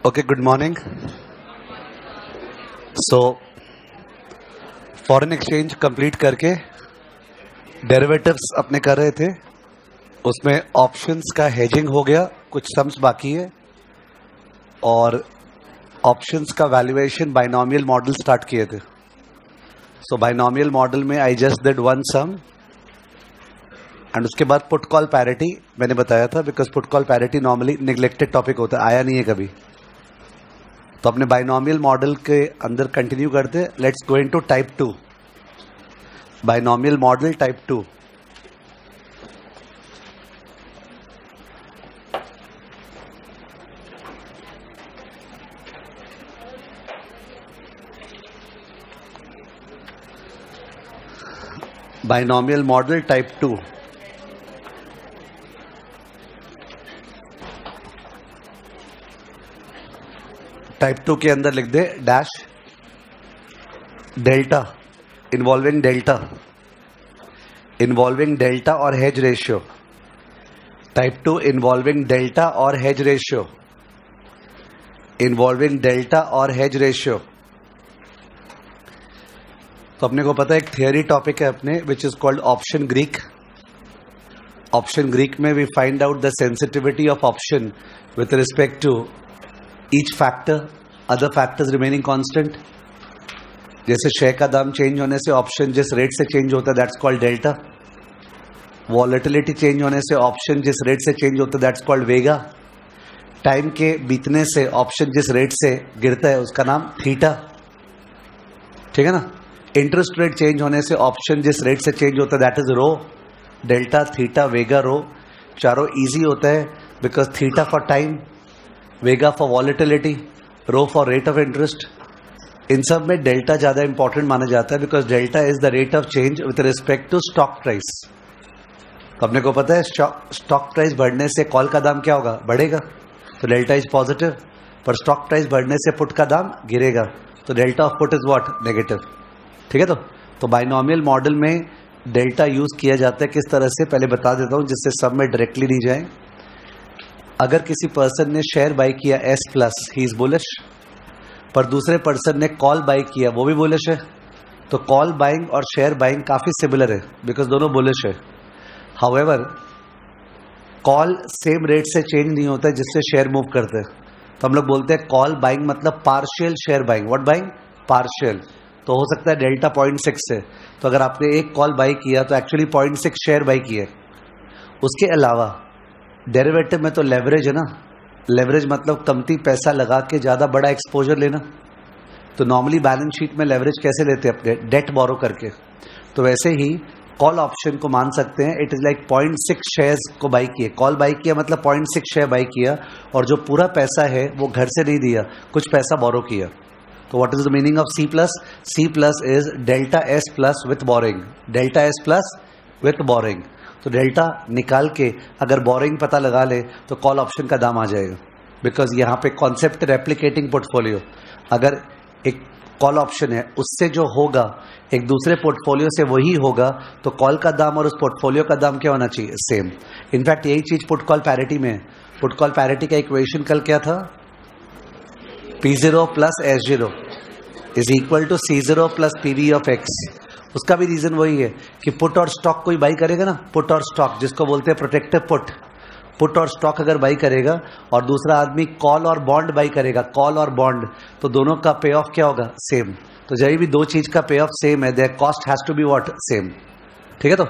Okay, good morning. So, foreign exchange complete करके derivatives अपने कर रहे थे, उसमें ऑप्शंस का हेजिंग हो गया, कुछ सम्स बाकी है और ऑप्शंस का वैल्यूएशन बाइनोमियल मॉडल स्टार्ट किए थे. सो बाइनोमियल मॉडल में I just did one sum and उसके बाद पुट कॉल पैरिटी मैंने बताया था, because put call parity normally neglected topic होता है, आया नहीं है कभी. तो अपने बाइनोमियल मॉडल के अंदर कंटिन्यू करते. Let's go into type 2, binomial model type 2. Binomial model type 2. Type 2 के अंदर लिख दे डैश डेल्टा इन्वॉल्विंग डेल्टा और hedge ratio. Type 2 involving delta और हेज रेशियो, इन्वॉल्विंग डेल्टा और हेज रेशियो. तो अपने को पता है एक थियरी टॉपिक है अपने which is called option Greek. Option Greek में we find out the sensitivity of option with respect to each factor, other factors remaining constant. जैसे शेयर का दाम चेंज होने से ऑप्शन जिस रेट से चेंज होता है that's called delta. Volatility change होने से ऑप्शन जिस रेट से चेंज होता है दैट्स कॉल्ड वेगा. टाइम के बीतने से ऑप्शन जिस रेट से गिरता है उसका नाम थीटा. ठीक है ना. इंटरेस्ट रेट चेंज होने से ऑप्शन जिस रेट से चेंज होता है that is rho. Delta, theta, vega, rho चारों इजी होता है because theta for time, vega for volatility, rho for rate of interest. इन सब में डेल्टा ज्यादा इंपॉर्टेंट माना जाता है because delta is the rate of change with respect to stock price. तो अपने को पता है स्टॉक प्राइस बढ़ने से कॉल का दाम क्या होगा, बढ़ेगा, तो डेल्टा इज पॉजिटिव. पर स्टॉक प्राइस बढ़ने से पुट का दाम गिरेगा, तो delta of put is what, negative. ठीक है. तो बाइनोमियल मॉडल में डेल्टा यूज किया जाता है किस तरह से, पहले बता देता हूं जिससे सब में डायरेक्टली नहीं जाए. अगर किसी पर्सन ने शेयर बाय किया S plus, he is bullish, पर दूसरे पर्सन ने कॉल बाय किया, वो भी बुलिश है, तो कॉल बाइंग और शेयर बाइंग काफी सिमिलर है बिकॉज दोनों बुलिश है. हाउएवर कॉल सेम रेट से चेंज नहीं होता है जिससे शेयर मूव करते हैं. तो हम लोग बोलते हैं कॉल बाइंग मतलब partial share buying. What buying, partial. तो हो सकता है डेल्टा 0.6 है, तो अगर आपने एक कॉल बाय किया तो एक्चुअली 0.6 शेयर बाय किया. उसके अलावा डेरिवेटिव में तो लेवरेज है ना. लेवरेज मतलब कमती पैसा लगा के ज्यादा बड़ा एक्सपोजर लेना. तो नॉर्मली बैलेंस शीट में लेवरेज कैसे लेते हैं अपने, डेट बोरो करके. तो वैसे ही कॉल ऑप्शन को मान सकते हैं इट इज लाइक 0.6 शेयर्स को बाई किए. कॉल बाई किया मतलब 0.6 शेयर बाई किया और जो पूरा पैसा है वो घर से नहीं दिया, कुछ पैसा बोरो किया. तो what is the meaning of C plus? C plus is delta S plus with borrowing. Delta S plus with borrowing. तो डेल्टा निकाल के अगर बोरिंग पता लगा ले तो कॉल ऑप्शन का दाम आ जाएगा. बिकॉज यहाँ पे कॉन्सेप्ट रेप्लिकेटिंग पोर्टफोलियो. अगर एक कॉल ऑप्शन है उससे जो होगा एक दूसरे पोर्टफोलियो से वही होगा, तो कॉल का दाम और उस पोर्टफोलियो का दाम क्या होना चाहिए, सेम. इनफैक्ट यही चीज पुट कॉल पैरिटी में है. पुट कॉल पैरिटी का इक्वेशन कल क्या था, P0 plus S0 is equal to C0 plus PV of X. उसका भी रीजन वही है कि पुट और स्टॉक कोई बाई करेगा ना, पुट और स्टॉक जिसको बोलते हैं प्रोटेक्टिव पुट. पुट और स्टॉक अगर बाई करेगा और दूसरा आदमी कॉल और बॉन्ड बाई करेगा, कॉल और बॉन्ड, तो दोनों का पे ऑफ क्या होगा, सेम. तो जब भी दो चीज का पे ऑफ सेम है there cost has to be what, same. ठीक है.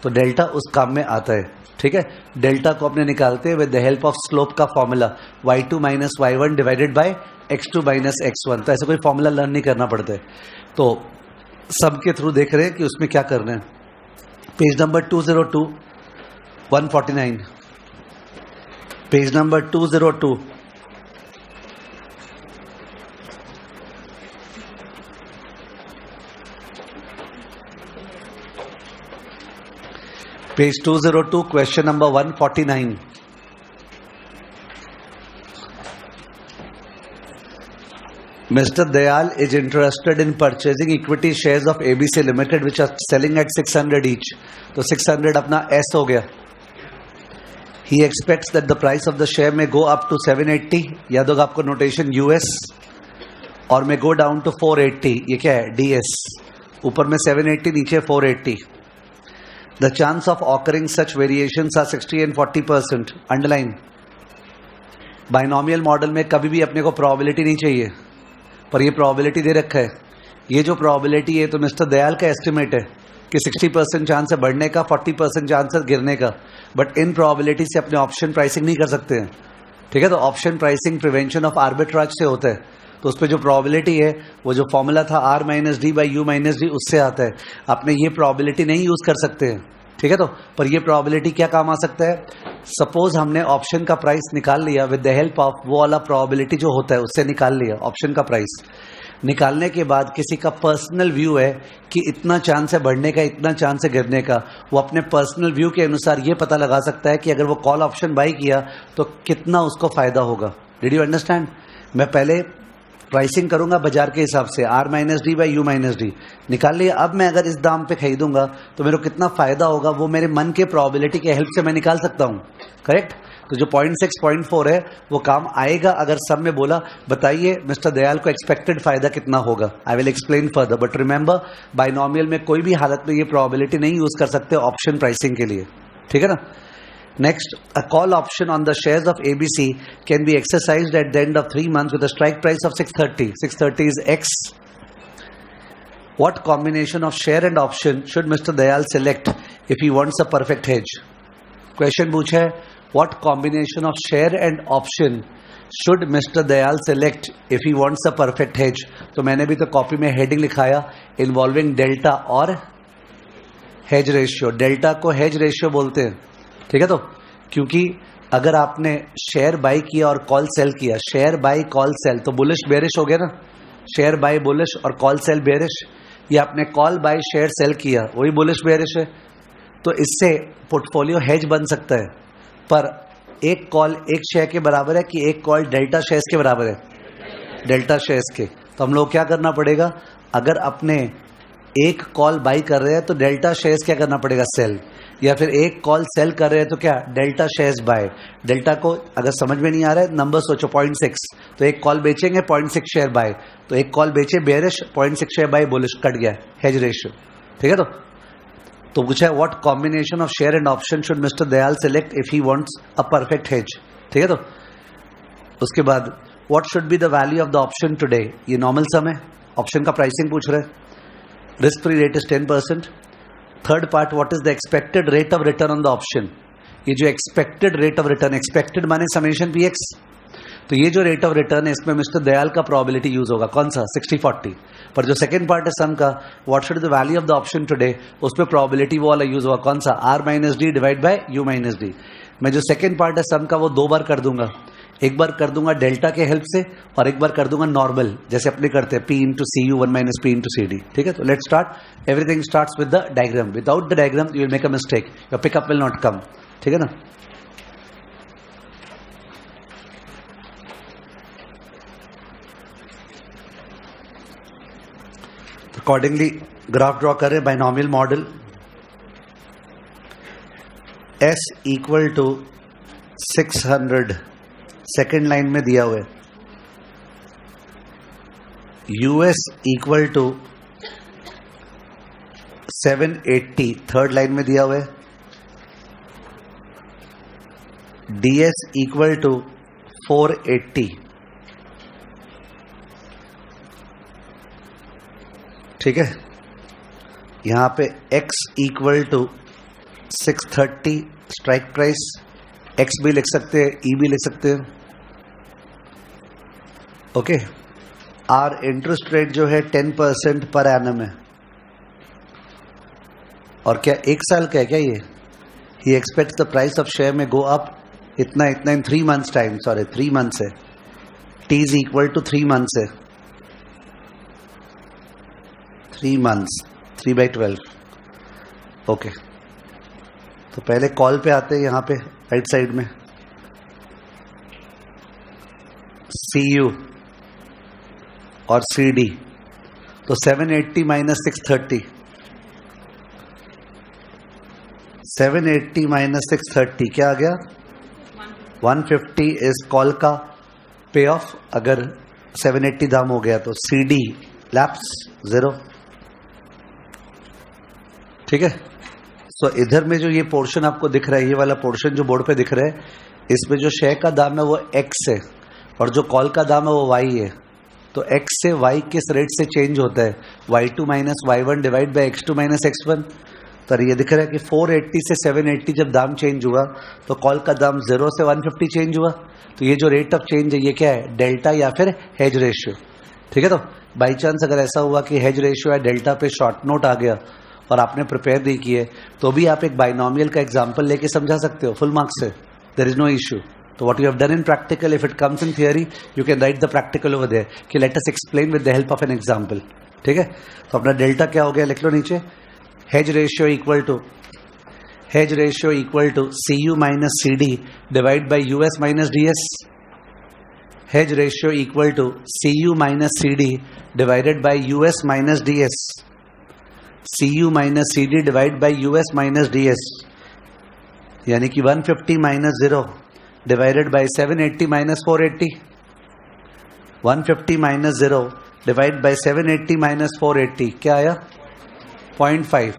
तो डेल्टा उस काम में आता है. ठीक है. डेल्टा को अपने निकालते हैं with the help of slope का formula y2 minus y1 divided by x2 minus x1. तो ऐसा कोई फॉर्मूला लर्न नहीं करना पड़ता है. तो सब के थ्रू देख रहे हैं कि उसमें क्या करना है. Page number 202, 149. Page number 202. Page 202, question number 149. Mr. Dayal is interested in purchasing equity shares of ABC Limited which are selling at 600 each. तो 600 अपना S हो गया. He expects that the price of the share may go up to 780. याद होगा आपको notation US, और may go down to 480. ये क्या है? DS. ऊपर में 780, नीचे 480. The chance of occurring such variations are 60 and 40%. Underline. Binomial model में कभी भी अपने को प्रोबेबिलिटी नहीं चाहिए, पर ये प्रोबेबिलिटी दे रखा है. ये जो प्रोबेबिलिटी है तो मिस्टर दयाल का एस्टिमेट है कि 60% चांस है बढ़ने का, 40% चांस है गिरने का. बट इन प्रोबेबिलिटी से अपने ऑप्शन प्राइसिंग नहीं कर सकते हैं. ठीक है, तो option pricing prevention of arbitrage से होता है. तो उस पर जो प्रोबेबिलिटी है, वो जो फॉर्मूला था R-D/U-D, उससे आता है. आपने ये प्रोबेबिलिटी नहीं यूज कर सकते हैं. ठीक है, तो पर ये प्रोबेबिलिटी क्या काम आ सकता है? सपोज हमने ऑप्शन का प्राइस निकाल लिया विद द हेल्प ऑफ वो वाला प्रोबेबिलिटी जो होता है, उससे निकाल लिया ऑप्शन का प्राइस. निकालने के बाद किसी का पर्सनल व्यू है कि इतना चांस है बढ़ने का, इतना चांस है गिरने का. वो अपने पर्सनल व्यू के अनुसार ये पता लगा सकता है कि अगर वो कॉल ऑप्शन बाई किया तो कितना उसको फायदा होगा. Did you understand? मैं पहले प्राइसिंग करूंगा बाजार के हिसाब से, R-D/U-D निकाल लिया. अब मैं अगर इस दाम पे खरीदूंगा तो मेरे को कितना फायदा होगा, वो मेरे मन के प्रोबेबिलिटी के हेल्प से मैं निकाल सकता हूं. करेक्ट? तो जो 0.6 0.4 है वो काम आएगा अगर सब में बोला बताइए मिस्टर दयाल को एक्सपेक्टेड फायदा कितना होगा. I will explain further, but remember binomial में कोई भी हालत में ये प्रोबेबिलिटी नहीं यूज कर सकते ऑप्शन प्राइसिंग के लिए. ठीक है ना? Next, a call option on the shares of ABC can be exercised at the end of 3 months with a strike price of 630. 630 is X. What combination of share and option should Mr. Dayal select if he wants a perfect hedge? Question पूछा है, what combination of share and option should Mr. Dayal select if he wants a perfect hedge? तो मैंने भी तो copy में heading लिखाया involving delta और hedge ratio. Delta को hedge ratio बोलते हैं. ठीक है, तो क्योंकि अगर आपने शेयर बाई किया और कॉल सेल किया, शेयर बाई कॉल सेल, तो बुलिश बेरिश हो गया ना. शेयर बाई बुलिश और कॉल सेल बेरिश. या आपने कॉल बाई शेयर सेल किया, वही बुलिश बेरिश है. तो इससे पोर्टफोलियो हेज बन सकता है. पर एक कॉल एक शेयर के बराबर है कि एक कॉल डेल्टा शेयर्स के बराबर है? डेल्टा शेयर्स के. तो हम लोग क्या करना पड़ेगा? अगर अपने एक कॉल बाई कर रहे हैं तो डेल्टा शेयर्स क्या करना पड़ेगा? सेल. या फिर एक कॉल सेल कर रहे हैं तो क्या? Delta shares bye. डेल्टा को अगर समझ में नहीं आ रहा है, नंबर सोचो. 0.6 तो एक कॉल बेचेंगे, 0.6 शेयर बाय. तो एक कॉल बेचे बेरिश, 0.6 शेयर बाय बुलिश, कट गया हेज रेशियो. ठीक है, तो पूछा है what combination of share and option should mister Dayal select if he wants a perfect hedge. ठीक है, तो उसके बाद what should be the value of the option today. ये नॉर्मल सम है, ऑप्शन का प्राइसिंग पूछ रहे हैं. Risk free rate is 10%. Third part, what is the expected rate of return on the option. ये जो expected rate of return, expected माने summation PX, तो ये जो रेट ऑफ रिटर्न है इसमें मिस्टर दयाल का प्रोबेबिलिटी यूज होगा. कौन सा? 60-40. पर जो सेकंड पार्ट है सम का, what should the value of the option today, उसमें प्रोबेबिलिटी वो वाला यूज होगा. कौन सा? R-D/U-D. मैं जो सेकंड पार्ट है सम का वो 2 बार कर दूंगा. एक बार कर दूंगा डेल्टा के हेल्प से और एक बार कर दूंगा नॉर्मल, जैसे अपने करते हैं P/CU 1 - P/CD. ठीक है, तो let's start. Everything starts with the diagram. Without the diagram you will make a mistake, your pickup will not come. ठीक है ना? अकॉर्डिंगली ग्राफ ड्रॉ करें. Binomial model S = 600 second line में दिया हुआ है. US = 780 थर्ड लाइन में दिया हुआ है. DS = 480. ठीक है, यहां पे X = 630 स्ट्राइक प्राइस. X भी लिख सकते हैं, E भी लिख सकते हैं. ओके. आर इंटरेस्ट रेट जो है 10% पर एनम है. और क्या 1 साल का है क्या ये? He expects the price of share में गो अप इतना इतना in 3 months time. Sorry 3 months है. T = 3 months है. 3 months 3/12. ओके, तो पहले कॉल पे आते हैं. यहां पे राइट साइड में CU और CD. तो 780 - 630. 780 - 630 क्या आ गया? 150 इज कॉल का पे ऑफ, अगर 780 दाम हो गया तो CD लैप्स 0। ठीक है। सो इधर में जो ये पोर्शन आपको दिख रहा है, ये वाला पोर्शन जो बोर्ड पे दिख रहा है, इसमें जो शेयर का दाम है वो X है और जो कॉल का दाम है वो Y है। तो X से Y किस रेट से चेंज होता है? Y2 minus Y1 divide by X2 minus X1। तो ये दिख रहा है कि 480 से 780 जब दाम चेंज हुआ तो कॉल का दाम 0 से 150 चेंज हुआ। तो ये जो रेट ऑफ चेंज है ये क्या है? डेल्टा या फिर हेज रेशियो। ठीक है। तो बाई चांस अगर ऐसा हुआ कि हेज रेशियो या डेल्टा पे शॉर्ट नोट आ गया और आपने प्रिपेयर नहीं किए, तो भी आप एक बाइनोमियल का एग्जाम्पल लेके समझा सकते हो फुल मार्क्स से, देयर इज नो इश्यू। तो what you have done in practical, if it comes in theory you can write the practical over there कि let us explain with the help of an example. ठीक है। तो अपना delta क्या हो गया, लिख लो नीचे, hedge ratio equal to CU minus CD divide by US minus DS। Hedge ratio equal to CU minus CD divided by US minus DS। CU minus CD divide by US minus DS, यानी कि 150 minus 0 divided by 780 minus 480। 150 minus 0 divide by 780 minus 480 क्या आया? 0.5।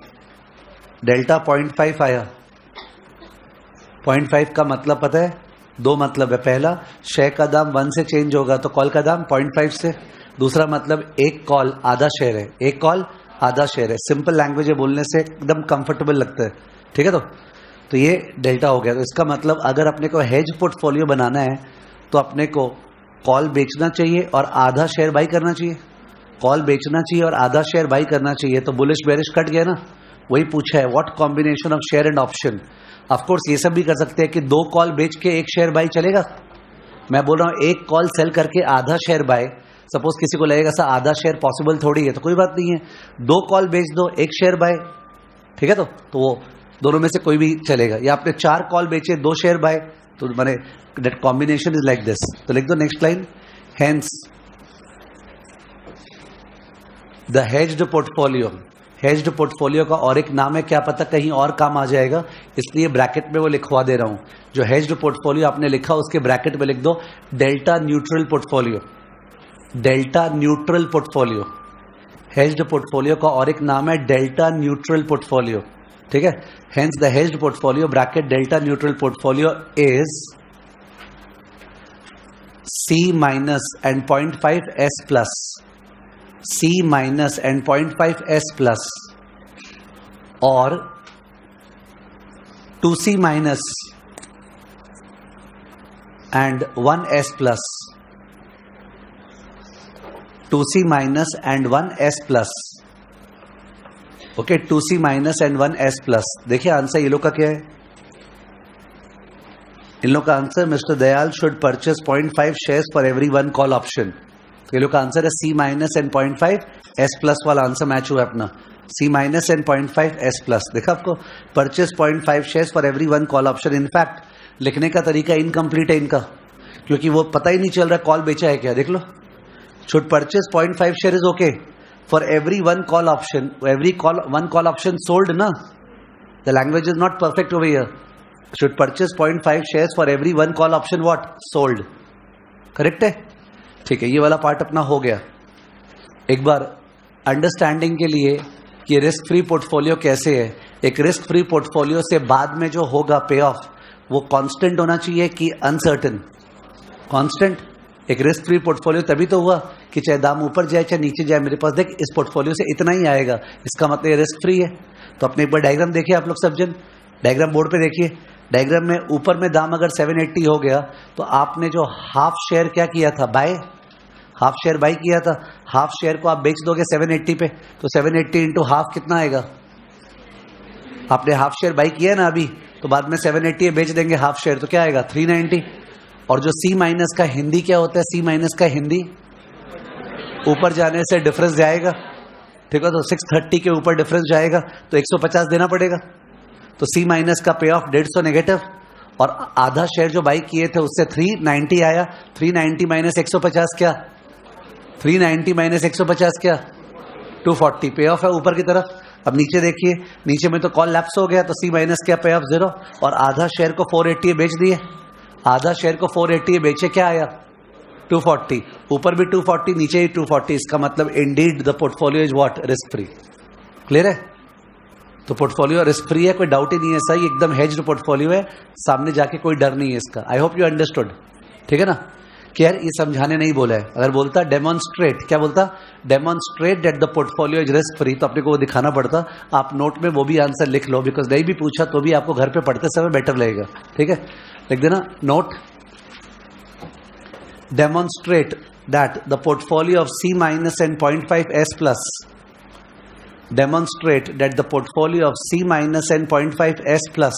Delta 0.5 आया। 0.5 का मतलब पता है? दो मतलब है। पहला, शेयर का दाम 1 से चेंज होगा तो कॉल का दाम 0.5 से। दूसरा मतलब एक कॉल आधा शेयर है, एक कॉल आधा शेयर है। सिंपल लैंग्वेज है, बोलने से एकदम कंफर्टेबल लगता है। ठीक है। तो ये डेल्टा हो गया। तो इसका मतलब अगर अपने को हेज पोर्टफोलियो बनाना है तो अपने को कॉल बेचना चाहिए और आधा शेयर बाई करना चाहिए। कॉल बेचना चाहिए और आधा शेयर बाई करना चाहिए। तो बुलिश बेरिश कट गया ना। वही पूछा है, what combination of share and option. Of course ये सब भी कर सकते हैं कि 2 कॉल बेच के 1 शेयर बाई चलेगा। मैं बोल रहा हूं 1 कॉल सेल करके आधा शेयर बाय। सपोज किसी को लगेगा सर आधा शेयर पॉसिबल थोड़ी है, तो कोई बात नहीं है, 2 कॉल बेच दो 1 शेयर बाय। ठीक है। तो वो दोनों में से कोई भी चलेगा। या आपने 4 कॉल बेचे 2 शेयर बाय, तो माने that combination is like this. तो लिख दो next line, hence the hedged portfolio. Hedged portfolio का और एक नाम है, क्या पता कहीं और काम आ जाएगा, इसलिए ब्रैकेट में वो लिखवा दे रहा हूं। जो हेज्ड पोर्टफोलियो आपने लिखा उसके ब्रैकेट में लिख दो delta neutral portfolio. Delta neutral portfolio, hedged portfolio का और एक नाम है डेल्टा न्यूट्रल पोर्टफोलियो। ठीक है। Hence the hedged portfolio bracket delta neutral portfolio is C minus and 0.5 S plus, C minus and 0.5 S plus, और 2C minus and 1 S plus, 2C minus and 1 S plus. Okay, 2C minus and 1 S plus. देखिए answer ये लोग का क्या है। इन लोग का answer, mister Dayal should purchase 0.5 shares for every 1 call option. तो ये लोग का आंसर है C minus and 0.5 S plus वाला आंसर मैच हुआ अपना। C minus and 0.5 S plus. देखा आपको, purchase 0.5 shares for every 1 call option. In fact लिखने का तरीका इनकम्प्लीट है इनका, क्योंकि वो पता ही नहीं चल रहा कॉल बेचा है क्या। देख लो, should purchase 0.5 share is okay for every 1 call option. Every call 1 call option sold ना, the language is not perfect over here. Should purchase 0.5 shares for every 1 call option what sold. Correct है। ठीक है, ये वाला part अपना हो गया। एक बार अंडरस्टैंडिंग के लिए कि रिस्क फ्री पोर्टफोलियो कैसे है, एक रिस्क फ्री पोर्टफोलियो से बाद में जो होगा पे ऑफ वो कांस्टेंट होना चाहिए कि अनसर्टेन। कांस्टेंट। एक रिस्क फ्री पोर्टफोलियो तभी तो हुआ कि चाहे दाम ऊपर जाए चाहे नीचे जाए, मेरे पास देख इस पोर्टफोलियो से इतना ही आएगा, इसका मतलब ये रिस्क फ्री है। तो अपने एक बार डायग्राम देखिए आप लोग सब जन, डायग्राम बोर्ड पे देखिए। डायग्राम में ऊपर में दाम अगर 780 हो गया तो आपने जो हाफ शेयर क्या किया था, बाय, हाफ शेयर बाई किया था। हाफ शेयर को आप बेच दोगे 780 पे, तो 780 इंटू हाफ कितना आएगा। आपने हाफ शेयर बाई किया ना अभी, तो बाद में 780 बेच देंगे हाफ शेयर, तो क्या आएगा 390। और जो C माइनस का हिंदी क्या होता है, C माइनस का हिंदी ऊपर जाने से डिफरेंस जाएगा। ठीक है। तो 630 के ऊपर डिफरेंस जाएगा तो 150 देना पड़ेगा। तो C माइनस का पे ऑफ 150 नेगेटिव, और आधा शेयर जो बाई किए थे उससे 390 आया। 390 माइनस 150 क्या, 390 माइनस 150 क्या, 240 पे ऑफ है ऊपर की तरफ। अब नीचे देखिए, नीचे में तो कॉल लैप्स हो गया, तो C माइनस क्या पे ऑफ 0, और आधा शेयर को 480 बेच दिए। आधा शेयर को 480 बेचे, क्या आया 240, ऊपर भी 240 नीचे ही 240, इसका मतलब Indeed the portfolio is what, risk free. Clear है? तो पोर्टफोलियो रिस्क फ्री है, कोई डाउट ही नहीं है, सही एकदम हेज्ड पोर्टफोलियो है, सामने जाके कोई डर नहीं है इसका। आई होप यू अंडरस्टूड। ठीक है ना? कि यार ये समझाने नहीं बोला है, अगर बोलता डेमोन्स्ट्रेट, क्या बोलता, demonstrate that the portfolio is risk free, तो अपने को वो दिखाना पड़ता। आप नोट में वो भी आंसर लिख लो, बिकॉज नहीं भी पूछा तो भी आपको घर पे पढ़ते समय बेटर लगेगा। ठीक है, लिख देना note, demonstrate that the portfolio of C minus and 0.5 S plus, demonstrate that the portfolio of C minus and 0.5 S plus,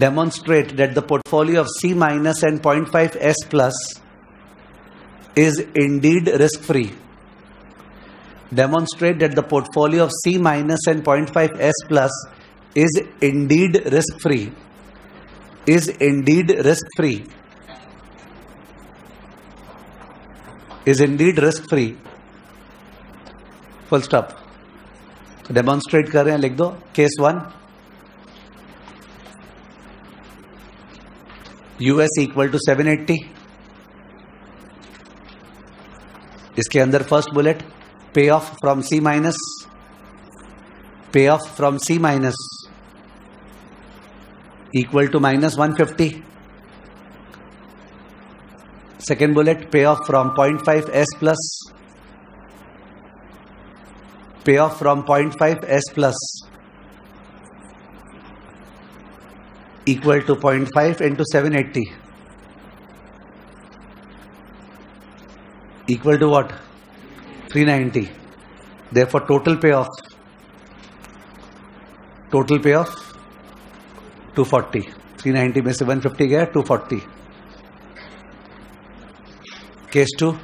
demonstrate that the portfolio of C minus and 0.5 S plus is indeed risk free. Demonstrate that the portfolio of C minus and 0.5 S plus is indeed risk free. Is indeed risk free. Is indeed risk free. Full stop. Demonstrate कर रहे हैं, लिख दो case 1, US equal to 780, इसके अंदर first bullet, payoff from C माइनस, payoff from C minus equal to -150, second bullet, payoff from 0.5 S plus, payoff from 0.5 S plus equal to 0.5 into 780 equal to what, 390. Therefore total payoff 240, 390 में से 150 गया, 240. Case 2,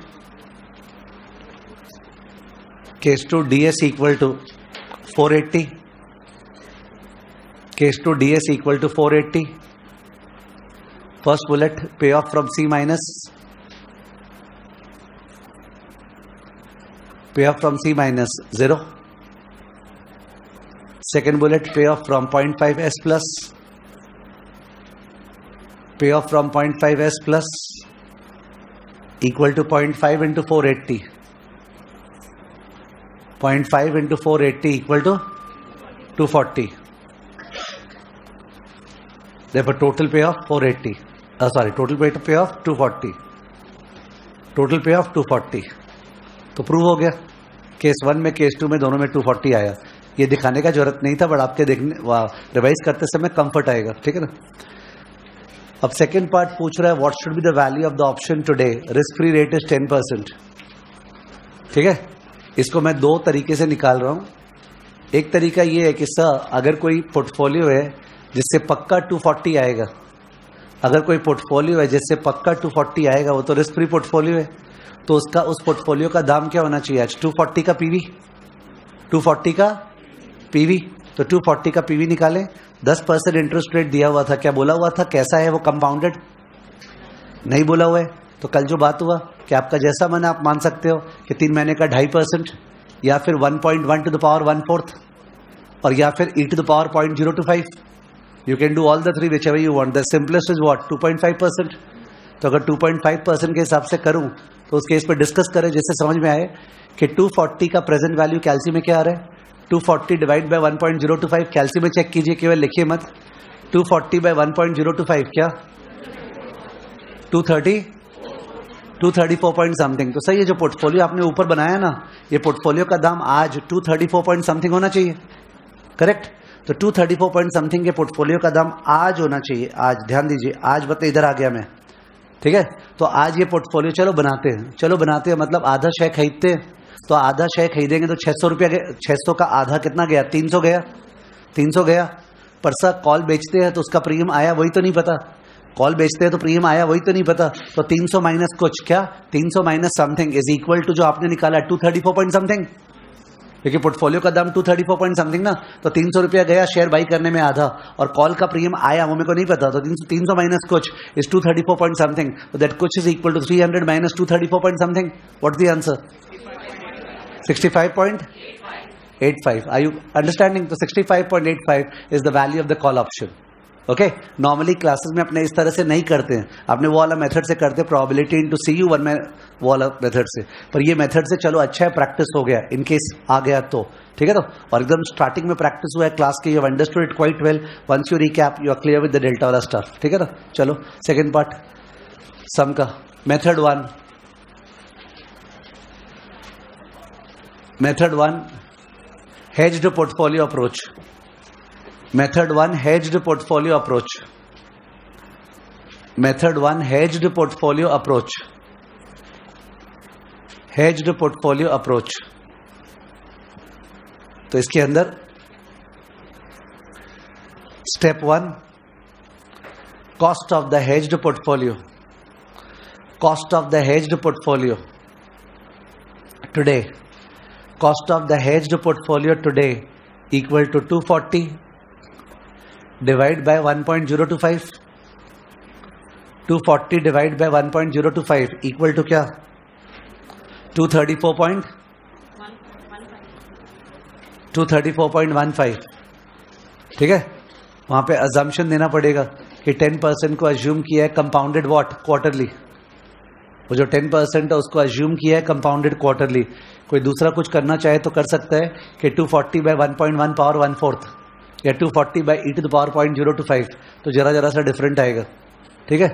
case 2 DS equal to 480, case 2 DS equal to 480, first bullet, payoff from C minus, payoff from C minus 0, second bullet, payoff from 0.5 S plus, payoff from 0.5 S plus equal to 0.5 into 480, 0.5 into 480 equal to 240. Therefore total payoff 480. Total payoff 240. Total payoff 240. तो prove हो गया। Case 1 में, case 2 में, दोनों में 240 आया। ये दिखाने का जरूरत नहीं था, बट आपके देखने रिवाइज करते समय कंफर्ट आएगा। ठीक है ना? अब सेकेंड पार्ट पूछ रहा है, what should be the value of the option today, risk free rate is 10%। ठीक है, इसको मैं दो तरीके से निकाल रहा हूं। एक तरीका ये है कि सर अगर कोई पोर्टफोलियो है जिससे पक्का 240 आएगा, अगर कोई पोर्टफोलियो है जिससे पक्का 240 आएगा, वो तो रिस्क फ्री पोर्टफोलियो है, तो उसका उस पोर्टफोलियो का दाम क्या होना चाहिए आज, 240 का पीवी, 240 का पीवी। तो 240 का पीवी निकालें, 10% इंटरेस्ट रेट दिया हुआ था, क्या बोला हुआ था, कैसा है वो, कंपाउंडेड नहीं बोला हुआ है। तो कल जो बात हुआ कि आपका जैसा मन आप मान सकते हो कि 3 महीने का 2.5% या फिर 1.1 to the power 1/4 और या फिर e to the power 0.025. You can do all the three which ever you want. The simplest is what, 2.5%। तो अगर 2.5% के हिसाब से करूं तो उस केस पे डिस्कस करें जिससे समझ में आए कि 240 का प्रेजेंट वैल्यू कैल्सी में क्या आ रहा है, 240 डिवाइड बाय 1.025, कैल्सी में चेक कीजिए, केवल लिखिए मत। 240 बाय 1.025 क्या, 234 पॉइंट समथिंग। तो सही है, जो पोर्टफोलियो आपने ऊपर बनाया ना, ये पोर्टफोलियो का दाम आज 234 पॉइंट समथिंग होना चाहिए, करेक्ट। तो 234 पॉइंट समथिंग के पोर्टफोलियो का दाम आज होना चाहिए, आज। ध्यान दीजिए, आज बता, इधर आ गया मैं, ठीक है। तो आज ये पोर्टफोलियो चलो बनाते हैं, चलो बनाते हैं मतलब आधा शेयर खरीदते हैं। तो आधा शेयर खरीदेंगे तो 600 रुपया, 600 का आधा कितना गया, 300 गया, 300 गया। पर सर कॉल बेचते हैं तो उसका प्रीमियम आया वही तो नहीं पता, कॉल बेचते हैं तो प्रीमियम आया वही तो नहीं पता। तो 300 माइनस कुछ, क्या 300 minus something is equal to जो आपने निकाला 234 पॉइंट समथिंग, क्योंकि पोर्टफोलियो का दाम 234 पॉइंट समथिंग ना। तो 300 रुपया गया शेयर बाई करने में आधा, और कॉल का प्रीमियम आया वो मेरे को नहीं पता। तो 300 माइनस कुछ इज 234 पॉइंट समथिंग। तो दैट कुछ is equal to 300 minus 234 point something. What the answer, 65.85। Are you understanding? तो 65.85 is the value of the call option. Okay normally classes में अपने इस तरह से नहीं करते हैं, अपने वो वाला मेथड से करते हैं, प्रोबेबिलिटी इनटू CU1 में वो वाला मेथड से, पर ये मेथड से चलो अच्छा है, प्रैक्टिस हो गया इन केस आ गया तो, ठीक है। तो और एकदम स्टार्टिंग में प्रैक्टिस हुआ है क्लास के, you have understood it quite well, once you recap you are clear with the delta वाला स्टफ, ठीक है ना। चलो सेकेंड पार्ट सम का, method 1 hedged portfolio approach. Method 1 hedged portfolio approach. Method 1 hedged portfolio approach. Hedged portfolio approach. तो इसके अंदर step 1 cost of the hedged portfolio. Cost of the hedged portfolio today. Cost of the hedged portfolio today equal to 240 divided by 1.025. 240 divided by 1.025 equal to क्या? 234.15. ठीक है, वहां पे assumption देना पड़ेगा कि 10% को assume किया है compounded what? Quarterly. वो जो 10% है उसको assume किया है compounded quarterly. कोई दूसरा कुछ करना चाहे तो कर सकता है कि 240 by 1.1 पावर 1/4 या 240 by e to the power 0.025, तो जरा जरा सा डिफरेंट आएगा, ठीक है।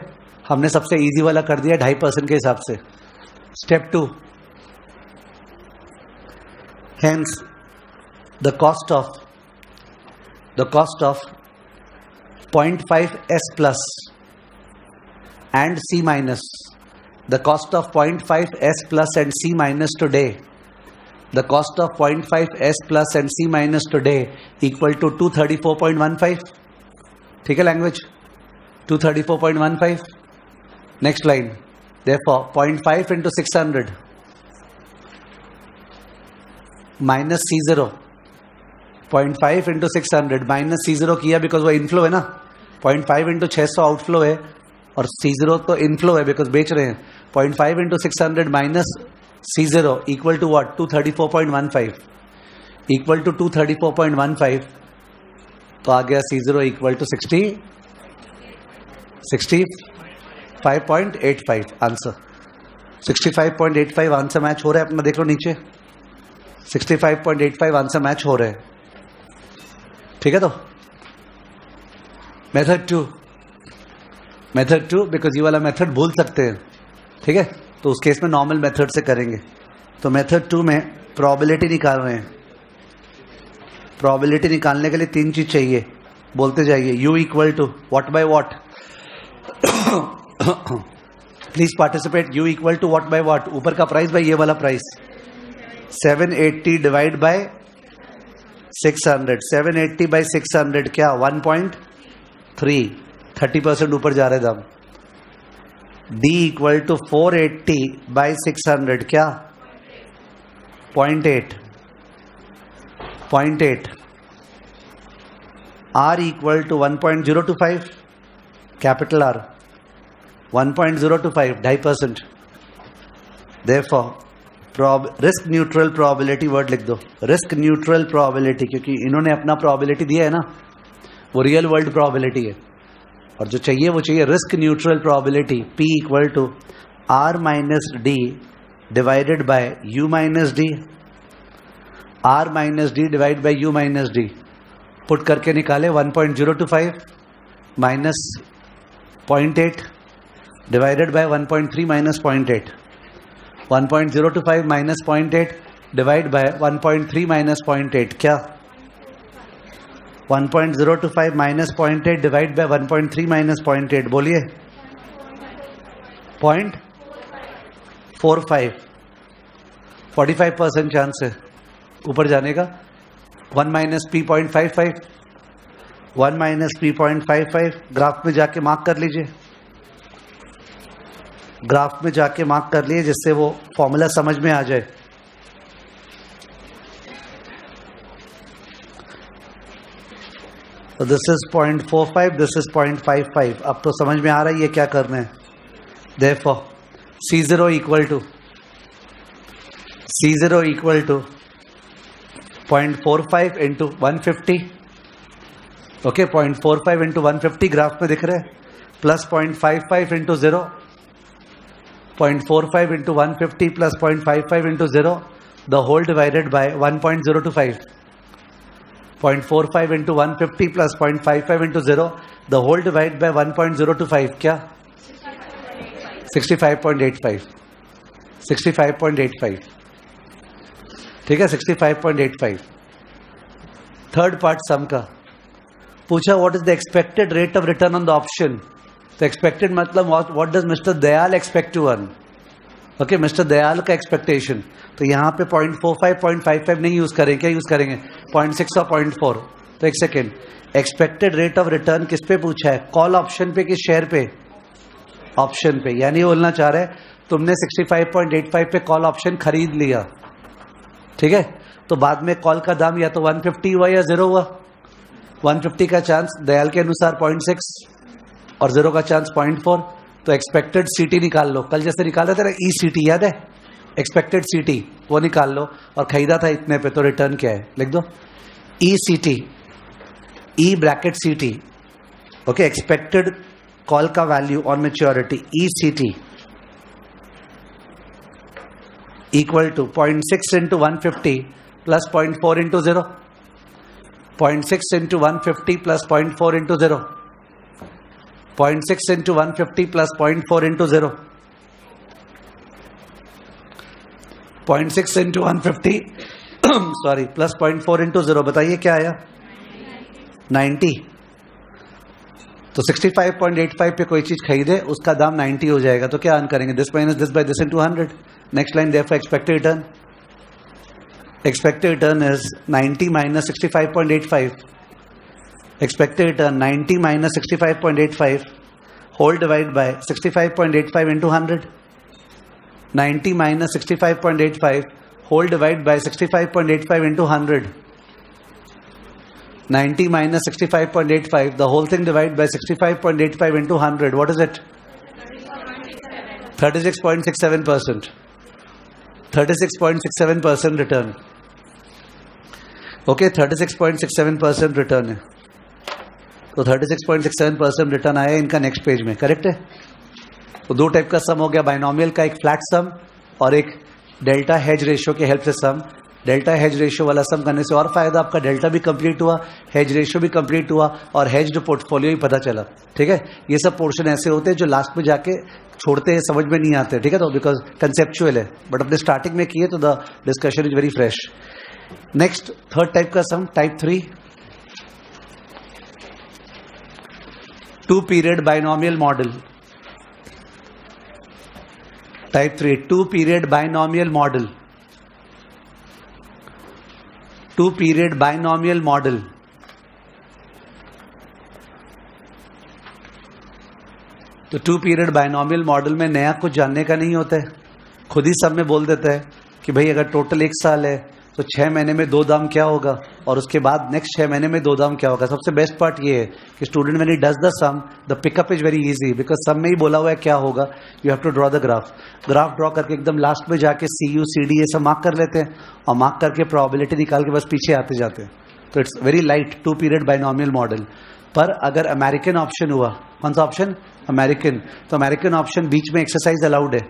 हमने सबसे इजी वाला कर दिया 2.5% के हिसाब से। Step 2 hence the cost of 0.5 S plus and C minus, the cost of 0.5 S plus and C minus today, the cost of 0.5 S plus and C minus today equal to 234.15. ठीक है language, 234.15. Next line, therefore 0.5 into 600 minus C0. 0.5 into 600 minus C0 किया because वो inflow है ना, 0.5 into 600 outflow है और C0 तो inflow है बिकॉज बेच रहे हैं। 0.5 into 600 minus C0 equal to what? 234.15 equal to 234.15, तो आ गया C0 equal to 65.85 answer. 65.85 answer match हो रहा है अपना, देख लो नीचे 65.85 आंसर मैच हो रहे हैं, ठीक है। तो मेथड टू बिकॉज ये वाला मेथड भूल सकते हैं, ठीक है, तो उस केस में नॉर्मल मेथड से करेंगे। तो मेथड 2 में प्रोबेबिलिटी निकाल रहे हैं। प्रोबेबिलिटी निकालने के लिए 3 चीज चाहिए, बोलते जाइए। U equal to what by what, please participate. U equal to what by what, ऊपर का प्राइस बाय ये वाला प्राइस 780 डिवाइड बाय 600। 780 बाय 600 क्या? 1.3, 30% ऊपर जा रहे दाम। D इक्वल टू 480 बाई 600 क्या? 0.8। R equal to 1.025, capital R 1.025, 2.5%। Therefore risk neutral probability, word लिख दो रिस्क न्यूट्रल प्रोबेबिलिटी, क्योंकि इन्होंने अपना प्रोबेबिलिटी दिया है ना, वो रियल वर्ल्ड प्रोबेबिलिटी है, और जो चाहिए वो चाहिए risk neutral probability. P equal to R minus D divided by U minus D, R minus D divide by U minus D, put करके निकाले 1.025 minus 0.8 divided by 1.3 minus 0.8, 1.025 minus 0.8 divide by 1.3 minus 0.8 क्या? 1.025 minus 0.8 divide by 1.3 minus 0.8, बोलिए 0.45, 45% chance है ऊपर जाने का। 1 minus P 0.55, 1 minus P 0.55, graph में जाके मार्क कर लीजिए, ग्राफ में जाके मार्क कर लिए जिससे वो फॉर्मूला समझ में आ जाए। तो दिस इज 0.45, दिस इज 0.55। अब तो समझ में आ रहा है ये क्या करना है। Therefore C0 equal to 0.45 into 150 okay 0.45 into 150 graph में दिख रहे हैं, plus 0.55 into 0, 0.45 into 150 plus 0.55 into 0, the whole divided by 1.025, 0.45 into 150 plus 0.55 into 0, the whole divide by 1.025, क्या 65.85, 65.85, ठीक है 65.85। थर्ड पार्ट सम का पूछा, what is the expected rate of return on the option. तो एक्सपेक्टेड मतलब what does mister Dayal expect to earn. Okay, mister Dayal का expectation, तो यहाँ पे 0.45 0.55 नहीं यूज करेंगे, क्या यूज करेंगे 0.6 और 0.4। तो एक second, expected rate of return किस पे पूछा है, कॉल ऑप्शन पे कि शेयर पे, ऑप्शन पे। यानी बोलना चाह रहे हैं तुमने 65.85 पे कॉल ऑप्शन खरीद लिया, ठीक है, तो बाद में कॉल का दाम या तो 150 हुआ या 0 हुआ। 150 का चांस दयाल के अनुसार 0.6 और 0 का चांस 0.4, तो एक्सपेक्टेड सीटी निकाल लो। कल जैसे निकाल रहे थे ना ई सीटी, याद है, एक्सपेक्टेड सीटी वो निकाल लो, और खरीदा था इतने पे, तो रिटर्न क्या है लिख दो, E CT, E bracket CT. Okay, expected call का value on maturity E CT equal to 0.6 into 150 plus 0.4 into 0, 0.6 into 150 plus 0.4 into 0, 0.6 into 150 plus 0.4 into 0, 0.6 into 150 sorry plus 0.4 into 0, बताइए क्या आया 90। तो 65.85 पे कोई चीज खरीदे उसका दाम 90 हो जाएगा, तो क्या अर्न करेंगे, this minus this by this into 100। Next line, therefore expected return, expected return is 90 minus 65.85, expected return 90 minus 65.85 whole divided by 65.85 into 100, 90 minus 65.85 whole divided by 65.85 into 100, 90 minus 65.85, the whole thing divided by 65.85 into 100, what is it, 36.67%, 36.67% return. Okay, 36.67% return है, तो 36.67% return आया इनका next page में, correct है। तो दो type का सम हो गया, बाइनोमियल का एक फ्लैट सम और एक डेल्टा हेज रेशियो के हेल्प से सम। डेल्टा हेज रेशियो वाला सम करने से और फायदा, आपका डेल्टा भी कंप्लीट हुआ, हेज रेशियो भी कंप्लीट हुआ, और हेज्ड पोर्टफोलियो भी पता चला, ठीक है। ये सब पोर्शन ऐसे होते हैं जो लास्ट में जाके छोड़ते हैं, समझ में नहीं आते, ठीक है, तो बिकॉज कंसेप्चुअल है, बट अपने स्टार्टिंग में किए तो the discussion is very fresh. Next third type का sum, type 3, 2 period binomial model. Type 3, 2 period binomial model, 2 period binomial model. तो 2 पीरियड बाइनोमियल मॉडल में नया कुछ जानने का नहीं होता है, खुद ही सब में बोल देता है कि भाई अगर टोटल 1 साल है तो 6 महीने में 2 दाम क्या होगा, और उसके बाद नेक्स्ट 6 महीने में 2 दाम क्या होगा। सबसे बेस्ट पार्ट ये है कि student when he does the sum, the pickup is very easy, because sum में ही बोला हुआ है क्या होगा, you have to draw the graph. Graph draw करके एकदम लास्ट में जाके CU CD ये सब मार्क कर लेते हैं, और मार्क करके प्रोबेबिलिटी निकाल के बस पीछे आते जाते हैं। तो it's very light 2 period binomial model. पर अगर अमेरिकन ऑप्शन हुआ, कौन सा ऑप्शन, अमेरिकन, तो अमेरिकन ऑप्शन बीच में एक्सरसाइज अलाउड है।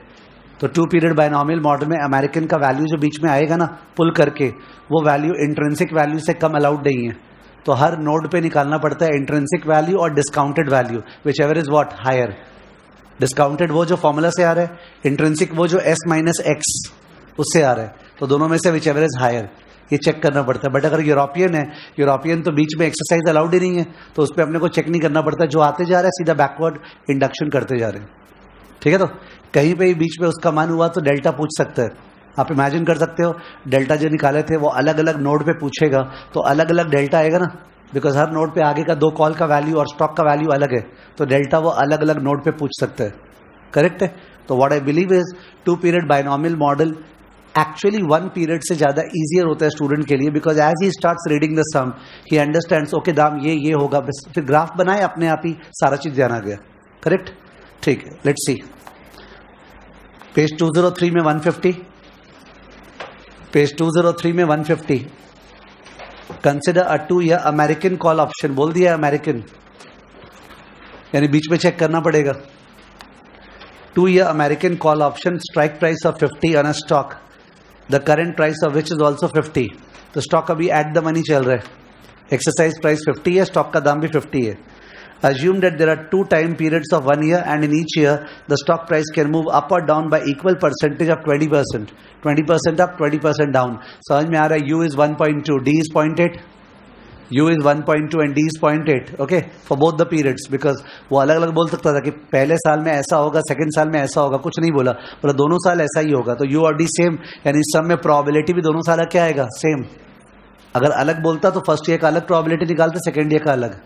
तो 2 पीरियड बाइनोमियल मॉडल में अमेरिकन का वैल्यू जो बीच में आएगा ना पुल करके, वो वैल्यू इंट्रिंसिक वैल्यू से कम अलाउड नहीं है, तो हर नोड पे निकालना पड़ता है इंट्रिंसिक वैल्यू और discounted value, whichever is what higher. Discounted वो जो फॉर्मूला से आ रहा है, इंट्रिंसिक वो जो S माइनस एक्स उससे आ रहा है, तो दोनों में से विच एवर इज हायर ये चेक करना पड़ता है। बट अगर यूरोपियन है, यूरोपियन तो बीच में एक्सरसाइज अलाउड ही नहीं है, तो उस पर अपने को चेक नहीं करना पड़ता, जो आते जा रहा है सीधा बैकवर्ड इंडक्शन करते जा रहे हैं, ठीक है। तो कहीं पे ही बीच में उसका मान हुआ तो डेल्टा पूछ सकता है। आप इमेजिन कर सकते हो डेल्टा जो निकाले थे वो अलग अलग नोड पे पूछेगा, तो अलग अलग डेल्टा आएगा ना, बिकॉज हर नोड पे आगे का 2 कॉल का वैल्यू और स्टॉक का वैल्यू अलग है, तो डेल्टा वो अलग अलग नोड पे पूछ सकता है, करेक्ट है। तो what I believe is 2 period binomial model actually 1 period से ज्यादा इजियर होता है स्टूडेंट के लिए, because as he starts reading the sum he understands okay दाम ये होगा, बस फिर ग्राफ बनाए अपने आप ही सारा चीज ध्यान आ गया, करेक्ट, ठीक है। लेट्स सी पेज 203 में 150, पेज 203 में 150, consider a 2 year American call option, बोल दिया अमेरिकन, यानी बीच में चेक करना पड़ेगा. 2 year American call option, strike price of 50 on a stock, the current price of which is also 50. तो स्टॉक अभी एट द मनी चल रहा है, एक्सरसाइज प्राइस 50 है, स्टॉक का दाम भी 50 है. Assume that there are 2 time periods of 1 year, and in each year the stock price can move up or down by equal percentage of 20%. 20% up, 20% down. समझ में आ रहा है? U is 1.2, D is 0.8. U is 1.2 and D is 0.8. Okay, for both the periods, because वो अलग अलग बोल सकता था कि पहले साल में ऐसा होगा, सेकंड साल में ऐसा होगा, कुछ नहीं बोला, बोला दोनों साल ऐसा ही होगा. तो U और D सेम, यानी इस सब में प्रोबेबिलिटी भी दोनों साल क्या आएगा? सेम. अगर अलग बोलता तो फर्स्ट ईयर का अलग प्रोबेबिलिटी निकालते, सेकंड ईयर का अलग.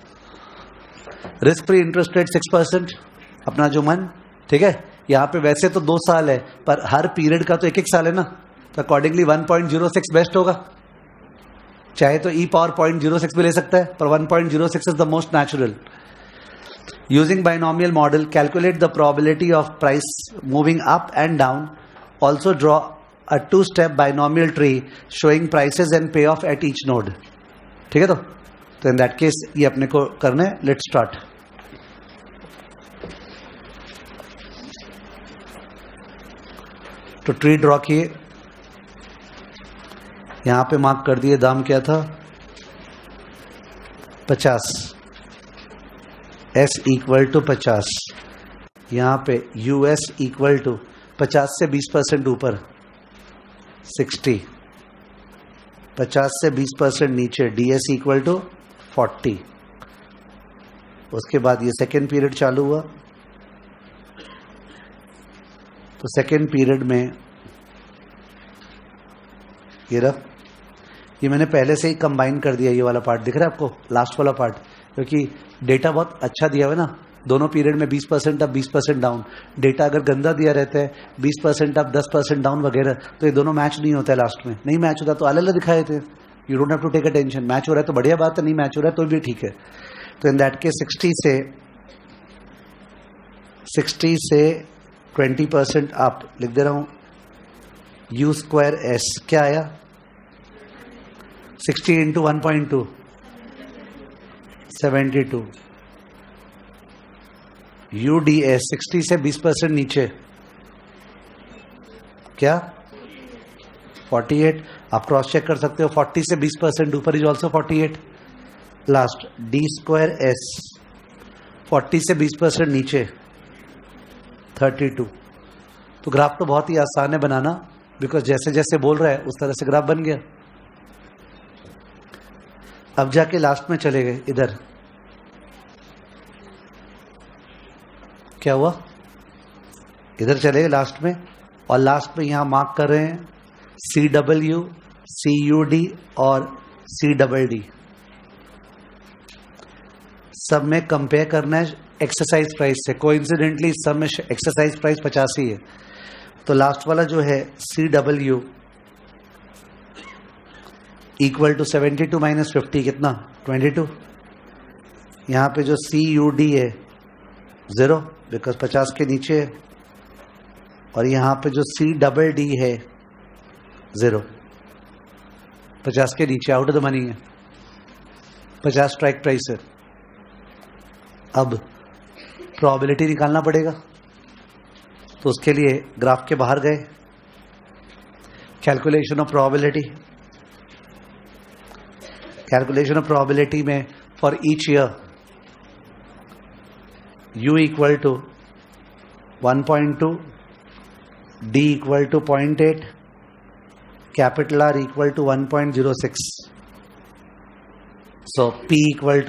रिस्क फ्री इंटरेस्ट रेट 6%, अपना जो मन, ठीक है. यहाँ पे वैसे तो 2 साल है, पर हर पीरियड का तो 1-1 साल है ना, तो अकॉर्डिंगली 1.06 बेस्ट होगा. चाहे तो ई पावर 0.06 भी ले सकता है, पर 1.06 is the most natural. Using binomial model, calculate the probability of price moving up and down. Also draw a 2-step binomial tree showing prices and पे ऑफ एट ईच नोड. ठीक है. तो इन दैट केस ये अपने को करना है. Let's start. तो ट्री ड्रॉ किए, यहां पे मार्क कर दिए, दाम क्या था? 50, S इक्वल टू 50. यहां पे US इक्वल टू 50 से 20% ऊपर 60, 50 से 20% नीचे DS इक्वल टू 40. उसके बाद ये सेकेंड पीरियड चालू हुआ. तो सेकेंड पीरियड में ये रहा, ये मैंने पहले से ही कंबाइन कर दिया. ये वाला पार्ट दिख रहा है आपको, लास्ट वाला पार्ट, क्योंकि डेटा बहुत अच्छा दिया हुआ है ना. दोनों पीरियड में 20% अप 20% डाउन. डेटा अगर गंदा दिया रहता है 20% अप 10% डाउन वगैरह, तो ये दोनों मैच नहीं होता है. लास्ट में नहीं मैच होता तो अलग अलग दिखाए थे. You don't have to take attention. Match हो रहा है तो बढ़िया बात है, नहीं मैच हो रहा है तो भी ठीक है. तो इन दैट केस 60 से 20% अप लिख दे रहा हूं. U²S क्या आया? 60 इंटू 1.2 72. UDS 60 से 20% नीचे क्या? 48. आप क्रॉस चेक कर सकते हो. 40 से 20% ऊपर इज ऑल्सो 48. लास्ट D²S 40 से 20% नीचे 32. तो ग्राफ तो बहुत ही आसान है बनाना, बिकॉज जैसे जैसे बोल रहा है उस तरह से ग्राफ बन गया. अब जाके लास्ट में चले गए, इधर क्या हुआ? इधर चले गए लास्ट में, और लास्ट में यहां मार्क कर रहे हैं CW, CUD और CDD. सब में कंपेयर करना है एक्सरसाइज प्राइस से. कोइंसिडेंटली सब में एक्सरसाइज प्राइस 50 ही है. तो लास्ट वाला जो है CW इक्वल टू 72 माइनस 50 कितना? 22. यहां पे जो CUD है 0, बिकॉज 50 के नीचे है. और यहां पे जो CDD है 0, 50 के नीचे, आउट ऑफ द मनी है. 50 स्ट्राइक प्राइस है. अब प्रोबेबिलिटी निकालना पड़ेगा, तो उसके लिए ग्राफ के बाहर गए. Calculation of probability, calculation of probability में for each year U equal to 1.2, D equal to 0.8, capital R equal to 1.06. So P equal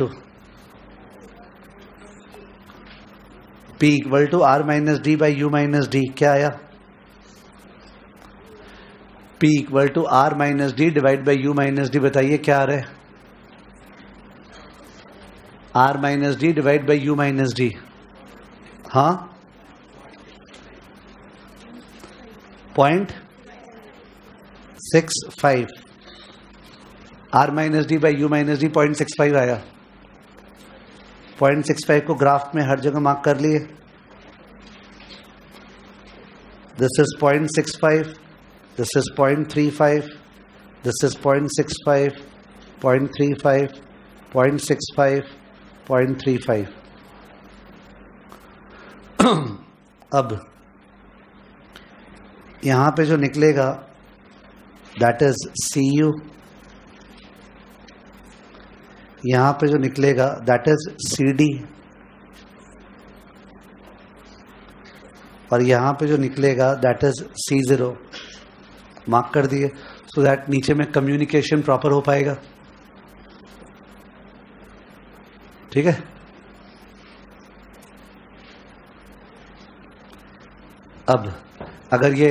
to R minus D by U minus D. क्या आया? P equal to R minus D divide by U minus D. बताइए क्या आ रहा है? R minus D divide by U minus D. हाँ, 0.65. R minus D by U minus D 0.65 आया. 0.65 को ग्राफ में हर जगह मार्क कर लिए. This is 0.65, this is 0.35, this is 0.65, 0.35, 0.65, 0.35. अब यहां पे जो निकलेगा दैट इज CU, यहां पे जो निकलेगा दैट इज CD, और यहां पे जो निकलेगा दैट इज C0. मार्क कर दिए सो दैट नीचे में कम्युनिकेशन प्रॉपर हो पाएगा. ठीक है. अब अगर ये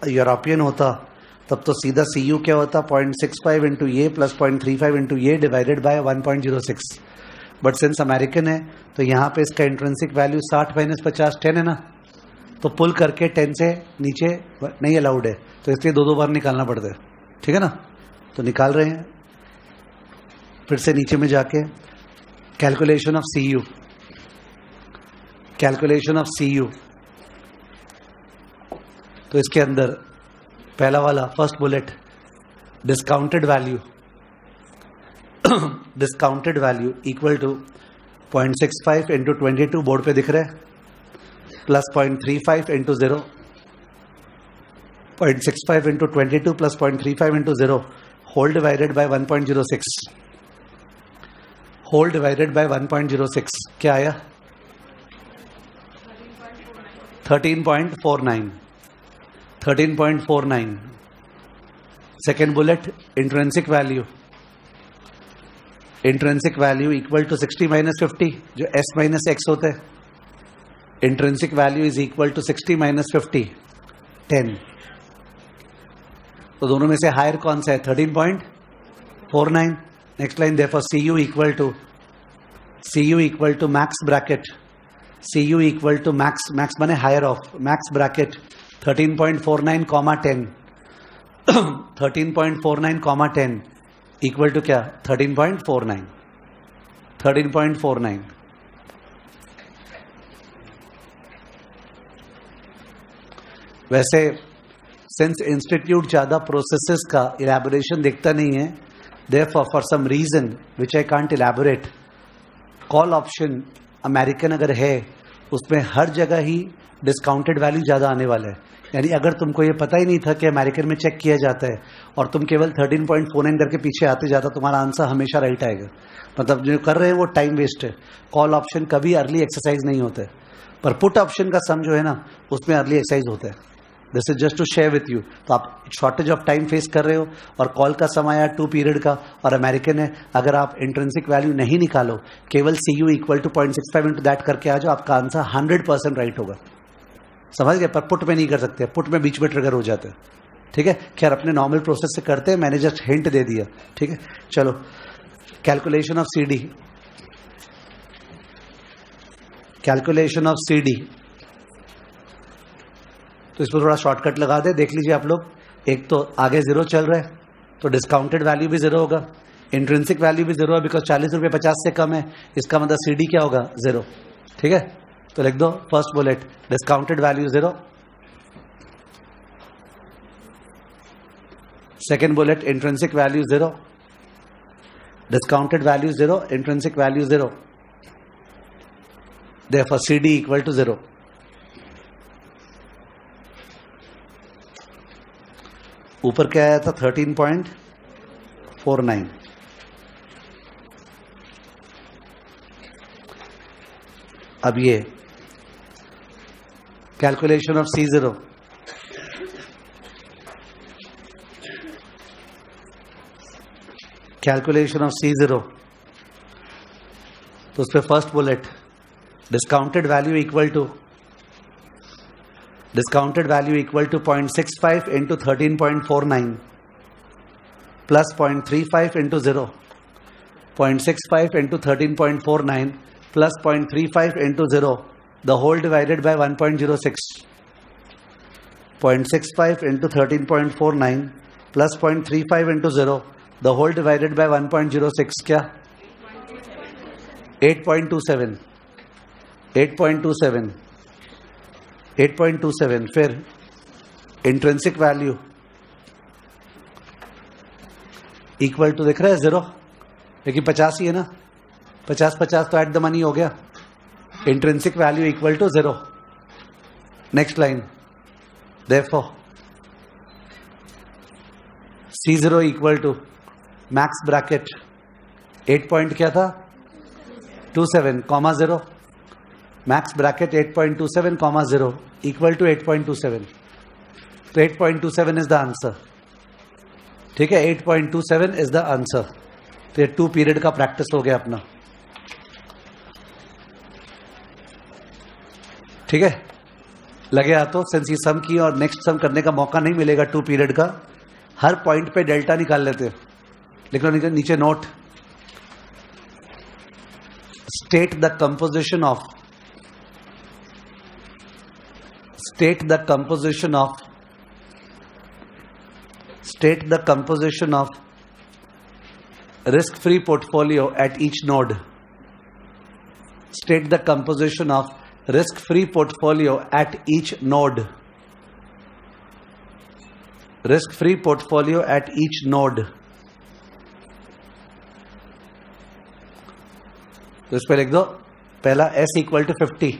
यूरोपियन होता तब तो सीधा CU क्या होता, 0.65 इंटू ये प्लस 0.35 इंटू ये divided by 1.06. But since American है तो यहाँ पे इसका इंट्रिंसिक वैल्यू 60 माइनस 50 10 है ना, तो पुल करके 10 से नीचे नहीं अलाउड है, तो इसलिए दो बार निकालना पड़ता है. ठीक है ना. तो निकाल रहे हैं फिर से नीचे में जाके calculation of CU, calculation of CU. तो इसके अंदर पहला वाला first bullet discounted value, discounted value equal to 0.65 into 22 board पे दिख रहा है, plus 0.35 into 0, 0.65 into 22 plus 0.35 into 0 whole divided by 1.06, whole divided by 1.06 क्या आया 13.49, 13.49. Second bullet intrinsic value, intrinsic value equal to 60 minus 50 जो S माइनस एक्स होता है. Intrinsic value is equal to 60 minus 50 10. तो दोनों में से हायर कौन सा है 13.49. Next line therefore CU equal to max bracket, CU equal to max, max माने higher of, max bracket 13.49 comma 10, 13.49 comma 10 equal to क्या 13.49, 13.49. वैसे सिंस इंस्टीट्यूट ज्यादा प्रोसेसेस का इलैबोरेशन देखता नहीं है, therefore for some reason which I can't elaborate, call option American अगर है उसमें हर जगह ही डिस्काउंटेड वैल्यू ज्यादा आने वाला है. यानी अगर तुमको ये पता ही नहीं था कि अमेरिकन में चेक किया जाता है और तुम केवल 13.49 करके पीछे आते जाता, तुम्हारा आंसर हमेशा राइट आएगा. मतलब जो कर रहे हैं वो टाइम वेस्ट है. कॉल ऑप्शन कभी अर्ली एक्सरसाइज नहीं होता है, पर पुट ऑप्शन का सम जो है ना उसमें अर्ली एक्सरसाइज होता है. This is just to share with you. तो आप शॉर्टेज ऑफ टाइम फेस कर रहे हो और कॉल का समय आया 2 पीरियड का और अमेरिकन है, अगर आप इंट्रिंसिक वैल्यू नहीं निकालो, केवल CU equal to 0.65 into that करके आ जाओ, आपका आंसर 100% राइट होगा. समझ गए. पर पुट में नहीं कर सकते, पुट में बीच में ट्रिगर हो जाते हैं. ठीक है. खैर अपने नॉर्मल प्रोसेस से करते हैं, मैंने जस्ट हिंट दे दिया. ठीक है. चलो calculation of CD, calculation of CD. तो इसमें थोड़ा शॉर्टकट लगा दे, देख लीजिए आप लोग. एक तो आगे 0 चल रहा है तो डिस्काउंटेड वैल्यू भी 0 होगा, इंट्रिंसिक वैल्यू भी 0 है बिकॉज 40 रुपये 50 से कम है, इसका मतलब CD क्या होगा 0. ठीक है. तो लिख दो first bullet discounted value 0, second bullet intrinsic value 0, discounted value 0, intrinsic value 0, therefore CD equal to 0. ऊपर क्या आया था 13.49. अब ये calculation of C0, calculation of C0. तो उस पर first bullet discounted value equal to, discounted value equal to 0.65 into 13.49 plus 0.35 into 0, 0.65 into 13.49 plus 0.35 into 0 the whole divided by 1.06, 0.65 into 13.49 plus 0.35 into 0 the whole divided by 1.06 क्या 8.27, 8.27, 8.27. फिर intrinsic value equal to दिख रहा है 0, लेकिन 50 ही है ना, 50 तो at the money हो गया, intrinsic value equal to 0। Next line, therefore C0 equal to max bracket 8 point क्या था 27 comma 0, max bracket 8.27 comma 0 equal to 8.27, तो 8.27 इज द आंसर। ठीक है, 8.27 इज द आंसर। तो ये 2 पीरियड का प्रैक्टिस हो गया अपना। ठीक है, लगे हाथों, सिंस ये सम की और नेक्स्ट सम करने का मौका नहीं मिलेगा 2 पीरियड का, हर पॉइंट पे डेल्टा निकाल लेते हैं। लिख लो नीचे note, state the composition of risk free portfolio at each node. State the composition of risk free portfolio at each node. Risk free portfolio at each node. तो इस पे लिख दो, पहला S equal to 50,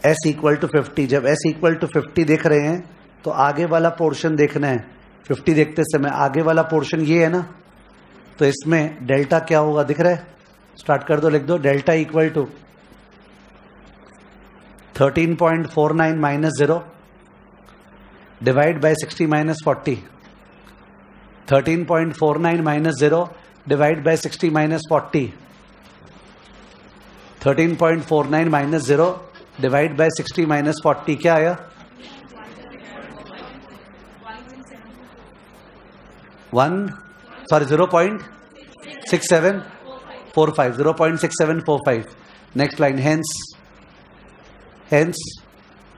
S equal to 50। जब S equal to 50 देख रहे हैं तो आगे वाला पोर्शन देखना है। 50 देखते समय आगे वाला पोर्शन ये है ना, तो इसमें डेल्टा क्या होगा दिख रहा है, स्टार्ट कर दो, लिख दो delta equal to 13.49 minus 0 divide by 60 minus 40, 13.49 minus 0 divide by 60 minus 40, 13.49 minus 0 divide by 60 minus 40 क्या आया, 0.6745, 0.6745। Next line, hence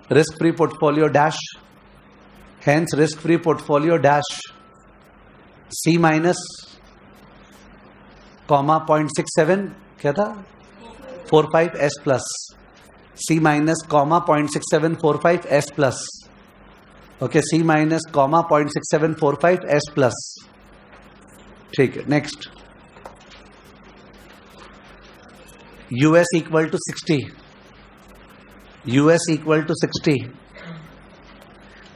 risk free portfolio dash, hence risk free portfolio dash C minus comma 0.67 क्या था 45 S plus, C minus comma 0.6745 S plus, okay, C minus comma 0.6745 S plus. ठीक है, next, US equal to 60, US equal to 60,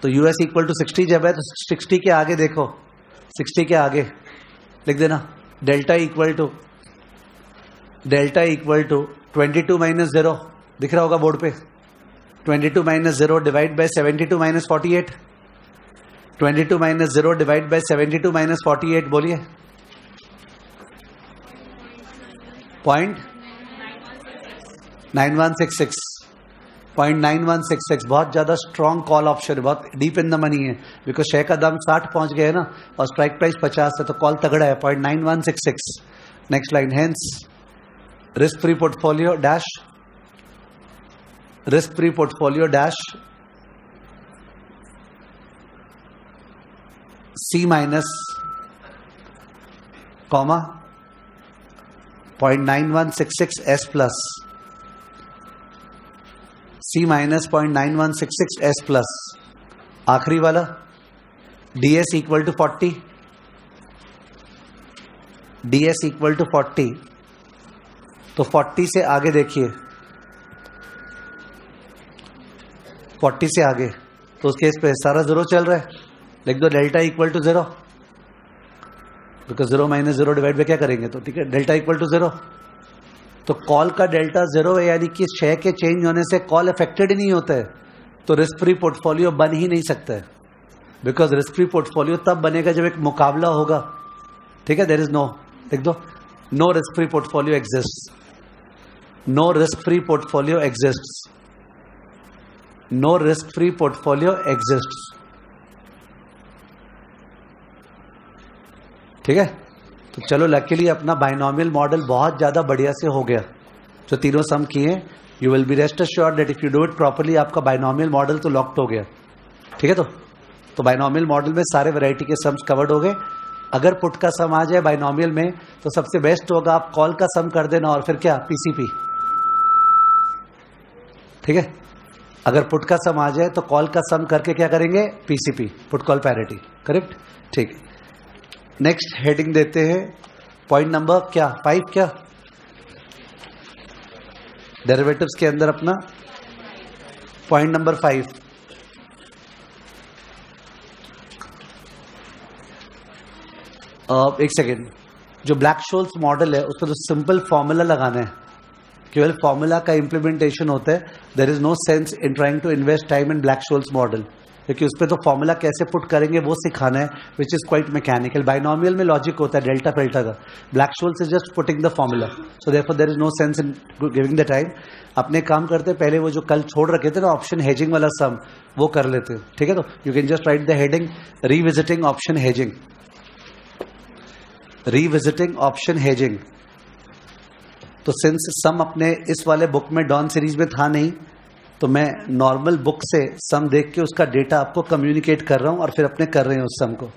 तो US equal to 60 जब है तो 60 के आगे देखो, 60 के आगे लिख देना डेल्टा इक्वल टू 22 माइनस 0 दिख रहा होगा बोर्ड पे, 22 minus 0 divide bye 72 minus 48, 22 minus 0 divide bye 72 minus 48, बोलिए 0.9166, 0.9166। बहुत ज्यादा स्ट्रॉन्ग कॉल ऑप्शन है, बहुत डीप इन द मनी है, बिकॉज शेयर का दाम 60 पहुंच गया है ना और स्ट्राइक प्राइस 50 है, तो कॉल तगड़ा है, 0.9166। Next line, hence risk free portfolio dash C minus comma 0.9166 S plus, C minus 0.9166 S plus. आखिरी वाला DS equal to 40, DS equal to 40, तो 40 से आगे देखिए, 40 से आगे तो उस केस पे सारा 0 चल रहा है, लिख दो delta equal to 0, because 0 minus 0 divide by क्या करेंगे, तो ठीक है, डेल्टा इक्वल टू 0। तो कॉल का डेल्टा 0 है, यानी कि शेयर के चेंज होने से कॉल अफेक्टेड ही नहीं होता है, तो रिस्क फ्री पोर्टफोलियो बन ही नहीं सकता है, बिकॉज रिस्क फ्री पोर्टफोलियो तब बनेगा जब एक मुकाबला होगा। ठीक है, देयर इज नो, लिख दो no risk free portfolio exists, no risk free portfolio exists, no risk free portfolio exists. ठीक है, तो चलो लकीली अपना बाइनोमियल मॉडल बहुत ज्यादा बढ़िया से हो गया, जो तीनों सम किए। You will B rest assured that if you do it properly, आपका बाइनोमियल मॉडल तो लॉक्ड हो गया। ठीक है, तो बाइनोमियल मॉडल में सारे वैरायटी के सम्स कवर्ड हो गए। अगर पुट का सम आ जाए बाइनोमियल में तो सबसे बेस्ट होगा आप कॉल का सम कर देना और फिर क्या पीसीपी। ठीक है, अगर पुट का सम आ जाए तो कॉल का सम करके क्या करेंगे, PCP, put call parity. Correct, ठीक है। नेक्स्ट हेडिंग देते हैं पॉइंट नंबर क्या 5 क्या डेरिवेटिव्स के अंदर अपना पॉइंट नंबर 5 एक सेकेंड जो ब्लैक शोल्स मॉडल है उसमें तो सिंपल फॉर्मूला लगाना है केवल फॉर्मूला का इंप्लीमेंटेशन होता है there is no sense in trying to invest time in Black Scholes model क्योंकि उसपे तो फॉर्मूला कैसे पुट करेंगे वो सिखाना है which is quite mechanical binomial में लॉजिक होता है डेल्टा फिल्टर का Black Scholes is just putting the formula so therefore there is no sense in giving the time अपने काम करते पहले वो जो कल छोड़ रखे थे ना ऑप्शन हेजिंग वाला सम वो कर लेते हैं ठीक है तो you can just right the heading revisiting option hedging revisiting option hedging तो सिंस सम अपने इस वाले बुक में डॉन सीरीज में था नहीं तो मैं नॉर्मल बुक से सम देख के उसका डेटा आपको कम्युनिकेट कर रहा हूं और फिर अपने कर रहे हैं उस सम को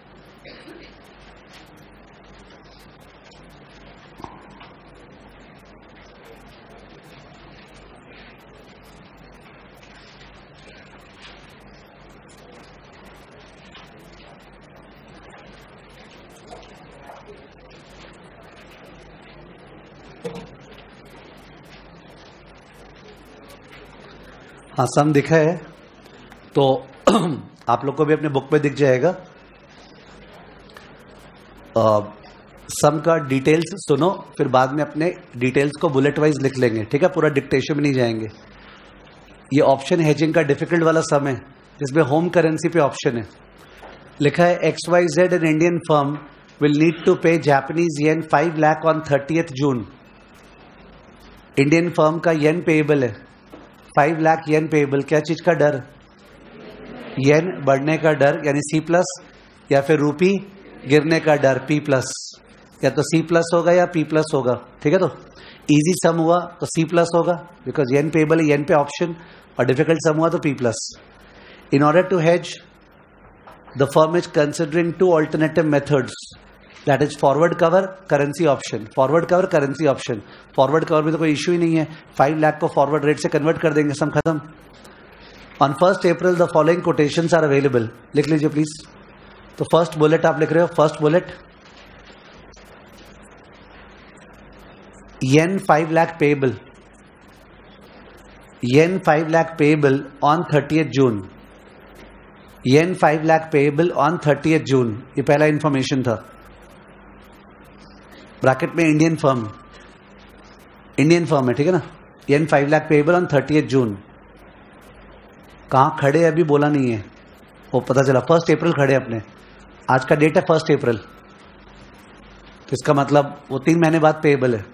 हाँ सम दिखा है तो आप लोग को भी अपने बुक में दिख जाएगा सम का डिटेल्स सुनो फिर बाद में अपने डिटेल्स को बुलेट वाइज लिख लेंगे ठीक है पूरा डिक्टेशन में नहीं जाएंगे ये ऑप्शन हेजिंग का डिफिकल्ट वाला सम है जिसमें होम करेंसी पे ऑप्शन है लिखा है XYZ an Indian firm will need to pay Japanese yen 5 lakh on 30th June Indian firm का येन पेएबल है 5 लाख येन पेएबल क्या चीज का डर येन बढ़ने का डर यानी C+ या फिर रूपी गिरने का डर P+ या तो C+ होगा या P+ होगा ठीक है तो इजी सम हुआ तो C+ होगा बिकॉज येन पेएबल येन पे ऑप्शन और डिफिकल्ट सम हुआ तो P+. In order to hedge the firm is considering 2 alternative methods that is forward cover currency option forward cover currency option forward cover में तो कोई इश्यू ही नहीं है 5 लाख को फॉरवर्ड रेट से कन्वर्ट कर देंगे सम खत्म on 1st April the following quotations are available लिख लीजिए प्लीज तो फर्स्ट बुलेट आप लिख रहे हो first bullet yen 5 lakh payable yen 5 lakh payable on 30th June yen 5 lakh payable on 30th जून ये पहला इंफॉर्मेशन था ब्रैकेट में इंडियन फर्म है ठीक है ना येन 5 लाख पेएबल ऑन 30th जून कहां खड़े अभी बोला नहीं है वो पता चला 1st April खड़े अपने आज का डेट है 1st April तो इसका मतलब वो 3 महीने बाद पेएबल है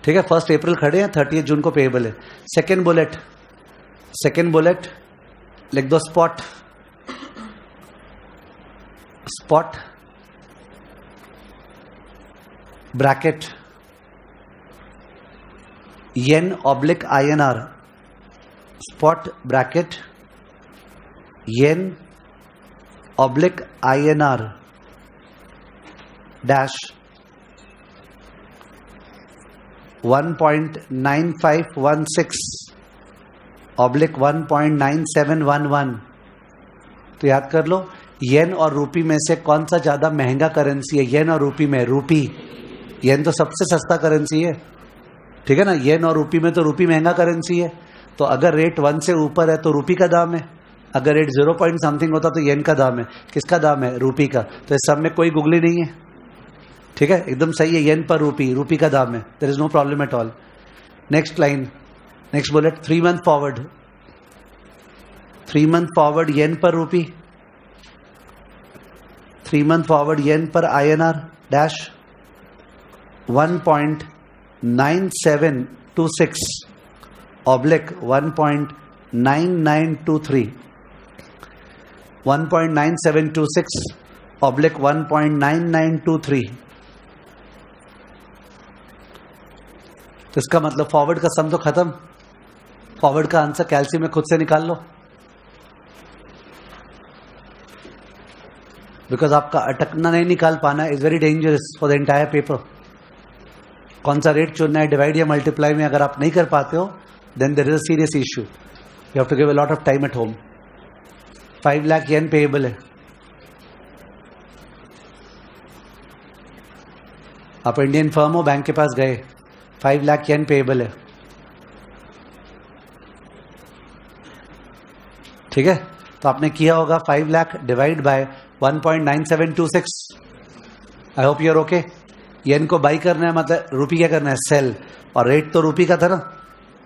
ठीक है 1st April खड़े हैं 30th जून को पेएबल है सेकेंड बुलेट लिख दो स्पॉट ब्रैकेट येन ऑब्लिक INR स्पॉट ब्रैकेट येन ऑब्लिक INR डैश 1.9516 ऑब्लिक 1.9711 तो याद कर लो येन और रूपी में से कौन सा ज्यादा महंगा करेंसी है येन और रूपी में रूपी येन तो सबसे सस्ता करेंसी है ठीक है ना येन और रूपी में तो रूपी महंगा करेंसी है तो अगर रेट 1 से ऊपर है तो रूपी का दाम है अगर रेट 0 पॉइंट समथिंग होता तो येन का दाम है किसका दाम है रूपी का तो इस सब में कोई गुगली नहीं है ठीक है एकदम सही है येन पर रूपी का दाम है there is no problem at all next line next bullet 3 month forward yen per rupee 3 month forward yen पर INR डैश 1.9726 ऑब्लिक 1.9923 1.9726 ऑब्लिक 1.9923 तो इसका मतलब फॉरवर्ड का सम तो खत्म फॉरवर्ड का आंसर कैलसी में खुद से निकाल लो बिकॉज आपका अटकना नहीं निकाल पाना is very dangerous for the entire paper कौन सा रेट चुनना है डिवाइड या मल्टीप्लाई में अगर आप नहीं कर पाते हो then there is a serious issue you have to give a lot of time at home 5 lakh yen payable है आप इंडियन फर्म हो, बैंक के पास गए, 5 लाख येन पेएबल है, ठीक है? तो आपने किया होगा 5 lakh divide by 1.9726। I hope you are okay. Yen को बाई करना है, मतलब रूपी क्या करना है, सेल, और रेट तो रूपी का था ना,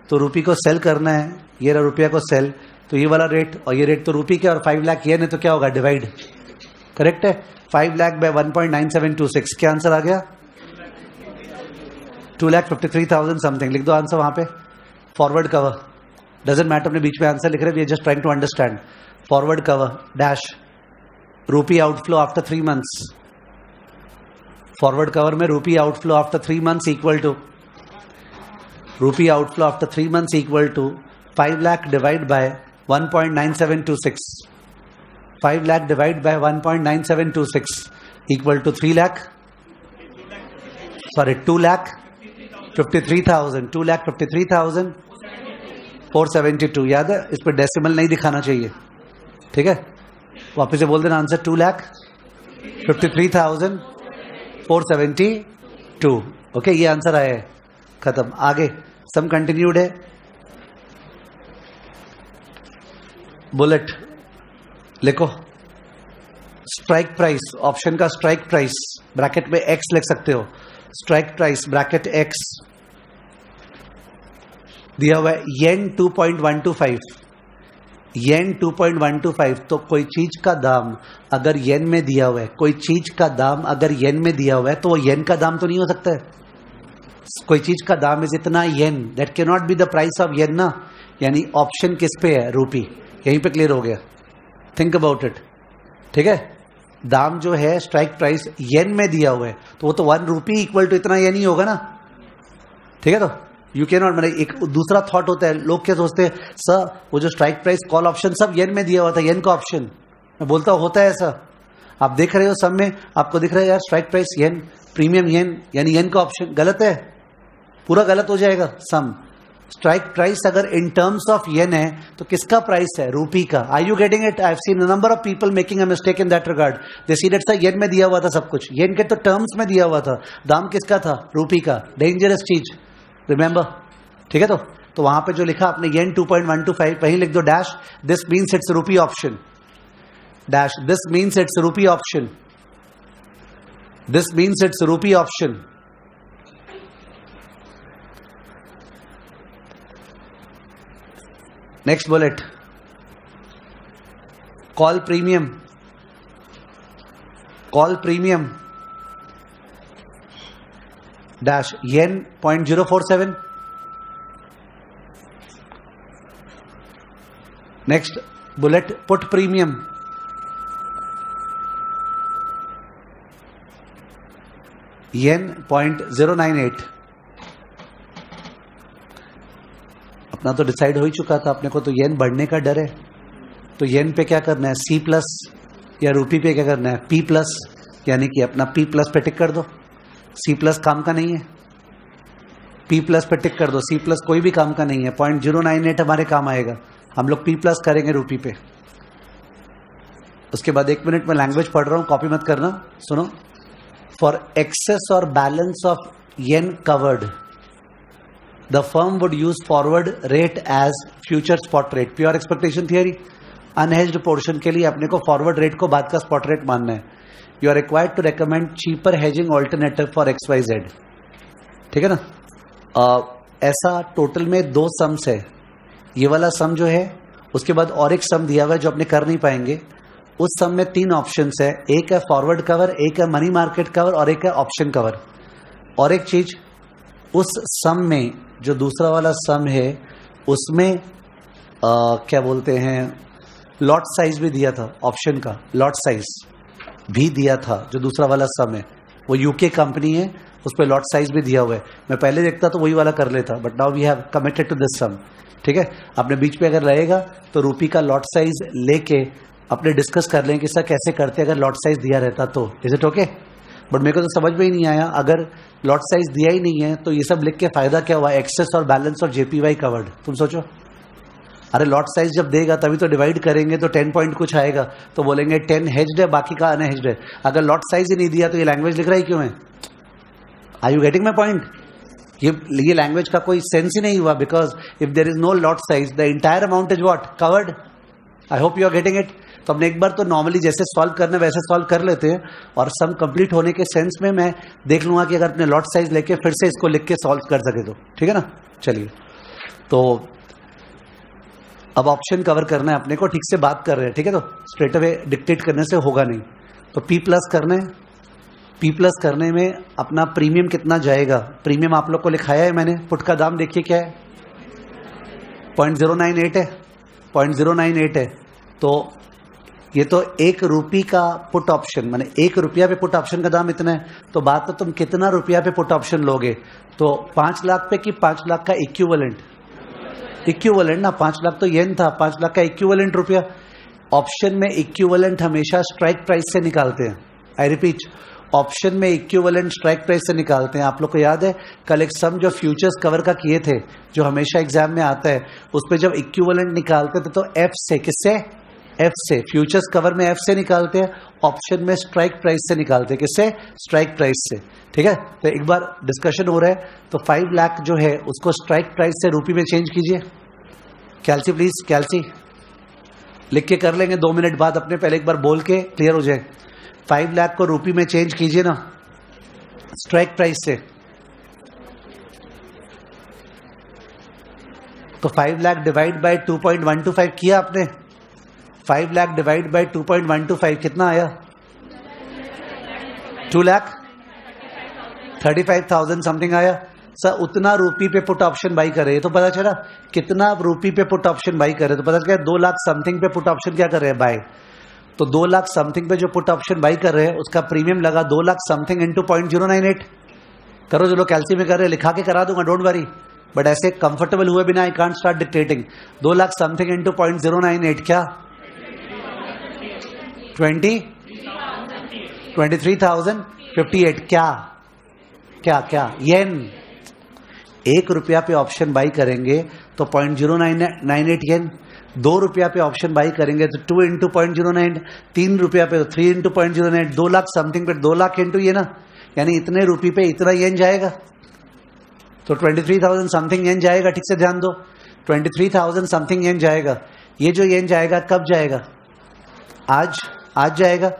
तो रूपी को सेल करना है, ये रहा रुपया को सेल, तो ये वाला रेट और ये रेट तो रूपी के, और 5 लाख येन है, तो क्या होगा, डिवाइड। करेक्ट है? 5 लाख बाय 1.9726, क्या आंसर आ गया? 2,53,000 समथिंग। लिख दो आंसर वहां पे। फॉरवर्ड कवर, डजेंट मैटर, अपने बीच में आंसर लिख रहे हैं, just trying to understand. Forward cover dash rupee outflow after 3 months. Forward cover में rupee outflow after 3 months equal to, rupee outflow after 3 months equal to 5 lakh divide by 1.9726। 5 lakh divide by 1.9726 equal to 2 lakh 53,000। 2,53,472। याद है? इस पर decimal नहीं दिखाना चाहिए, ठीक है? वापस से बोल देना आंसर 2,53,472। ओके, ये आंसर आया है, खत्म। आगे सम कंटिन्यूड है। बुलेट लिखो, स्ट्राइक प्राइस, ऑप्शन का स्ट्राइक प्राइस, ब्रैकेट में एक्स लिख सकते हो। स्ट्राइक प्राइस ब्रैकेट एक्स दिया हुआ है येन 2.125, येन 2.125। तो कोई चीज का दाम अगर येन में दिया हुआ है, कोई चीज का दाम अगर येन में दिया हुआ है, तो वो येन का दाम तो नहीं हो सकता है। कोई चीज का दाम इज इतना yen, that can not be the price of yen ना। यानी ऑप्शन किस पे है, रूपी। यहीं पे क्लियर हो गया, थिंक अबाउट इट, ठीक है? दाम जो है स्ट्राइक प्राइस येन में दिया हुआ है, तो वो तो 1 रूपी इक्वल टू इतना येन ही होगा ना, ठीक है? तो यू कैन नॉट, मतलब एक दूसरा थॉट होता है, लोग क्या सोचते हैं, सर वो जो स्ट्राइक प्राइस कॉल ऑप्शन सब येन में दिया हुआ था, येन का ऑप्शन। मैं बोलता हूं होता है ऐसा, आप देख रहे हो सब में, आपको दिख रहा है यार स्ट्राइक प्राइस येन, प्रीमियम येन, यानी येन का ऑप्शन। गलत है, पूरा गलत हो जाएगा सम। स्ट्राइक प्राइस अगर इन टर्म्स ऑफ येन है तो किसका प्राइस है, रूपी का। Are you getting it? I have seen a number of people making a mistake in that regard. They see that yen में दिया हुआ था सब कुछ, येन के तो टर्म्स में दिया हुआ था, दाम किसका था, रूपी का। डेंजरस चीज, रिमेंबर, ठीक है? तो वहां पे जो लिखा आपने येन 2.125, वहीं लिख दो dash this means it's rupee option, dash this means it's rupee option, this means it's rupee option. Next bullet, call premium, call premium dash yen 0.047। Next bullet, put premium, yen 0.098। अपना तो डिसाइड हो ही चुका था अपने को, तो येन बढ़ने का डर है, तो येन पे क्या करना है, सी प्लस, या रूपी पे क्या करना है, पी प्लस, यानी कि अपना पी प्लस पे टिक कर दो। सी प्लस काम का नहीं है, पी प्लस पे टिक कर दो। सी प्लस कोई भी काम का नहीं है, 0.098 हमारे काम आएगा, हम लोग पी प्लस करेंगे रूपी पे। उसके बाद 1 मिनट में लैंग्वेज पढ़ रहा हूं, कॉपी मत करना, सुनो। फॉर एक्सेस और balance of yen covered, the firm would use forward rate as future spot rate। Pure expectation theory, unhedged portion के लिए अपने को फॉरवर्ड रेट को बाद का स्पॉट रेट मानना है। You are required to recommend cheaper hedging alternative for XYZ, ठीक है ना? ऐसा टोटल में 2 सम्स है, ये वाला सम जो है, उसके बाद और एक सम दिया हुआ है जो अपने कर नहीं पाएंगे। उस सम में 3 ऑप्शंस है, एक है फॉरवर्ड कवर, एक है मनी मार्केट कवर और एक है ऑप्शन कवर। और एक चीज, उस सम में जो दूसरा वाला सम है उसमें क्या बोलते हैं, लॉट साइज भी दिया था, ऑप्शन का लॉट साइज भी दिया था। जो दूसरा वाला सम है वो यूके कंपनी है, उस पर लॉट साइज भी दिया हुआ है। मैं पहले देखता तो वही वाला कर लेता, but now we have committed to this sum, ठीक है? अपने बीच में अगर रहेगा तो रूपी का लॉट साइज लेके अपने डिस्कस कर लें कि सर कैसे करते अगर लॉट साइज दिया रहता तो। Is it okay? बट मेरे को तो समझ में ही नहीं आया, अगर लॉट साइज दिया ही नहीं है तो ये सब लिख के फायदा क्या हुआ, एक्सेस और बैलेंस और JPY कवर्ड। तुम सोचो, अरे लॉट साइज जब देगा तभी तो डिवाइड करेंगे, तो 10 पॉइंट कुछ आएगा, तो बोलेंगे 10 हेज्ड है, बाकी का अनहेज्ड है। अगर लॉट साइज ही नहीं दिया तो ये लैंग्वेज लिख रहा है क्यों है? Are you getting my point? ये लैंग्वेज का कोई सेंस ही नहीं हुआ, because if there is no lot size the entire amount is what covered. I hope you are getting it. तो हमने एक बार तो नॉर्मली जैसे सॉल्व करना वैसे सॉल्व कर लेते हैं, और सम कंप्लीट होने के सेंस में मैं देख लूंगा कि अगर अपने लॉट साइज लेके फिर से इसको लिख के सॉल्व कर सके तो ठीक है ना. चलिए, तो अब ऑप्शन कवर करना है अपने को, ठीक से बात कर रहे हैं, ठीक है. तो स्ट्रेट अवे डिक्टेट करने से होगा नहीं. तो P प्लस करना है. P प्लस करने में अपना प्रीमियम कितना जाएगा? प्रीमियम आप लोग को लिखाया है मैंने. पुट का दाम देखिए क्या है, 0.098 है. 0.098 है. तो ये तो 1 रुपये का पुट ऑप्शन, माने 1 रुपया पे पुट ऑप्शन का दाम इतना है. तो बात तो तुम कितना रुपया पे पुट ऑप्शन लोगे? तो 5 लाख पे कि 5 लाख का इक्विवेलेंट? इक्विवेलेंट ना. 5 लाख तो येन था, 5 लाख का इक्विवेलेंट रुपया. ऑप्शन में इक्विवेलेंट हमेशा स्ट्राइक प्राइस से निकालते हैं. आई रिपीट, ऑप्शन में इक्विवेलेंट स्ट्राइक प्राइस से निकालते हैं. आप लोग को याद है कल एक सम जो फ्यूचर्स कवर का किए थे, जो हमेशा एग्जाम में आता है, उस पर जब इक्विवेलेंट निकालते थे तो एफ से, किससे? एफ से. फ्यूचर्स कवर में एफ से निकालते हैं, ऑप्शन में स्ट्राइक प्राइस से निकालते हैं. किससे? स्ट्राइक प्राइस से. ठीक है. तो एक बार डिस्कशन हो रहा है, तो 5 लाख जो है उसको स्ट्राइक प्राइस से रुपये में चेंज कीजिए. कैल्सी प्लीज, कैल्सी लिख के कर लेंगे 2 मिनट बाद अपने, पहले एक बार बोल के क्लियर हो जाए. 5 लाख को रुपये में चेंज कीजिए ना स्ट्राइक प्राइस से. तो 5 लाख डिवाइड बाय 2.125 किया आपने. 5 लाख डिवाइड बाय 2.125 कितना आया? 2,35,000 समथिंग आया. सर उतना रुपये पे पुट ऑप्शन बाई करे तो पता चला कितना रुपये पे पुट ऑप्शन बाई करे, तो पता चला 2 लाख समथिंग पे पुट ऑप्शन क्या कर रहे हैं? बाय. तो 2 लाख समथिंग पे जो पुट ऑप्शन बाई कर रहे हैं उसका प्रीमियम लगा 2 लाख समथिंग इंटू 0.098. करो जो लोग कैल्सी में कर रहे हैं, लिखा के करा दूंगा, डोंट वरी. बट ऐसे कंफर्टेबल हुए बिना I can't start dictating. 2 lakh something into 0.098 क्या? 23,058 क्या? क्या क्या? येन. 1 रुपया पे ऑप्शन बाई करेंगे तो 0.098 येन. 2 रुपया पे ऑप्शन बाई करेंगे तो 2 इंटू 0.09. 3 रुपया पे तो 3 इंटू 0.09. 2 लाख समथिंग पे 2 लाख इंटू ये ना, यानी इतने रुपये पे इतना येन जाएगा. तो 23,000 समथिंग येन जाएगा. ठीक से ध्यान दो, 23,000 समथिंग येन जाएगा. ये जो येन जाएगा कब जाएगा? आज जाएगा.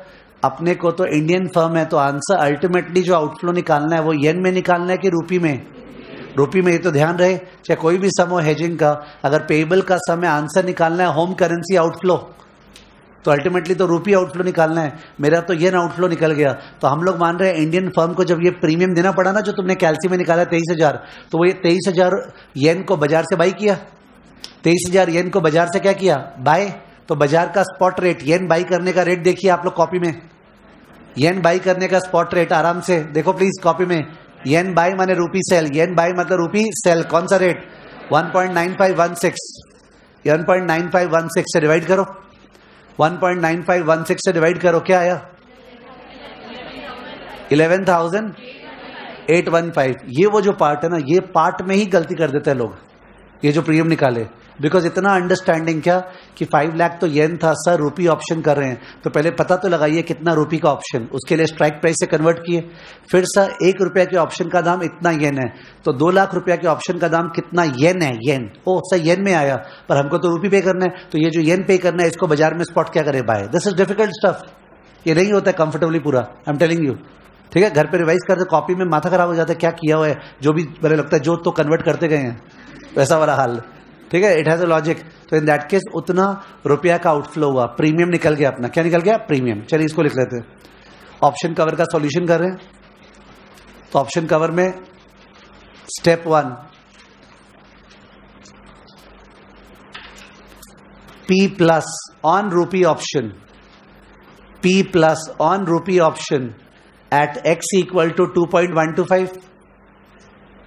अपने को तो इंडियन फर्म है, तो आंसर अल्टीमेटली जो आउटफ्लो निकालना है वो येन में निकालना है कि रुपये में? रुपये में. ये तो ध्यान रहे, चाहे कोई भी सम हो हेजिंग का, अगर पेएबल का सम है, आंसर निकालना है होम करेंसी आउटफ्लो, तो अल्टीमेटली तो रुपये आउटफ्लो निकालना है. मेरा तो येन आउटफ्लो निकल गया. तो हम लोग मान रहे हैं इंडियन फर्म को जब ये प्रीमियम देना पड़ा ना, जो तुमने कैल्सी में निकाला 23,000, तो वो ये 23,000 येन को बाजार से बाई किया. 23,000 येन को बाजार से क्या किया? बाय. तो बाजार का स्पॉट रेट, येन बाई करने का रेट देखिए आप लोग कॉपी में. येन बाई करने का स्पॉट रेट आराम से देखो प्लीज कॉपी में. येन बाई माने रूपी सेल, येन बाई मतलब रूपी सेल. कौन सा रेट? 1.9516. 1.9516 से डिवाइड करो. 1.9516 से डिवाइड करो, क्या आया? 11,815. ये वो जो पार्ट है ना, ये पार्ट में ही गलती कर देते हैं लोग, ये जो प्रीमियम निकाले. बिकॉज इतना अंडरस्टैंडिंग क्या कि 5 लाख तो येन था सर, रुपी ऑप्शन कर रहे हैं, तो पहले पता तो लगाइए कितना रुपी का ऑप्शन, उसके लिए स्ट्राइक प्राइस से कन्वर्ट किए. फिर सर 1 रुपया के ऑप्शन का दाम इतना येन है, तो 2 लाख रुपया के ऑप्शन का दाम कितना येन है? येन. ओ सर येन में आया, पर हमको तो रुपी पे करना है, तो ये जो येन पे करना है इसको बाजार में स्पॉट क्या करे? Buy. This is difficult stuff. ये नहीं होता है कंफर्टेबली पूरा, आई एम टेलिंग यू. ठीक है, घर पे रिवाइज करते कॉपी में माथा खराब हो जाता है, क्या किया हुआ है, जो भी पहले लगता है जो तो कन्वर्ट करते गए हैं, वैसा वाला हाल. ठीक है, इट हैज अ लॉजिक. तो इन दैट केस उतना रुपया का आउटफ्लो हुआ, प्रीमियम निकल गया अपना. क्या निकल गया? प्रीमियम. चलिए इसको लिख लेते हैं. ऑप्शन कवर का सॉल्यूशन कर रहे हैं. तो ऑप्शन कवर में step 1, P plus on rupee option, P plus on rupee option at x equal to 2.125.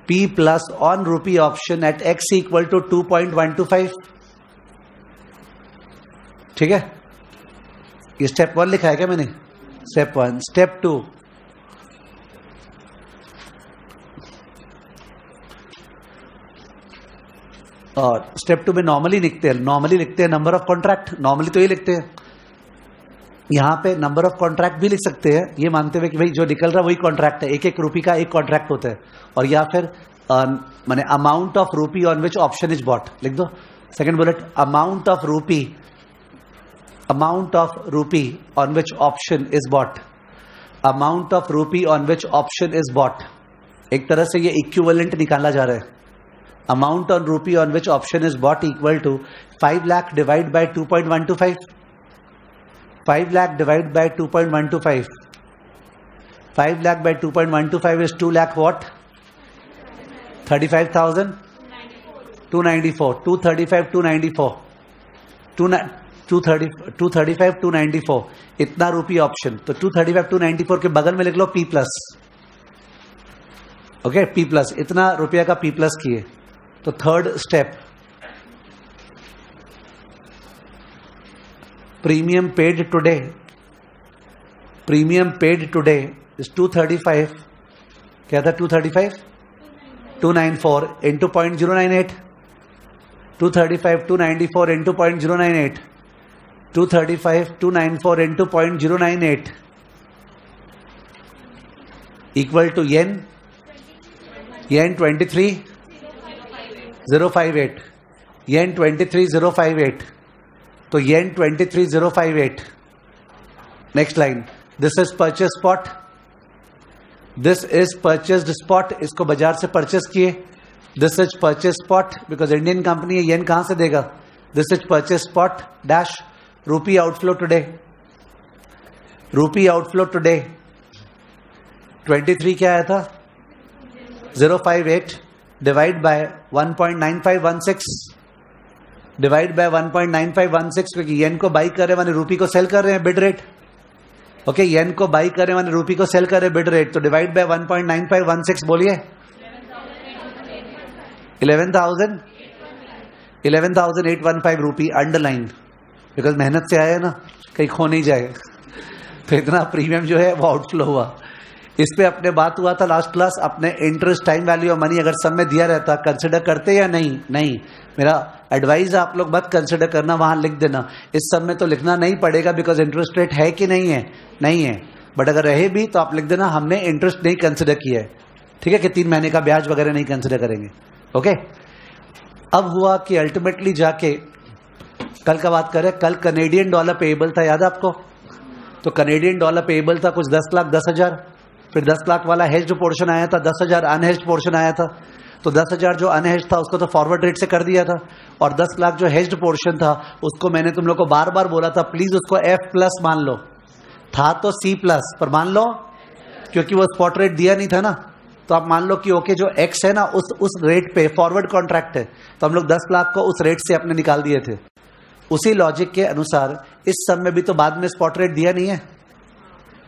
P plus on rupee option at x equal to 2.125. ठीक है, ये स्टेप 1 लिखा है क्या मैंने? स्टेप 1. स्टेप 2, और स्टेप 2 में नॉर्मली लिखते हैं नंबर ऑफ कॉन्ट्रैक्ट. नॉर्मली तो ये लिखते हैं यहां पे नंबर ऑफ कॉन्ट्रैक्ट भी लिख सकते हैं, ये मानते हुए कि भाई जो निकल रहा है वही कॉन्ट्रैक्ट है, एक एक रुपी का एक कॉन्ट्रैक्ट होता है, और या फिर माने amount of rupee on which option is bought लिख दो। Second bullet, amount of rupee on which option is bought, amount of rupee on which option is bought. एक तरह से ये इक्विवेलेंट निकाला जा रहा है। Amount on rupee on which option is bought equal to 5 lakh divide by 2.125, 5 lakh divided by 2.125. 5 lakh by 2.125 is 2 lakh what? 35,000? 294. 235, 294. 235, 294. इतना रुपी option, तो 235, 294 के बगल में लिख लो P plus. Okay, P plus, इतना रुपया का P प्लस किए। तो third step, premium paid today is 235, क्या था 235? 294 into 0.098, 235, 294 into 0.098, 235, 294 into 0.098 equal to yen 23,058, yen 23,058. तो येन 23,058। Next line, this is purchase spot, this is purchased spot, इसको बाजार से परचेज किए, this is purchase spot because Indian company है, येन कहां से देगा, this is purchase spot dash rupee outflow today, रूपी आउटफ्लो टुडे 23 क्या आया था 058 डिवाइड बाय 1.9516, डिवाइड बाय 1.9516, क्योंकि येन को बाई कर रहे हैं माने रूपी को सेल कर रहे हैं बिड रेट। ओके, येन को बाई कर रहे हैं माने रूपी को सेल कर रहे हैं बिड रेट, तो डिवाइड बाय 1.9516 बोलिए 11,815 रुपी अंडरलाइन, बिकॉज मेहनत से आया ना, कहीं खो नहीं जाए। तो इतना प्रीमियम जो है वो आउटफ्लो हुआ। इस पे अपने बात हुआ था लास्ट क्लास, अपने interest time value of money अगर सब में दिया रहता कंसिडर करते या नहीं? नहीं। मेरा एडवाइस आप लोग मत कंसिडर करना, वहां लिख देना। इस सब में तो लिखना नहीं पड़ेगा बिकॉज इंटरेस्ट रेट है कि नहीं है, नहीं है, बट अगर रहे भी तो आप लिख देना हमने इंटरेस्ट नहीं कंसिडर किया है, ठीक है, कि 3 महीने का ब्याज वगैरह नहीं कंसिडर करेंगे। ओके, अब हुआ कि अल्टीमेटली जाके कल का बात करें, कल कनेडियन डॉलर पेएबल था, याद है आपको? तो कनेडियन डॉलर पेएबल था कुछ 10 लाख 10,000, फिर 10 लाख वाला हेज्ड पोर्शन आया था, 10,000 अनहेज्ड पोर्शन आया था। तो 10,000 जो अनहेज्ड था उसको तो फॉरवर्ड रेट से कर दिया था, और 10 लाख जो हेज्ड पोर्शन था उसको मैंने तुम लोग को बार बार बोला था प्लीज उसको F प्लस मान लो, था तो C प्लस पर मान लो, क्योंकि वो स्पॉट रेट दिया नहीं था ना। तो आप मान लो कि ओके जो X है ना उस रेट पे फॉरवर्ड कॉन्ट्रैक्ट है, तो हम लोग 10 लाख को उस रेट से अपने निकाल दिए थे। उसी लॉजिक के अनुसार इस सब में भी तो बाद में स्पॉट रेट दिया नहीं है।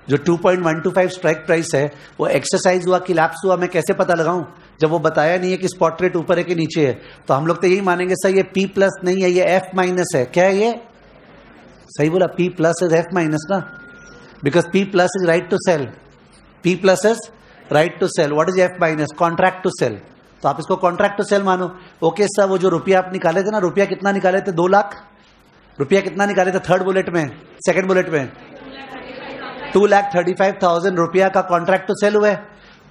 जो 2.125 स्ट्राइक प्राइस है वो एक्सरसाइज हुआ कि लैप्स हुआ, मैं कैसे पता लगाऊं जब वो बताया नहीं है कि स्पॉट रेट ऊपर है कि नीचे है? तो हम लोग तो यही मानेंगे सर ये P प्लस नहीं है, ये F माइनस है। क्या है ये? सही बोला, P plus is F minus ना, because P plus is right to sell, P plus is right to sell, what is F minus? Contract to sell. तो आप इसको कॉन्ट्रैक्ट टू सेल मानो। ओके सर, वो जो रुपया आप निकाले थे ना, रुपया कितना निकाले थे? 2 लाख। रुपया कितना निकाले थे थर्ड बुलेट में, सेकंड बुलेट में? 2,35,000 रुपया का कॉन्ट्रैक्ट टू सेल हुआ है।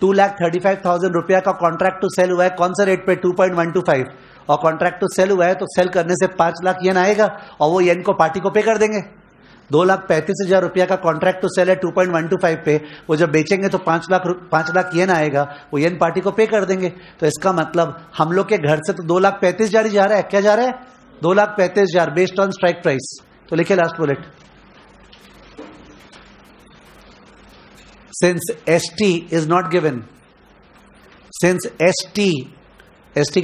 2,35,000 रुपया का कॉन्ट्रैक्ट टू सेल हुआ है, कौन सा रेट पे? 2.125। और कॉन्ट्रैक्ट टू सेल हुआ है तो सेल करने से 5 लाख येन आएगा, और वो येन को पार्टी को पे कर देंगे। 2,35,000 रुपया का कॉन्ट्रैक्ट टू सेल है 2.125 पे, वो जब बेचेंगे तो 5 लाख येन आएगा, वो येन पार्टी को पे कर देंगे। तो इसका मतलब हम लोग के घर से तो 2,35,000 ही जा रहा है। क्या जा रहा है? 2,35,000 बेस्ड ऑन स्ट्राइक प्राइस। तो लिखिए last bullet, since ST is not given, since ST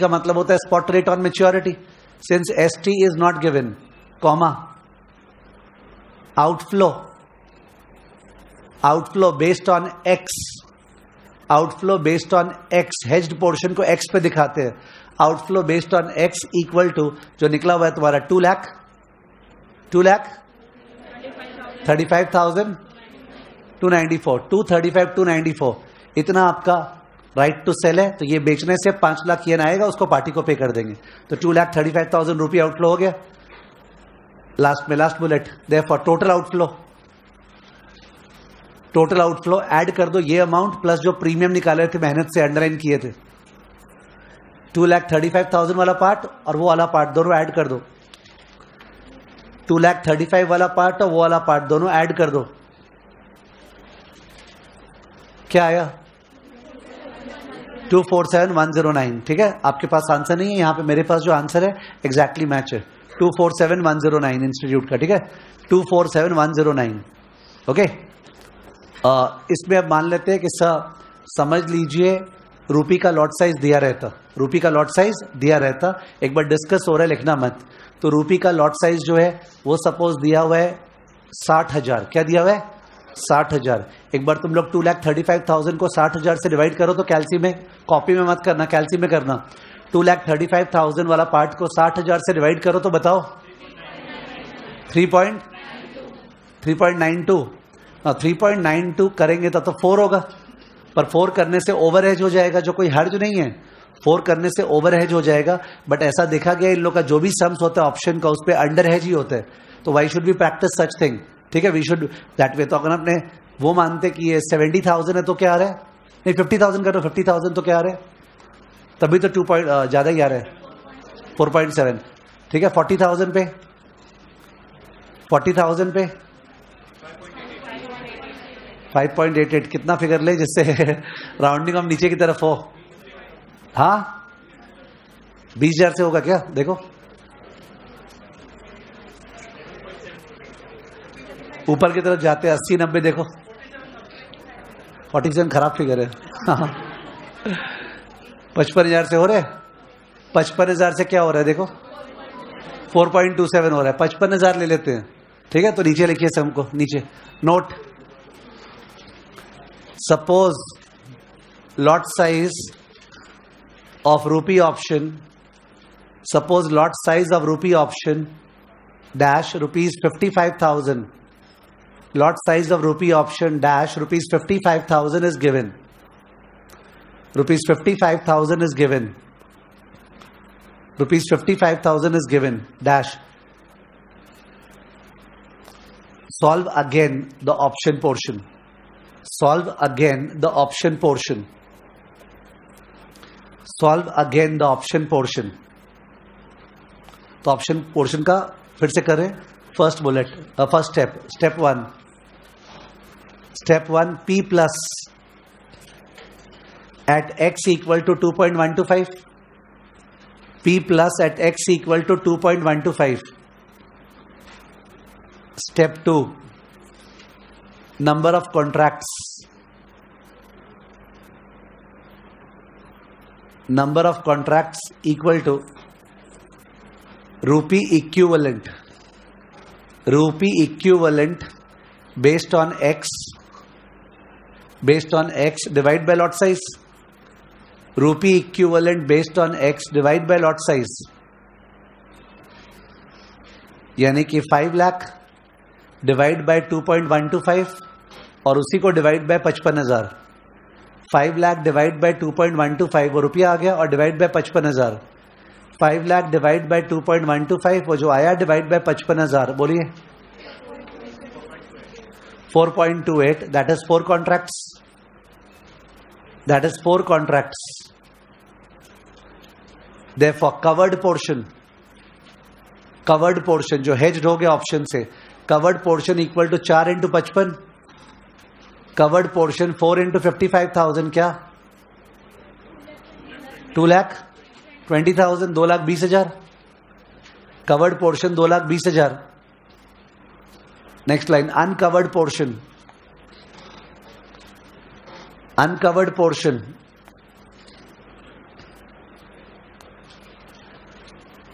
का मतलब होता है spot rate on maturity, since ST is not given, comma outflow based on X, outflow based on X, hedged portion को X पे दिखाते हैं। Outflow based on X equal to जो निकला हुआ है तुम्हारा 2,35,000 294, 235,294 इतना आपका राइट टू सेल है। तो ये बेचने से 5 लाख येन आएगा, उसको पार्टी को पे कर देंगे। तो 2,35,000 रुपये आउटफ्लो हो गया। Last bullet, therefore total outflow total outflow add कर दो ये अमाउंट प्लस जो प्रीमियम निकाले थे मेहनत से अंडरलाइन किए थे, 2,35,000 वाला पार्ट और वो वाला पार्ट दोनों ऐड कर दो, 2,35,000 वाला पार्ट और वो वाला पार्ट दोनों ऐड कर दो, क्या आया? 247,109। ठीक है, आपके पास आंसर नहीं है, यहां पे मेरे पास जो आंसर है एग्जैक्टली मैच है, 247,109 इंस्टीट्यूट का। ठीक है, 247,109। ओके, इसमें अब मान लेते हैं कि समझ लीजिए रूपी का लॉट साइज दिया रहता, रूपी का लॉट साइज दिया रहता, एक बार डिस्कस हो रहा है लिखना मत। तो रूपी का लॉट साइज जो है वो सपोज दिया हुआ है 60,000। क्या दिया हुआ है? 60,000। एक बार तुम लोग 2,35,000 को 60,000 से डिवाइड करो तो कैलसी में, कॉपी में मत करना, कैलसी में करना। 2,35,000 वाला पार्ट को 60,000 से डिवाइड करो तो बताओ 3.92। 3.92 करेंगे तो 4 होगा, पर 4 करने से ओवरहेज हो जाएगा, जो कोई हर्ज नहीं है, 4 करने से ओवरहेज हो जाएगा। बट ऐसा देखा गया इन लोग का जो भी सम्स होता है ऑप्शन का, उस पर अंडर हेज ही होता है, तो why should be practice such thing. ठीक है, वी शुड दैट वे। तो अगर अपने वो मानते कि ये 70,000 है तो क्या आ रहा है, नहीं 50,000 करो, 50,000 तो क्या आ रहा है, तभी तो 2 पॉइंट ज्यादा ही आ रहा है, 4.7। ठीक है, 40,000 पे 5.88, कितना फिगर ले जिससे राउंडिंग हम नीचे की तरफ हो। हाँ, 20,000 से होगा क्या? देखो ऊपर की तरफ जाते 80-90, देखो 47 खराब फिगर है। 55,000 से हो रहे, 55,000 से क्या हो रहा है देखो, 4.27 हो रहा है। 55,000 ले लेते हैं। ठीक है, तो नीचे लिखिए सम को, नीचे note, suppose lot size of रूपी option, suppose lot size of रूपी option dash ₹55,000, lot size of rupee option dash ₹55,000 is given, ₹55,000 is given, ₹55,000 is given dash. Solve again the option portion, solve again the option portion, solve again the option portion. तो option portion का फिर से करें, first bullet, first step, step 1 P plus at x equal to 2.125, P plus at x equal to 2.125. Step 2, number of contracts, number of contracts equal to rupee equivalent, rupee equivalent based on x, based on x divide by lot size, rupee equivalent based on x divide by lot size, यानी कि 5 lakh divide by 2.125 और उसी को divide by 55,000। 5 lakh divide by 2.125 वो रुपया आ गया, और divide by 55,000। 5 lakh divide by 2.125 वो जो आया डिवाइड बाय 55,000, बोलिए 4.28, that is 4 contracts, that is 4 contracts. Therefore covered portion, covered portion जो hedged हो गया ऑप्शन से, covered portion equal to 4 into 55, covered portion 4 into 55,000 क्या, 2,20,000, 2,20,000, covered portion 2,20,000. Next line, uncovered portion, uncovered portion,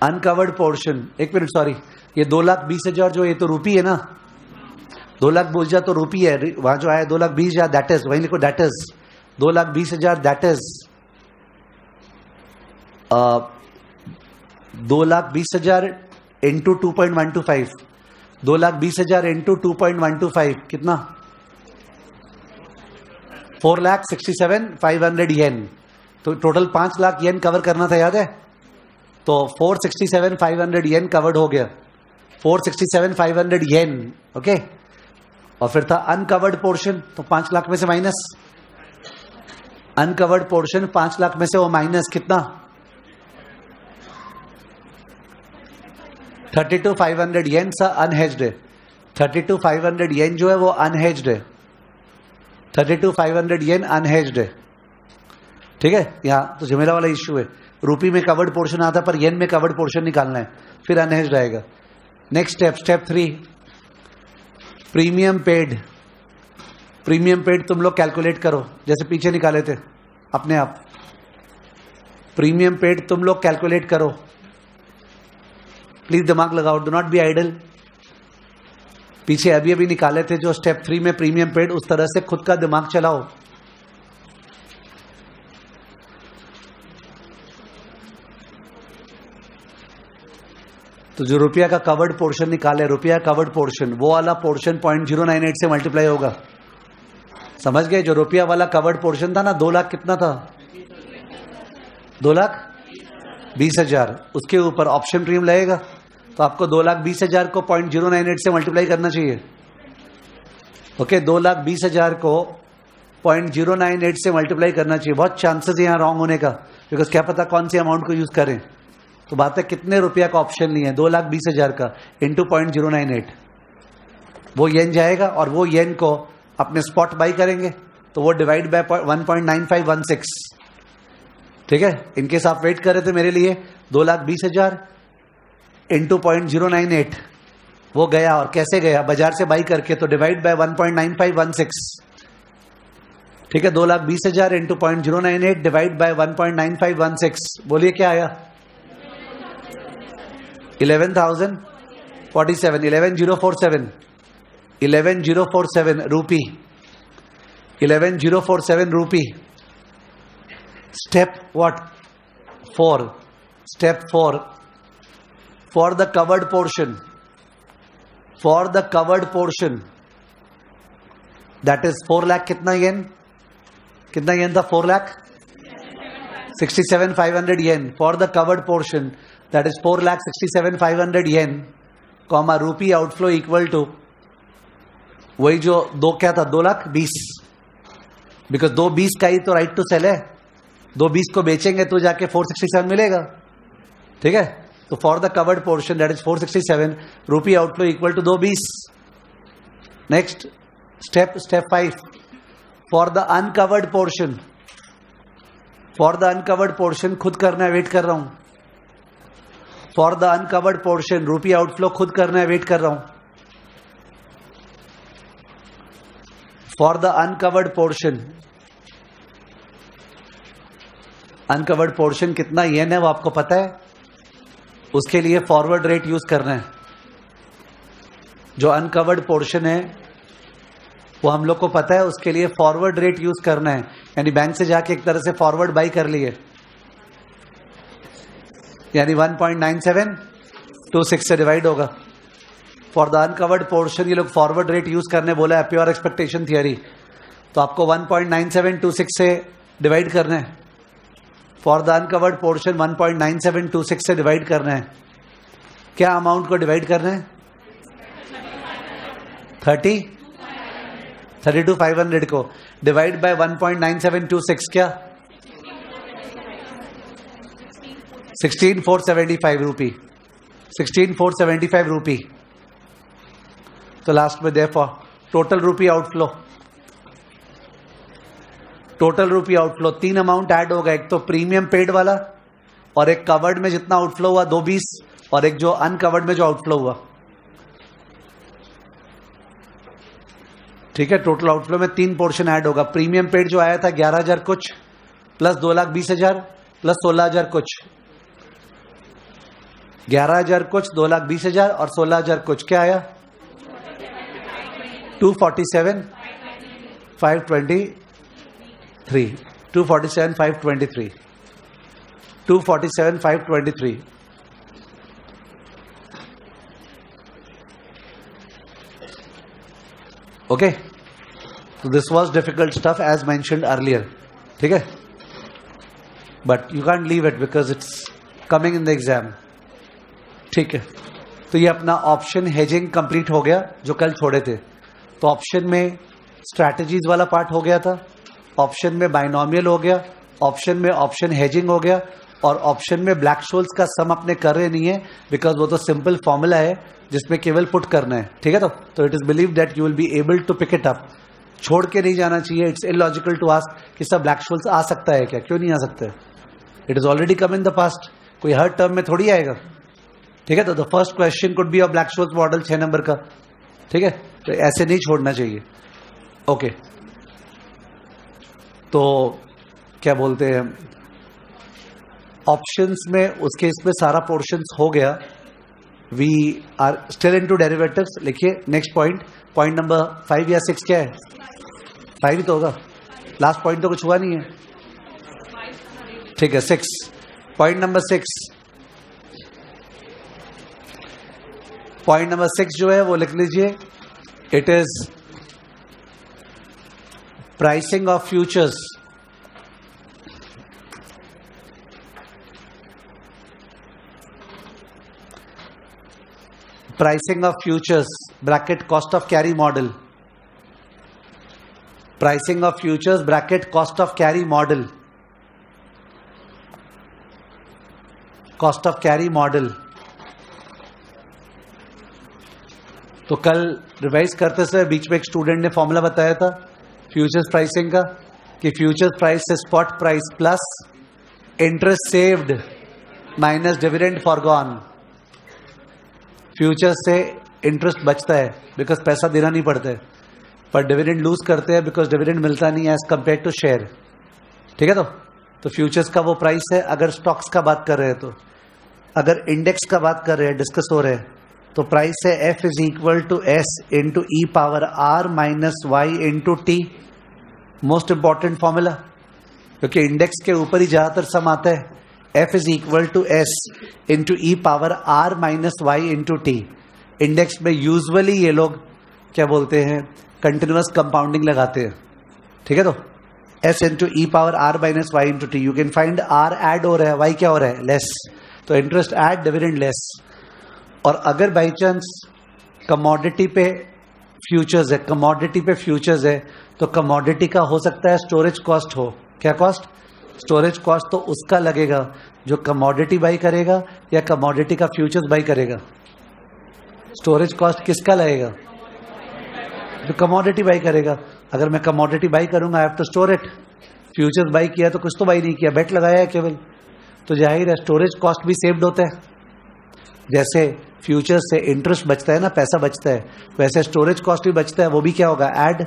uncovered portion, एक minute sorry, ये 2,20,000 जो, ये तो रूपी है ना, 2,20,000 तो रूपी है, वहां जो आया 2,20,000 दैट इज, वहीं लिखो that is 2,20,000, that is 2,20,000 into 2.125, 2,20,000 into 2.125 कितना, 4,67,500 येन। तो टोटल 5 लाख येन कवर करना था, याद है? तो 467,500 येन कवर्ड हो गया, 467,500 येन। ओके, और फिर था अनकवर्ड पोर्शन, तो 5 लाख में से माइनस, अनकवर्ड पोर्शन 5 लाख में से वो माइनस कितना, 32,500 येन सा अनहेज्ड है। 32,500 येन जो है वो अनहेज्ड है, 32,500 येन अनहेज्ड है। ठीक है, यहां तो झमेला वाला इश्यू है, रूपी में कवर्ड पोर्शन आता है पर येन में कवर्ड पोर्शन निकालना है, फिर अनहेज्ड रहेगा। Next step, step 3, premium paid. Premium paid तुम लोग कैलकुलेट करो, जैसे पीछे निकाले थे अपने आप। प्रीमियम पेड तुम लोग कैलकुलेट करो, प्लीज दिमाग लगाओ, डू नॉट बी आइडल। पीछे अभी अभी निकाले थे जो स्टेप 3 में प्रीमियम पेड, उस तरह से खुद का दिमाग चलाओ। तो जो रुपया का कवर्ड पोर्शन निकाले, रुपया कवर्ड पोर्शन, वो वाला पोर्शन 0.098 से मल्टीप्लाई होगा। समझ गए? जो रुपया वाला कवर्ड पोर्शन था ना, 2 लाख कितना था, 2,20,000, उसके ऊपर ऑप्शन प्रीमियम लगेगा, तो आपको 2,20,000 को 0.098 से मल्टीप्लाई करना चाहिए। ओके, 2,20,000 को 0.098 से मल्टीप्लाई करना चाहिए। बहुत चांसेस है यहाँ रॉन्ग होने का, बिकॉज क्या पता कौन सी अमाउंट को यूज करें। तो बात है कितने रुपया का ऑप्शन लिए, 2,20,000 का इंटू 0.098, वो येन जाएगा और वो येन को अपने स्पॉट बाई करेंगे, तो वो डिवाइड बाय 1.9516। ठीक है, इनकेस आप वेट कर रहे थे मेरे लिए, 2,20,000 इंटू 0.098, वो गया, और कैसे गया, बाजार से बाई करके, तो डिवाइड बाय 1.9516। ठीक है, 2,20,000 इंटू 0.098 डिवाइड बाय 1.9516, बोलिए क्या आया, 11,047, 11,047 rupee, 11,047 rupee. Step what, 4, step 4, for the covered portion, for the covered portion that is 4 lakh, कितना येन, कितना येन था, 4 lakh 67,500 yen for the covered portion, that is 4,67,500 yen, comma rupee outflow equal to वही जो दो क्या था, 2,20,000, बिकॉज 2,20,000 का ही तो राइट टू सेल है, 2,20,000 को बेचेंगे तो जाके 467 मिलेगा। ठीक है, तो for the covered portion that is 467, rupee outflow equal to 2,20,000। Next step, step 5, for the uncovered portion, for the uncovered portion खुद करना है, वेट कर रहा हूं। For the uncovered portion rupee outflow खुद करना है, वेट कर रहा हूं। For the uncovered portion, uncovered portion कितना येन है वो आपको पता है, उसके लिए फॉरवर्ड रेट यूज करना है। जो अनकवर्ड पोर्शन है वो हम लोग को पता है, उसके लिए फॉरवर्ड रेट यूज करना है, यानी बैंक से जाके एक तरह से फॉरवर्ड बाई कर लिए, यानी 1.9726 से डिवाइड होगा। फॉर द अनकवर्ड पोर्शन ये लोग फॉरवर्ड रेट यूज करने बोला है, प्योर एक्सपेक्टेशन थियरी, तो आपको 1.9726 से डिवाइड करना है। फॉर द अनकवर्ड पोर्शन 1.9726 से डिवाइड करना है। क्या अमाउंट को डिवाइड करना है, 32,500 को डिवाइड बाय 1.9726, क्या 16,475 रूपी, 16,475 रूपी। तो लास्ट में देयरफॉर टोटल रूपी आउटफ्लो, टोटल रूपी आउटफ्लो 3 अमाउंट ऐड होगा, एक तो प्रीमियम पेड वाला, और एक कवर्ड में जितना आउटफ्लो हुआ 2,20,000, और एक जो अनकवर्ड में जो आउटफ्लो हुआ। ठीक है, टोटल आउटफ्लो में 3 पोर्शन ऐड होगा। प्रीमियम पेड जो आया था 11,000 कुछ, प्लस 2,20,000 प्लस 16,000 कुछ, 11,000 कुछ, 2,20,000 और 16,000 कुछ, क्या आया 247,523, 247,523, 247,523। Okay, so this was difficult stuff as mentioned earlier. ठीक है, but you can't leave it because it's coming in the exam. ठीक है, तो ये अपना ऑप्शन हेजिंग कंप्लीट हो गया जो कल छोड़े थे। तो ऑप्शन में स्ट्रैटेजीज वाला पार्ट हो गया था, ऑप्शन में बाइनोमियल हो गया, ऑप्शन में ऑप्शन हेजिंग हो गया, और ऑप्शन में ब्लैक शोल्स का सम अपने कर रहे नहीं है बिकॉज वो तो सिंपल फॉर्मूला है जिसमें केवल पुट करना है, ठीक है। तो it is believe that you will be able to pick it up, छोड़ के नहीं जाना चाहिए। इट्स इलॉजिकल टू आस्क कि सब ब्लैक शोल्स आ सकता है क्या, क्यों नहीं आ सकता है? It is already come in the past, कोई हर टर्म में थोड़ी आएगा, ठीक है। तो the first question could be of Black Scholes model 6 number का, ठीक है। तो ऐसे नहीं छोड़ना चाहिए, ओके। तो क्या बोलते हैं, ऑप्शंस में उसके इसमें सारा पोर्शंस हो गया। We are still into derivatives. लिखिए नेक्स्ट पॉइंट, पॉइंट नंबर 5 या 6 क्या है? 5 ही तो होगा, लास्ट पॉइंट तो कुछ हुआ नहीं है, ठीक है। 6, पॉइंट नंबर 6, पॉइंट नंबर 6 जो है वो लिख लीजिए। It is pricing of futures, pricing of futures bracket cost of carry model, pricing of futures bracket cost of carry model, cost of carry model। तो कल रिवाइज करते समय बीच में एक स्टूडेंट ने फॉर्मूला बताया था फ्यूचर्स प्राइसिंग का कि फ्यूचर्स प्राइस से spot price plus interest saved minus dividend foregone. Future से इंटरेस्ट बचता है बिकॉज पैसा देना नहीं पड़ता है, पर डिविडेंड लूज करते हैं बिकॉज डिविडेंड मिलता नहीं है एज कंपेयर टू शेयर, ठीक है। तो फ्यूचर्स का वो प्राइस है। अगर स्टॉक्स का बात कर रहे हैं तो, अगर इंडेक्स का बात कर रहे हैं, डिस्कस हो रहे हैं, तो प्राइस है F is equal to S into e power r minus y into t. Most important formula, क्योंकि इंडेक्स के ऊपर ही ज्यादातर सम आता है। F is equal to S into e power R minus y into t। Index में usually ये लोग क्या बोलते हैं, कंटिन्यूअस कंपाउंडिंग लगाते हैं, ठीक है। तो S into e power R minus y into t, you can find R add हो रहा है, y क्या हो रहा है, लेस, तो इंटरेस्ट ऐड डिविडेंड लेस। और अगर बाई चांस कमोडिटी पे फ्यूचर्स है, कमोडिटी पे फ्यूचर्स है, तो कमोडिटी का हो सकता है स्टोरेज कॉस्ट हो, क्या कॉस्ट, स्टोरेज कॉस्ट तो उसका लगेगा जो कमोडिटी बाई करेगा या कमोडिटी का फ्यूचर्स बाई करेगा। स्टोरेज कॉस्ट किसका लगेगा, जो कमोडिटी बाई करेगा। अगर मैं कमोडिटी बाई करूंगा I have to store it, futures buy किया तो कुछ तो बाई नहीं किया, बेट लगाया है केवल, तो जाहिर है स्टोरेज कॉस्ट भी सेव्ड होता है। जैसे फ्यूचर्स से इंटरेस्ट बचता है ना, पैसा बचता है, वैसे स्टोरेज कॉस्ट भी बचता है, वो भी क्या होगा, ऐड।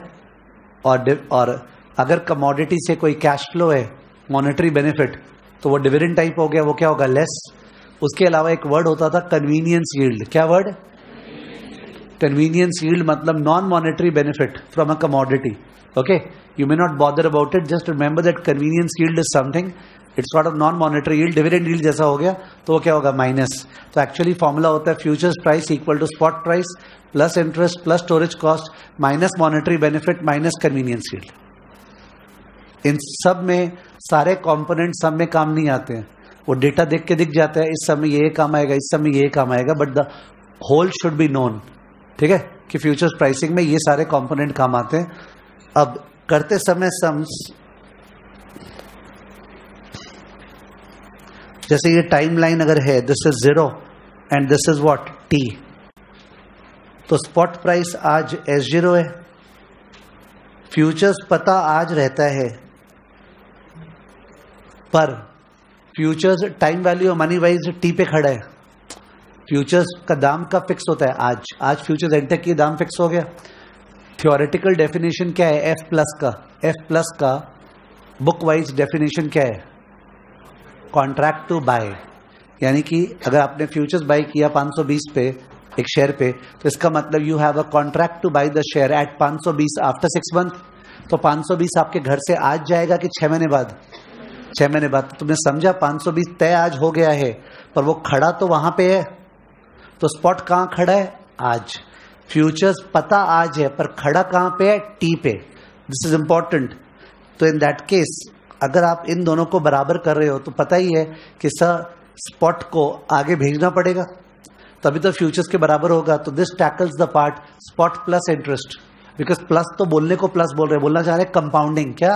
और अगर कमोडिटी से कोई कैश फ्लो है, मॉनेटरी बेनिफिट, तो वो डिविडेंड टाइप हो गया, वो क्या होगा, लेस। उसके अलावा एक वर्ड होता था कन्वीनियंस यील्ड, क्या वर्ड, कन्वीनियंस यील्ड मतलब non monetary benefit from a commodity, okay. You may not bother about it, just remember that convenience yield is something, it's sort of non monetary yield, dividend yield जैसा हो गया, तो वो क्या होगा, minus. तो actually formula होता है futures price equal to spot price plus interest plus storage cost minus monetary benefit minus convenience yield. इन सब में सारे कंपोनेंट सब में काम नहीं आते हैं, वो डेटा देख के दिख जाता है, इस समय ये काम आएगा, इस समय ये काम आएगा, but the whole should be known, ठीक है, कि फ्यूचर्स प्राइसिंग में ये सारे कंपोनेंट काम आते हैं। अब करते समय सम्स, जैसे ये टाइमलाइन अगर है, this is 0 and this is what, T, तो स्पॉट प्राइस आज S0 है, फ्यूचर्स पता आज रहता है, पर futures time value money wise T पे खड़ा है। फ्यूचर्स का दाम का फिक्स होता है आज फ्यूचर्स एंटेक की दाम फिक्स हो गया। थ्योरेटिकल डेफिनेशन क्या है, एफ प्लस का बुक वाइज डेफिनेशन क्या है, कॉन्ट्रैक्ट टू बाय, यानी कि अगर आपने फ्यूचर्स बाय किया 520 पे एक शेयर पे, तो इसका मतलब you have a contract to buy the share at 520 after 6 month. तो 520 आपके घर से आज जाएगा कि 6 महीने बाद, 6 महीने बाद। तुमने समझा 520 तय आज हो गया है, पर वो खड़ा तो वहां पे है, तो स्पॉट कहां खड़ा है, आज। फ्यूचर्स पता आज है, पर खड़ा कहां पे है, टी पे। This is important. तो इन दैट केस अगर आप इन दोनों को बराबर कर रहे हो तो पता ही है कि सर स्पॉट को आगे भेजना पड़ेगा, तभी तो फ्यूचर्स के बराबर होगा। तो this tackles the part spot plus interest, because plus तो बोलने को प्लस बोल रहे हैं, बोलना चाह रहे हैं कंपाउंडिंग। क्या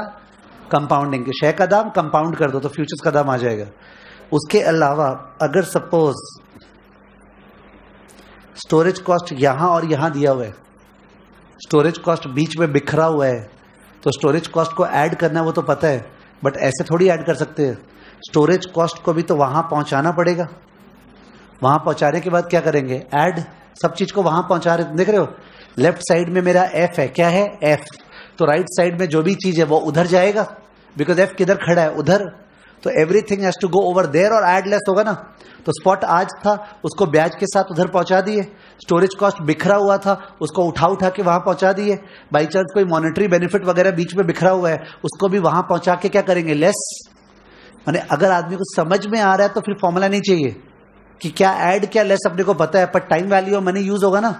कंपाउंडिंग? शेयर का दाम कंपाउंड कर दो तो फ्यूचर्स का दाम आ जाएगा। उसके अलावा अगर सपोज स्टोरेज कॉस्ट यहां और यहां दिया हुआ है, स्टोरेज कॉस्ट बीच में बिखरा हुआ है, तो स्टोरेज कॉस्ट को ऐड करना वो तो पता है, बट ऐसे थोड़ी ऐड कर सकते हैं। स्टोरेज कॉस्ट को भी तो वहां पहुंचाना पड़ेगा। वहां पहुंचाने के बाद क्या करेंगे? ऐड। सब चीज को वहां पहुंचा रहे, देख रहे हो लेफ्ट साइड में मेरा एफ है, क्या है? एफ। तो राइट साइड में जो भी चीज है वो उधर जाएगा, बिकॉज एफ किधर खड़ा है? उधर। तो everything has to go over there और ऐड लेस होगा ना। तो स्पॉट आज था, उसको ब्याज के साथ उधर पहुंचा दिए। स्टोरेज कॉस्ट बिखरा हुआ था, उसको उठा के वहां पहुंचा दिए। बाई चांस कोई मॉनेटरी बेनिफिट वगैरह बीच में बिखरा हुआ है, उसको भी वहां पहुंचा के क्या करेंगे? लेस। माने अगर आदमी को समझ में आ रहा है तो फिर फॉर्मूला नहीं चाहिए कि क्या ऐड क्या लेस, अपने को पता है, पर time value of money use होगा ना,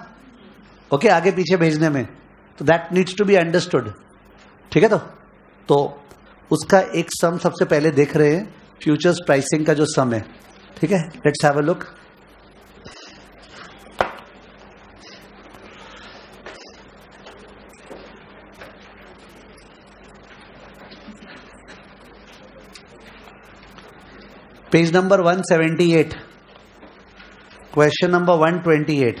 ओके, आगे पीछे भेजने में। तो that needs to be understood. ठीक है? तो उसका एक सम सबसे पहले देख रहे हैं, फ्यूचर्स प्राइसिंग का जो सम है। ठीक है, let's have a look. Page number 178, question number 128,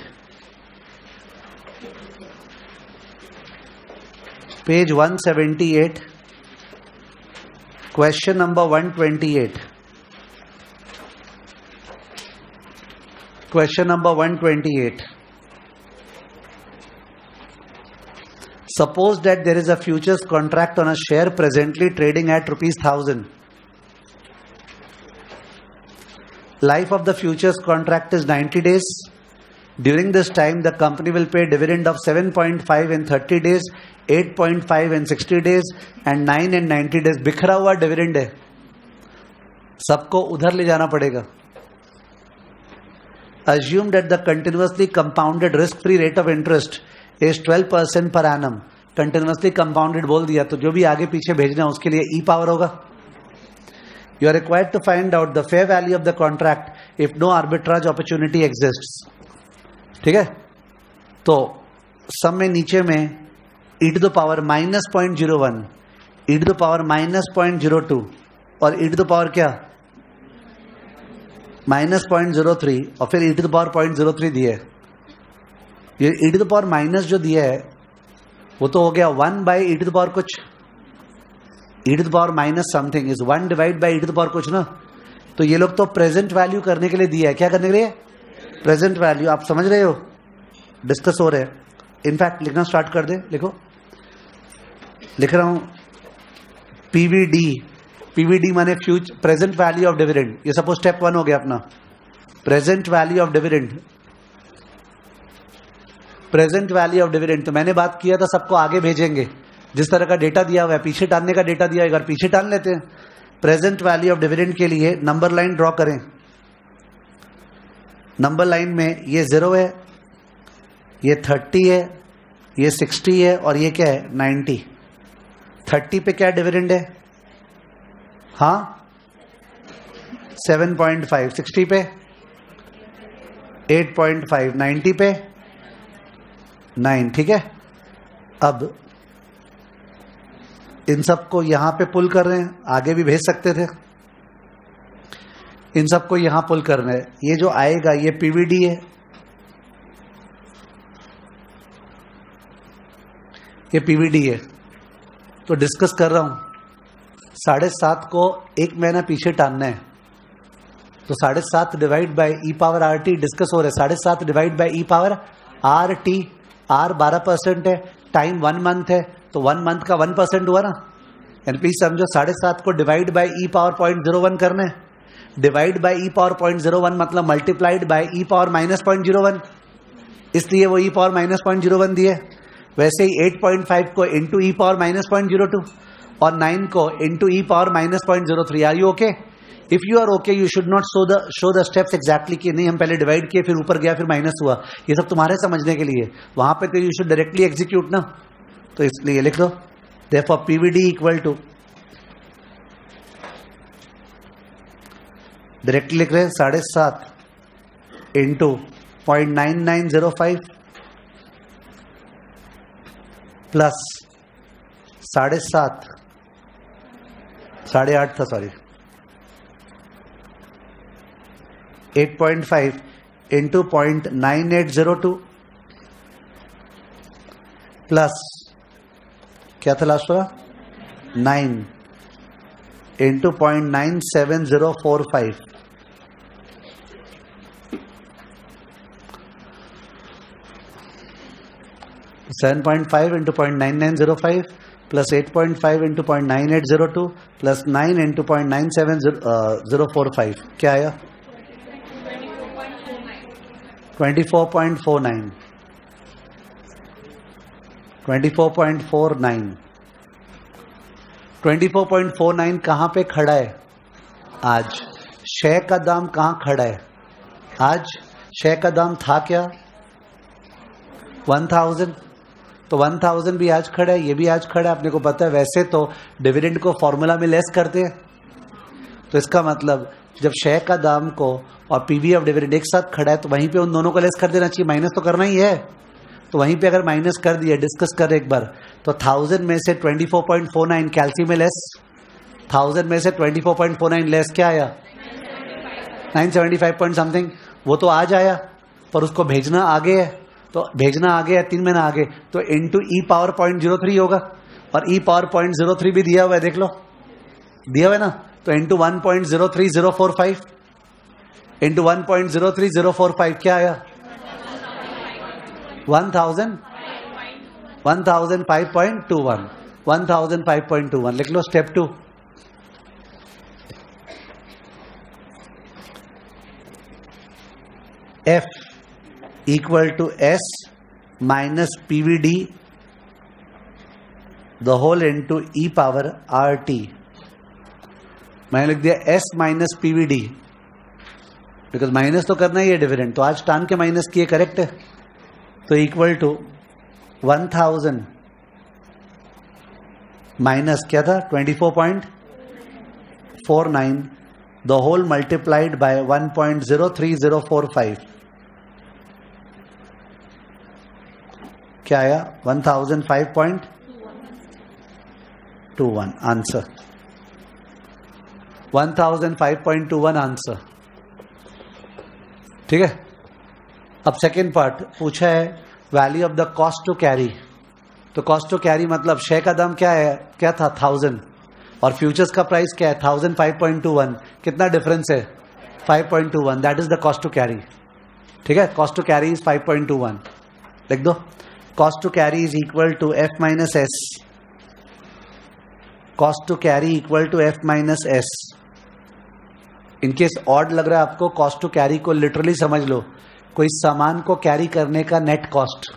page 178, question number 128, question number 128. Suppose that there is a futures contract on a share presently trading at ₹1000. Life of the futures contract is 90 days. During this time, the company will pay dividend of 7.5 in 30 days, 8.5 in 60 days, and 9 in 90 days. बिखरा हुआ dividend है, सबको उधर ले जाना पड़ेगा। Assume that the continuously compounded risk-free rate of interest is 12% per annum. Continuously compounded बोल दिया तो जो भी आगे पीछे भेजना है उसके लिए e पावर होगा। You are required to find out the fair value of the contract if no arbitrage opportunity exists. ठीक है? तो सम में नीचे में e to the power -0.01, e to the power -0.02 और e to the power क्या? -0.03 और फिर e to the power 0.03 दिया है। ये e to the power minus जो दिया है वो तो हो गया 1 by e to the power कुछ, e to the power minus something is 1 divide by e to the power कुछ ना। तो ये लोग तो प्रेजेंट वैल्यू करने के लिए दिया है। क्या करने के लिए? Present value. आप समझ रहे हो, डिस्कस हो रहे हैं। इनफैक्ट लिखना स्टार्ट कर दे, लिखो। लिख रहा हूं पीवीडी। पीवीडी माने प्रेजेंट वैल्यू ऑफ डिविडेंड। ये सपोज स्टेप 1 हो गया अपना, present value of dividend. Present value of dividend तो मैंने बात किया था, सबको आगे भेजेंगे। जिस तरह का डेटा दिया हुआ है, पीछे टालने का डेटा दिया है, पीछे टाल लेते हैं। प्रेजेंट वैल्यू ऑफ डिविडेंड के लिए नंबर लाइन ड्रॉ करें। नंबर लाइन में ये 0 है, ये 30 है, ये 60 है और ये क्या है? 90। 30 पे क्या डिविडेंड है? हाँ 7.5, 60 पे 8.5, 90 पे 9। ठीक है, अब इन सबको यहां पे पुल कर रहे हैं, आगे भी भेज सकते थे। इन सबको यहां पुल कर रहे हैं। ये जो आएगा ये पीवीडी है, ये पीवीडी है। तो डिस्कस कर रहा हूं 7.5 को 1 महीना पीछे टालना है, तो 7.5 divide by e power r t discuss हो रहा है। 7.5 divide by e power r t, r 12% है, टाइम 1 मंथ है, तो 1 मंथ का 1% हुआ ना। एंड प्लीज समझो 7.5 को डिवाइड बाय ई पावर 0.01 करना है। डिवाइड बाय ई पावर 0.01 मतलब मल्टीप्लाइड बाय ई पावर -0.01, इसलिए वो ई पावर -0.01 दिए। वैसे ही 8.5 को इंटू ई पावर -0.02 और 9 को into e power -0.03। Are you okay? If you are okay you should not show the steps exactly कि नहीं हम पहले डिवाइड किए फिर ऊपर गया फिर माइनस हुआ। ये सब तुम्हारे समझने के लिए, वहां पे तो यू शुड डायरेक्टली एग्जीक्यूट ना। तो इसलिए लिख लो therefore PVD equal to, directly लिख रहे हैं 7.5 इंटू 0.9905 प्लस 7.5 8.5 था सॉरी 8.5 इंटू 0.9802 प्लस क्या था लास्ट वाला 9 into 0.97045 7.5 into 0.9905 plus 8.5 into 0.9802 plus 9 into 0.97045 क्या आया 24.49 24.49 कहाँ पे खड़ा है आज? शेयर का दाम कहाँ खड़ा है आज? शेयर का दाम था क्या 1000, तो 1000 भी आज खड़ा है, ये भी आज खड़ा है। अपने को पता है वैसे तो डिविडेंड को फॉर्मूला में लेस करते हैं, तो इसका मतलब जब शेयर का दाम को और पीवी ऑफ डिविडेंड एक साथ खड़ा है तो वहीं पे उन दोनों को लेस कर देना चाहिए, माइनस तो करना ही है। तो वहीं पे अगर माइनस कर दिया, डिस्कस कर एक बार, तो 1000 में से 24.49 कैलसी में लेस, 1000 में से 24.49 लेस क्या आया 975 पॉइंट समथिंग। वो तो आज आया पर उसको भेजना आगे है, तो भेजना आगे है 3 महीना आगे, तो इंटू ई पावर 0.03 होगा, और ई पावर 0.03 भी दिया हुआ है, देख लो दिया हुआ है ना, तो इंटू 1.03045 इंटू 1.03045 क्या आया 1005.21 लिख लो। Step 2 F equal to S minus PVD the whole into e power RT। मैंने लिख दिया S minus PVD, because minus तो करना ही है डिविडेंड, तो आज टान के माइनस किए, करेक्ट है। तो इक्वल टू 1000 माइनस क्या था 24.49 द होल मल्टीप्लाइड बाय 1.03045 क्या आया 1005.21 आंसर, 1005.21 आंसर। ठीक है। अब सेकेंड पार्ट पूछा है value of the cost to carry. तो कॉस्ट टू कैरी मतलब शेयर का दाम क्या है, क्या था 1000 और फ्यूचर्स का प्राइस क्या है 1005.21, कितना डिफरेंस है 5.21, that is the cost to carry. ठीक है, कॉस्ट टू कैरी इज 5.21, लिख दो। Cost to carry is equal to F minus S, cost to carry equal to F minus S. In case odd लग रहा है आपको, कॉस्ट टू कैरी को literally समझ लो, कोई सामान को कैरी करने का नेट कॉस्ट।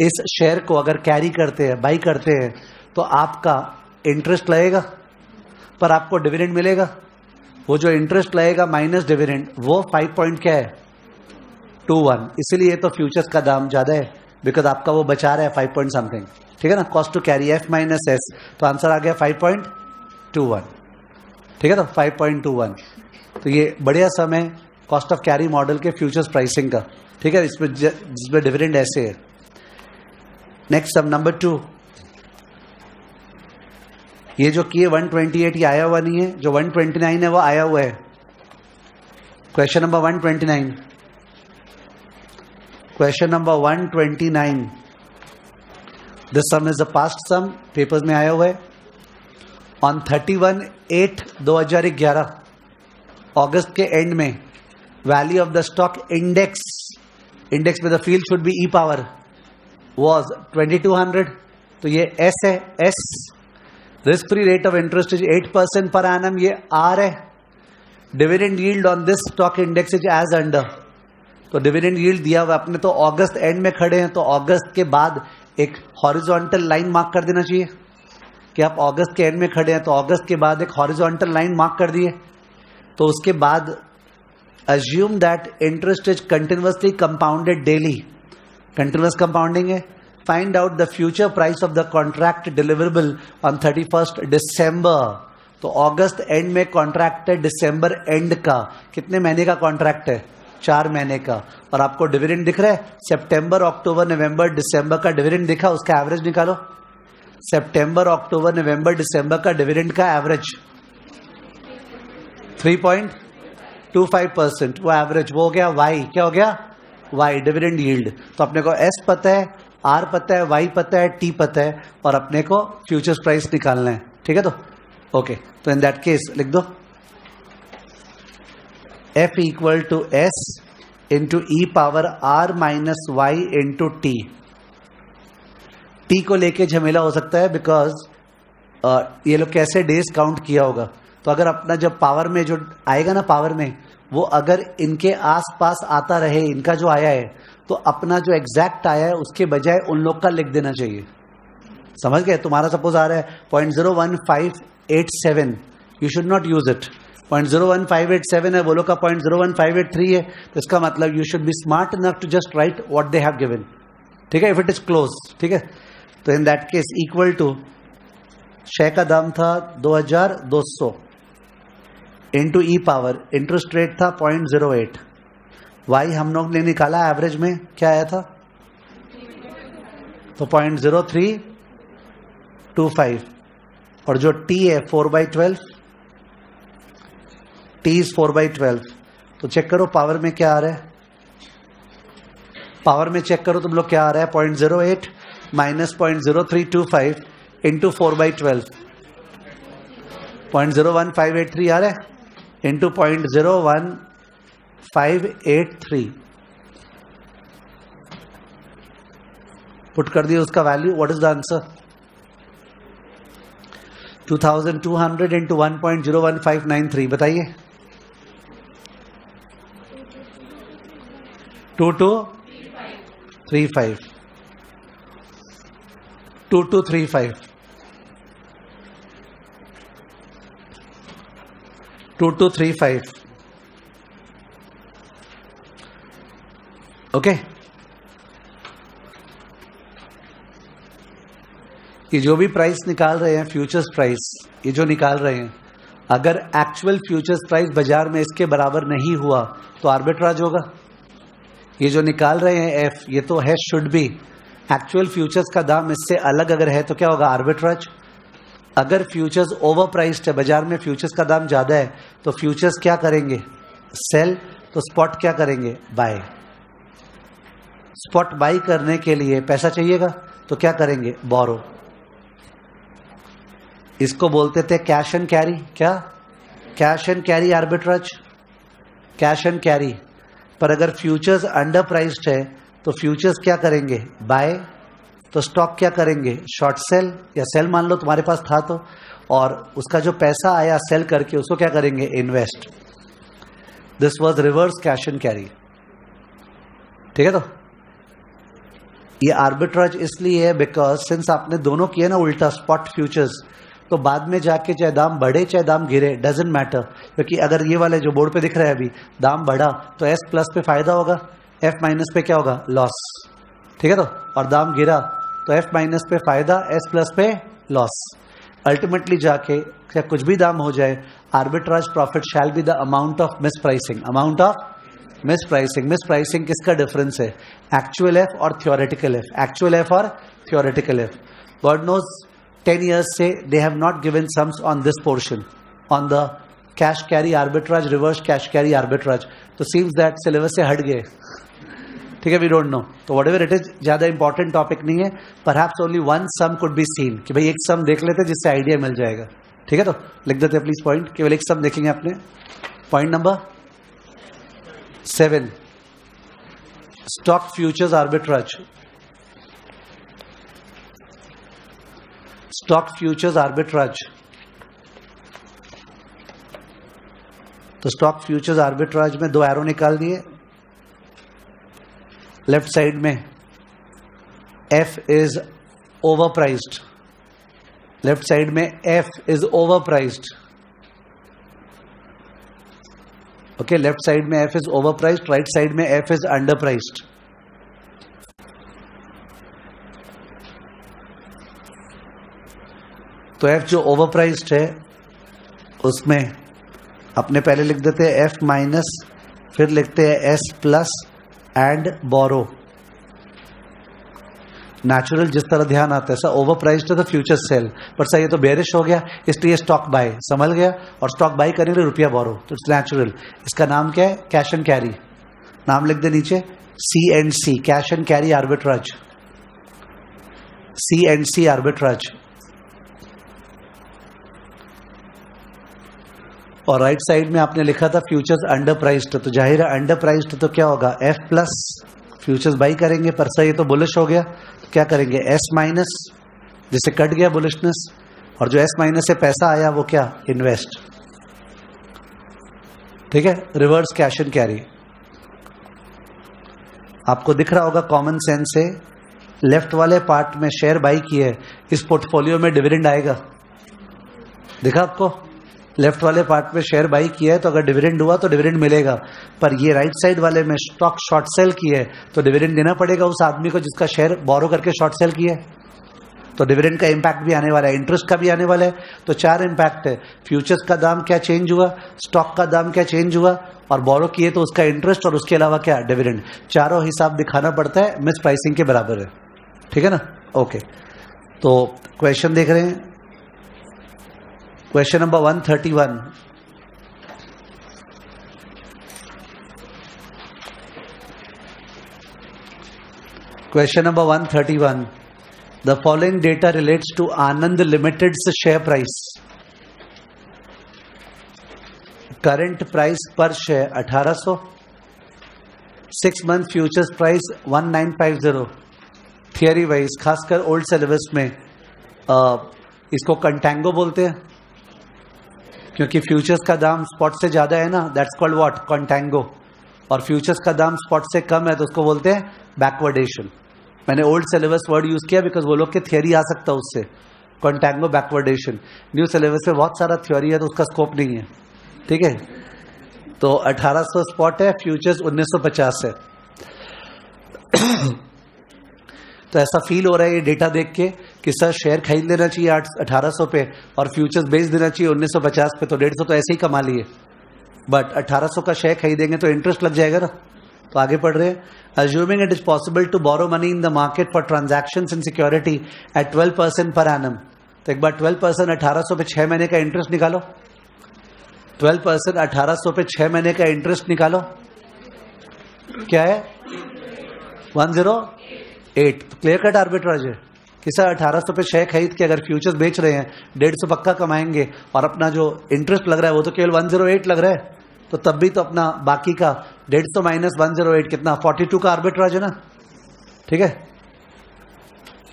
इस शेयर को अगर कैरी करते हैं, बाई करते हैं, तो आपका इंटरेस्ट लगेगा पर आपको डिविडेंड मिलेगा। वो जो इंटरेस्ट लगेगा माइनस डिविडेंड, वो 5.21, इसलिए तो फ्यूचर्स का दाम ज्यादा है, बिकॉज आपका वो बचा रहा है 5 पॉइंट समथिंग। ठीक है ना, cost to carry F minus S, तो आंसर आ गया 5.21। ठीक है ना, 5.21। तो ये बढ़िया समय कॉस्ट ऑफ कैरी मॉडल के फ्यूचर्स प्राइसिंग का। ठीक है, जिसमें डिविडेंड ऐसे है। नेक्स्ट सब नंबर 2, ये जो किए 128 ये आया हुआ नहीं है, जो 129 है वो आया हुआ है। Question number 129, question number 129, this sum is the past sum, papers में आया हुआ है। ऑन 31/8/2011 अगस्त के एंड में value of the stock index में the field should be E power was 2200। तो ये एस है, S. Risk free rate of interest is 8% per annum, ये आर है। Dividend yield on this stock index is as under. तो dividend yield दिया हुआ अपने, तो अगस्त एंड में खड़े हैं, तो अगस्त के बाद एक हॉरिजॉन्टल लाइन मार्क कर देना चाहिए कि आप अगस्त के एंड में खड़े हैं, तो अगस्त के बाद एक हॉरिजॉन्टल लाइन मार्क कर दिए। तो उसके बाद assume that interest is continuously compounded daily, continuous compounding है। find out the future price of the contract deliverable on 31st December। तो अगस्त एंड में कॉन्ट्रैक्ट है, दिसंबर एंड का। कितने महीने का कॉन्ट्रैक्ट है 4 महीने का, और आपको डिविडेंड दिख रहा है सितंबर अक्टूबर नवंबर दिसंबर का डिविडेंड दिखा, उसका एवरेज निकालो। सितंबर अक्टूबर नवंबर दिसंबर का डिविडेंड का एवरेज 3.25%, वो एवरेज, वो हो गया वाई, क्या हो गया वाई, डिविडेंड यील्ड। तो अपने को एस पता है, आर पता है, वाई पता है, टी पता है, और अपने को फ्यूचर्स प्राइस निकालना है। ठीक है, तो ओके, तो इन दैट केस लिख दो F equal to S into e power r minus y into t. T को लेके झमेला हो सकता है बिकॉज ये लोग कैसे डेज काउंट किया होगा। तो अगर अपना जब पावर में जो आएगा ना, पावर में वो अगर इनके आसपास आता रहे, इनका जो आया है, तो अपना जो एग्जैक्ट आया है उसके बजाय उन लोग का लिख देना चाहिए। समझ गए? तुम्हारा सपोज आ रहा है 0.01587, you should not use it. 0.01587 है, वो लोग का 0.01583 है, तो इसका मतलब you should be smart enough to just write what they have given. ठीक है, इफ इट इज क्लोज। ठीक है, तो in that case equal to share का दाम था 2200 into e power, interest rate था 0.08, वाई हम लोग ने निकाला एवरेज में क्या आया था, तो 0.0325, और जो टी है 4/12, टी इज 4/12। तो चेक करो पावर में क्या आ रहा है, पावर में चेक करो तुम लोग क्या आ रहा है, 0.08 माइनस 0.0325 इंटू 4/12, 0.01583 आ रहा है, इंटू 0.01583 पुट कर दिया उसका value. What is the answer? 2200 into 1.01593, बताइए। 2235 2235 2235। ओके, ये जो भी प्राइस निकाल रहे हैं, फ्यूचर्स प्राइस ये जो निकाल रहे हैं, अगर एक्चुअल फ्यूचर्स प्राइस बाजार में इसके बराबर नहीं हुआ तो आर्बिट्राज होगा। ये जो निकाल रहे हैं एफ, ये तो है शुड बी, एक्चुअल फ्यूचर्स का दाम इससे अलग अगर है तो क्या होगा, आर्बिट्राज। अगर फ्यूचर्स ओवर प्राइस्ड है, बाजार में फ्यूचर्स का दाम ज्यादा है, तो फ्यूचर्स क्या करेंगे, सेल, तो स्पॉट क्या करेंगे, बाय। स्पॉट बाई करने के लिए पैसा चाहिएगा, तो क्या करेंगे, बोरो। इसको बोलते थे कैश एंड कैरी, क्या, cash and carry arbitrage, cash and carry. पर अगर फ्यूचर्स अंडर प्राइस्ड है तो फ्यूचर्स क्या करेंगे, बाय, तो स्टॉक क्या करेंगे, शॉर्ट सेल, या सेल मान लो तुम्हारे पास था तो, और उसका जो पैसा आया सेल करके उसको क्या करेंगे, invest. This was reverse cash and carry. ठीक है, तो ये आर्बिट्राज इसलिए है बिकॉज सिंस आपने दोनों किए ना उल्टा, स्पॉट फ्यूचर्स, तो बाद में जाके चाहे दाम बढ़े चाहे दाम गिरे, डजेंट मैटर। क्योंकि अगर ये वाले जो बोर्ड पे दिख रहा है अभी, दाम बढ़ा तो एस प्लस पे फायदा होगा, एफ माइनस पे क्या होगा, लॉस। ठीक है, तो और दाम गिरा तो एफ माइनस पे फायदा, एस प्लस पे लॉस। अल्टीमेटली जाके क्या कुछ भी दाम हो जाए, arbitrage profit shall be the amount of mispricing, amount of mispricing. Mispricing किसका डिफरेंस है, एक्चुअल एफ और थियोरेटिकल एफ, एक्चुअल एफ और theoretical F. God knows 10 years से they have not given sums on this portion, on the cash carry arbitrage, reverse cash carry arbitrage. तो seems that syllabus से हट गए। ठीक है, we don't know, तो whatever it is, ज्यादा important topic नहीं है। perhaps only one sum could be seen, कि भाई एक सम देख लेते जिससे आइडिया मिल जाएगा। ठीक है, तो लिख देते प्लीज पॉइंट, केवल एक सम देखेंगे अपने। Point number 7, stock futures arbitrage. Stock futures arbitrage, तो स्टॉक फ्यूचर्स आर्बिट्राज में 2 एरो निकाल दिए। लेफ्ट साइड में F is over priced, left side में F is over priced. Okay, left side में F is over priced, right side में F is under priced. तो F जो ओवर प्राइस्ड है उसमें अपने पहले लिख देते हैं एफ माइनस फिर लिखते हैं S plus and borrow. Natural जिस तरह ध्यान आता है सर, ओवर प्राइस्ड तो फ्यूचर सेल, पर सर ये तो बेरिश हो गया इसलिए स्टॉक बाय, संभल गया, और स्टॉक बाय करने के लिए रुपया बोरो, तो इट्स नेचुरल। इसका नाम क्या है? Cash and carry. नाम लिख दे नीचे, C&C, cash and carry arbitrage, C&C arbitrage. और राइट साइड में आपने लिखा था फ्यूचर्स अंडर प्राइस्ड, तो जाहिर है अंडर प्राइस्ड तो क्या होगा? F प्लस, फ्यूचर्स बाई करेंगे, पर सर ये तो बुलिश हो गया, तो क्या करेंगे? S माइनस, जिससे कट गया बुलिशनेस, और जो S माइनस से पैसा आया वो क्या? इन्वेस्ट। ठीक है, रिवर्स कैश एंड कैरी। आपको दिख रहा होगा कॉमन सेंस से, लेफ्ट वाले पार्ट में शेयर बाई किए, इस पोर्टफोलियो में डिविडेंड आएगा, दिखा आपको? लेफ्ट वाले पार्ट में शेयर बाई किया है तो अगर डिविडेंड हुआ तो डिविडेंड मिलेगा, पर ये राइट साइड वाले में स्टॉक शॉर्ट सेल किया है तो डिविडेंड देना पड़ेगा उस आदमी को जिसका शेयर बोरो करके शॉर्ट सेल किया है, तो डिविडेंड का इंपैक्ट भी आने वाला है, इंटरेस्ट का भी आने वाला है। तो 4 इंपैक्ट है, फ्यूचर्स का दाम क्या चेंज हुआ, स्टॉक का दाम क्या चेंज हुआ, और बोरो किए तो उसका इंटरेस्ट, और उसके अलावा क्या? डिविडेंड। चारों हिसाब दिखाना पड़ता है, मिस प्राइसिंग के बराबर है। ठीक है ना? ओके, तो क्वेश्चन देख रहे हैं, question number 131। Question number 131, the following data relates to Anand limited's share price. Current price per share 1800, 6 month futures price 1950। Theory wise, खासकर ओल्ड सिलेबस में इसको कंटैंगो बोलते हैं, क्योंकि फ्यूचर्स का दाम स्पॉट से ज्यादा है ना, दैट्स कॉल्ड व्हाट? कंटैंगो। और फ्यूचर्स का दाम स्पॉट से कम है तो उसको बोलते हैं बैकवर्डेशन। मैंने ओल्ड सिलेबस वर्ड यूज किया बिकॉज वो लोग के थियरी आ सकता है उससे, कंटैंगो बैकवर्डेशन। न्यू सिलेबस में बहुत सारा थ्योरी है तो उसका स्कोप नहीं है। ठीक है, तो 1800 स्पॉट है, फ्यूचर्स 1950 है। तो ऐसा फील हो रहा है ये डेटा देख के कि सर शेयर खरीद लेना चाहिए 1800 पे और फ्यूचर्स बेच देना चाहिए 1950 पे, तो 150 तो ऐसे ही कमा लिए। बट 1800 का शेयर खरीदेंगे तो इंटरेस्ट लग जाएगा ना। तो आगे पढ़ रहे हैं, assuming it is possible to borrow money in the market for transactions in security at 12% per annum. तो एक बार 12% 1800 पे 6 महीने का इंटरेस्ट निकालो, 12% 1800 पे 6 महीने का इंटरेस्ट निकालो, क्या है? 108। तो क्लियर कट आर्बिट्राज है कि सर 1800 पे शेयर खरीद के अगर फ्यूचर्स बेच रहे हैं 150 पक्का कमाएंगे, और अपना जो इंटरेस्ट लग रहा है वो तो केवल 108 लग रहा है, तो तब भी तो अपना बाकी का 150 माइनस 108 कितना? 42 का आर्बिट्राज है ना। ठीक है,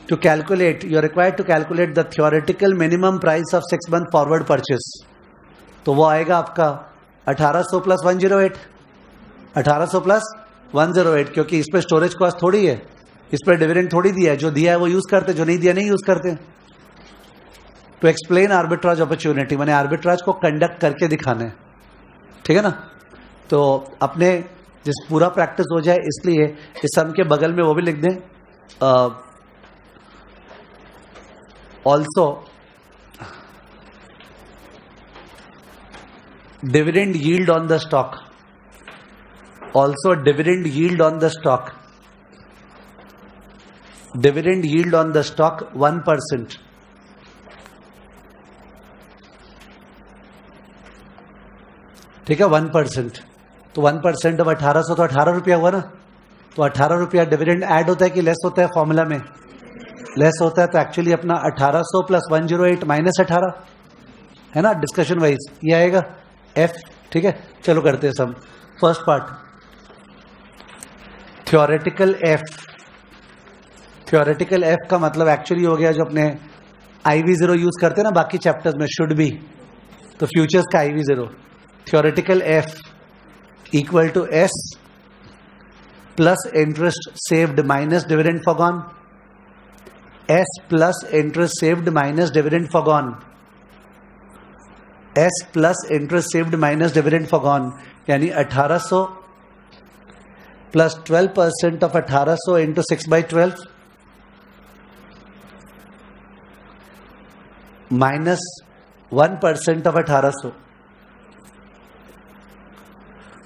to calculate you are required to calculate the theoretical minimum price of 6 month forward purchase. तो वो आएगा आपका 1800 प्लस 108, 1800 प्लस 108, क्योंकि इस पर स्टोरेज कॉस्ट थोड़ी है, इस पर डिविडेंड थोड़ी दिया है, जो दिया है वो यूज करते, जो नहीं दिया नहीं यूज करते। तो एक्सप्लेन आर्बिट्राज अपॉर्चुनिटी, मैंने आर्बिट्राज को कंडक्ट करके दिखाना है। ठीक है ना? तो अपने जिस पूरा प्रैक्टिस हो जाए इसलिए इस सम के बगल में वो भी लिख दें, also dividend yield on the stock, also dividend yield on the stock, dividend yield on the stock 1%। ठीक है, 1%। तो 1% ऑफ 1800 तो 18 रुपया हुआ ना, तो 18 रुपया डिविडेंड ऐड होता है कि लेस होता है? फॉर्मूला में लेस होता है, तो एक्चुअली अपना 1800 प्लस 108 माइनस 18 है ना, डिस्कशन वाइज ये आएगा F। ठीक है, चलो करते हैं sum. First part theoretical F। Theoretical F का मतलब एक्चुअली हो गया जो अपने IV0 यूज करते हैं ना बाकी चैप्टर्स में, शुड बी, तो फ्यूचर्स का IV0। Theoretical F equal to S plus interest saved minus dividend forgone, S plus interest saved minus dividend forgone, S plus interest saved minus dividend forgone, यानी 1800 plus 12% of 1800 into 6/12 minus 1% of 1800।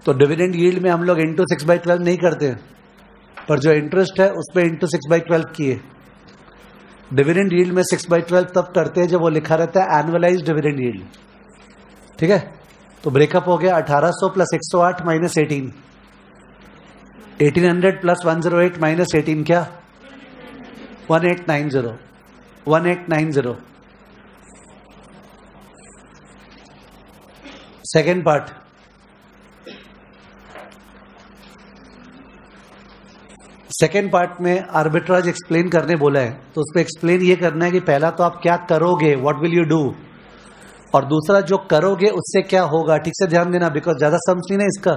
तो dividend yield में हम लोग into 6/12 नहीं करते, पर जो interest है उसमें इंटू 6/12 किए। डिविडेंड यील्ड में 6/12 तब करते हैं जब वो लिखा रहता है एनुअलाइज्ड डिविडेंड यील्ड। ठीक है, तो ब्रेकअप हो गया 1800 प्लस 108 माइनस 18, 1800 प्लस 108 माइनस 18 क्या 1890, 1890। सेकेंड पार्ट, सेकेंड पार्ट में आर्बिट्राज एक्सप्लेन करने बोला है, तो उसको एक्सप्लेन ये करना है कि पहला तो आप क्या करोगे, व्हाट विल यू डू, और दूसरा जो करोगे उससे क्या होगा। ठीक से ध्यान देना, बिकॉज ज्यादा समझ नहीं ना इसका।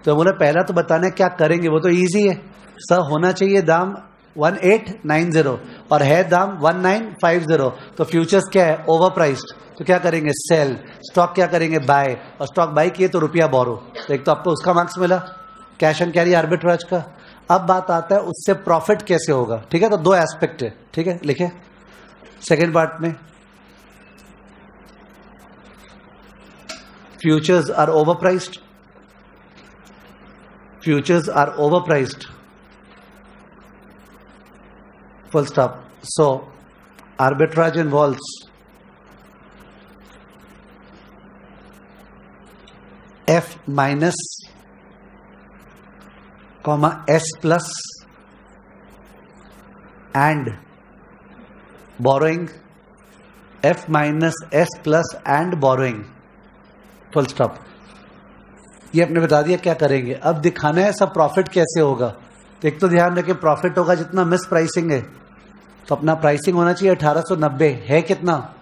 तो बोला पहला तो बताना है क्या करेंगे, वो तो इजी है सर, होना चाहिए दाम 1890 और है दाम 1950, तो फ्यूचर्स क्या है ओवर प्राइस्ड, तो क्या करेंगे सेल, स्टॉक क्या करेंगे बाय, और स्टॉक बाय किए तो रुपया बोरो, तो एक तो आपको उसका मार्क्स मिला कैश एंड कैरी आर्बिट्राज का। अब बात आता है उससे प्रॉफिट कैसे होगा। ठीक है, तो दो एस्पेक्ट है। ठीक है, लिखे सेकेंड पार्ट में futures are overpriced, futures are overpriced, full stop. So arbitrage involves F minus comma S plus and borrowing, F minus S plus and borrowing, full stop. ये आपने बता दिया क्या करेंगे। अब दिखाना है सब प्रॉफिट कैसे होगा। तो एक तो ध्यान रखें प्रॉफिट होगा जितना मिस प्राइसिंग है, तो अपना प्राइसिंग होना चाहिए 1890, है कितना,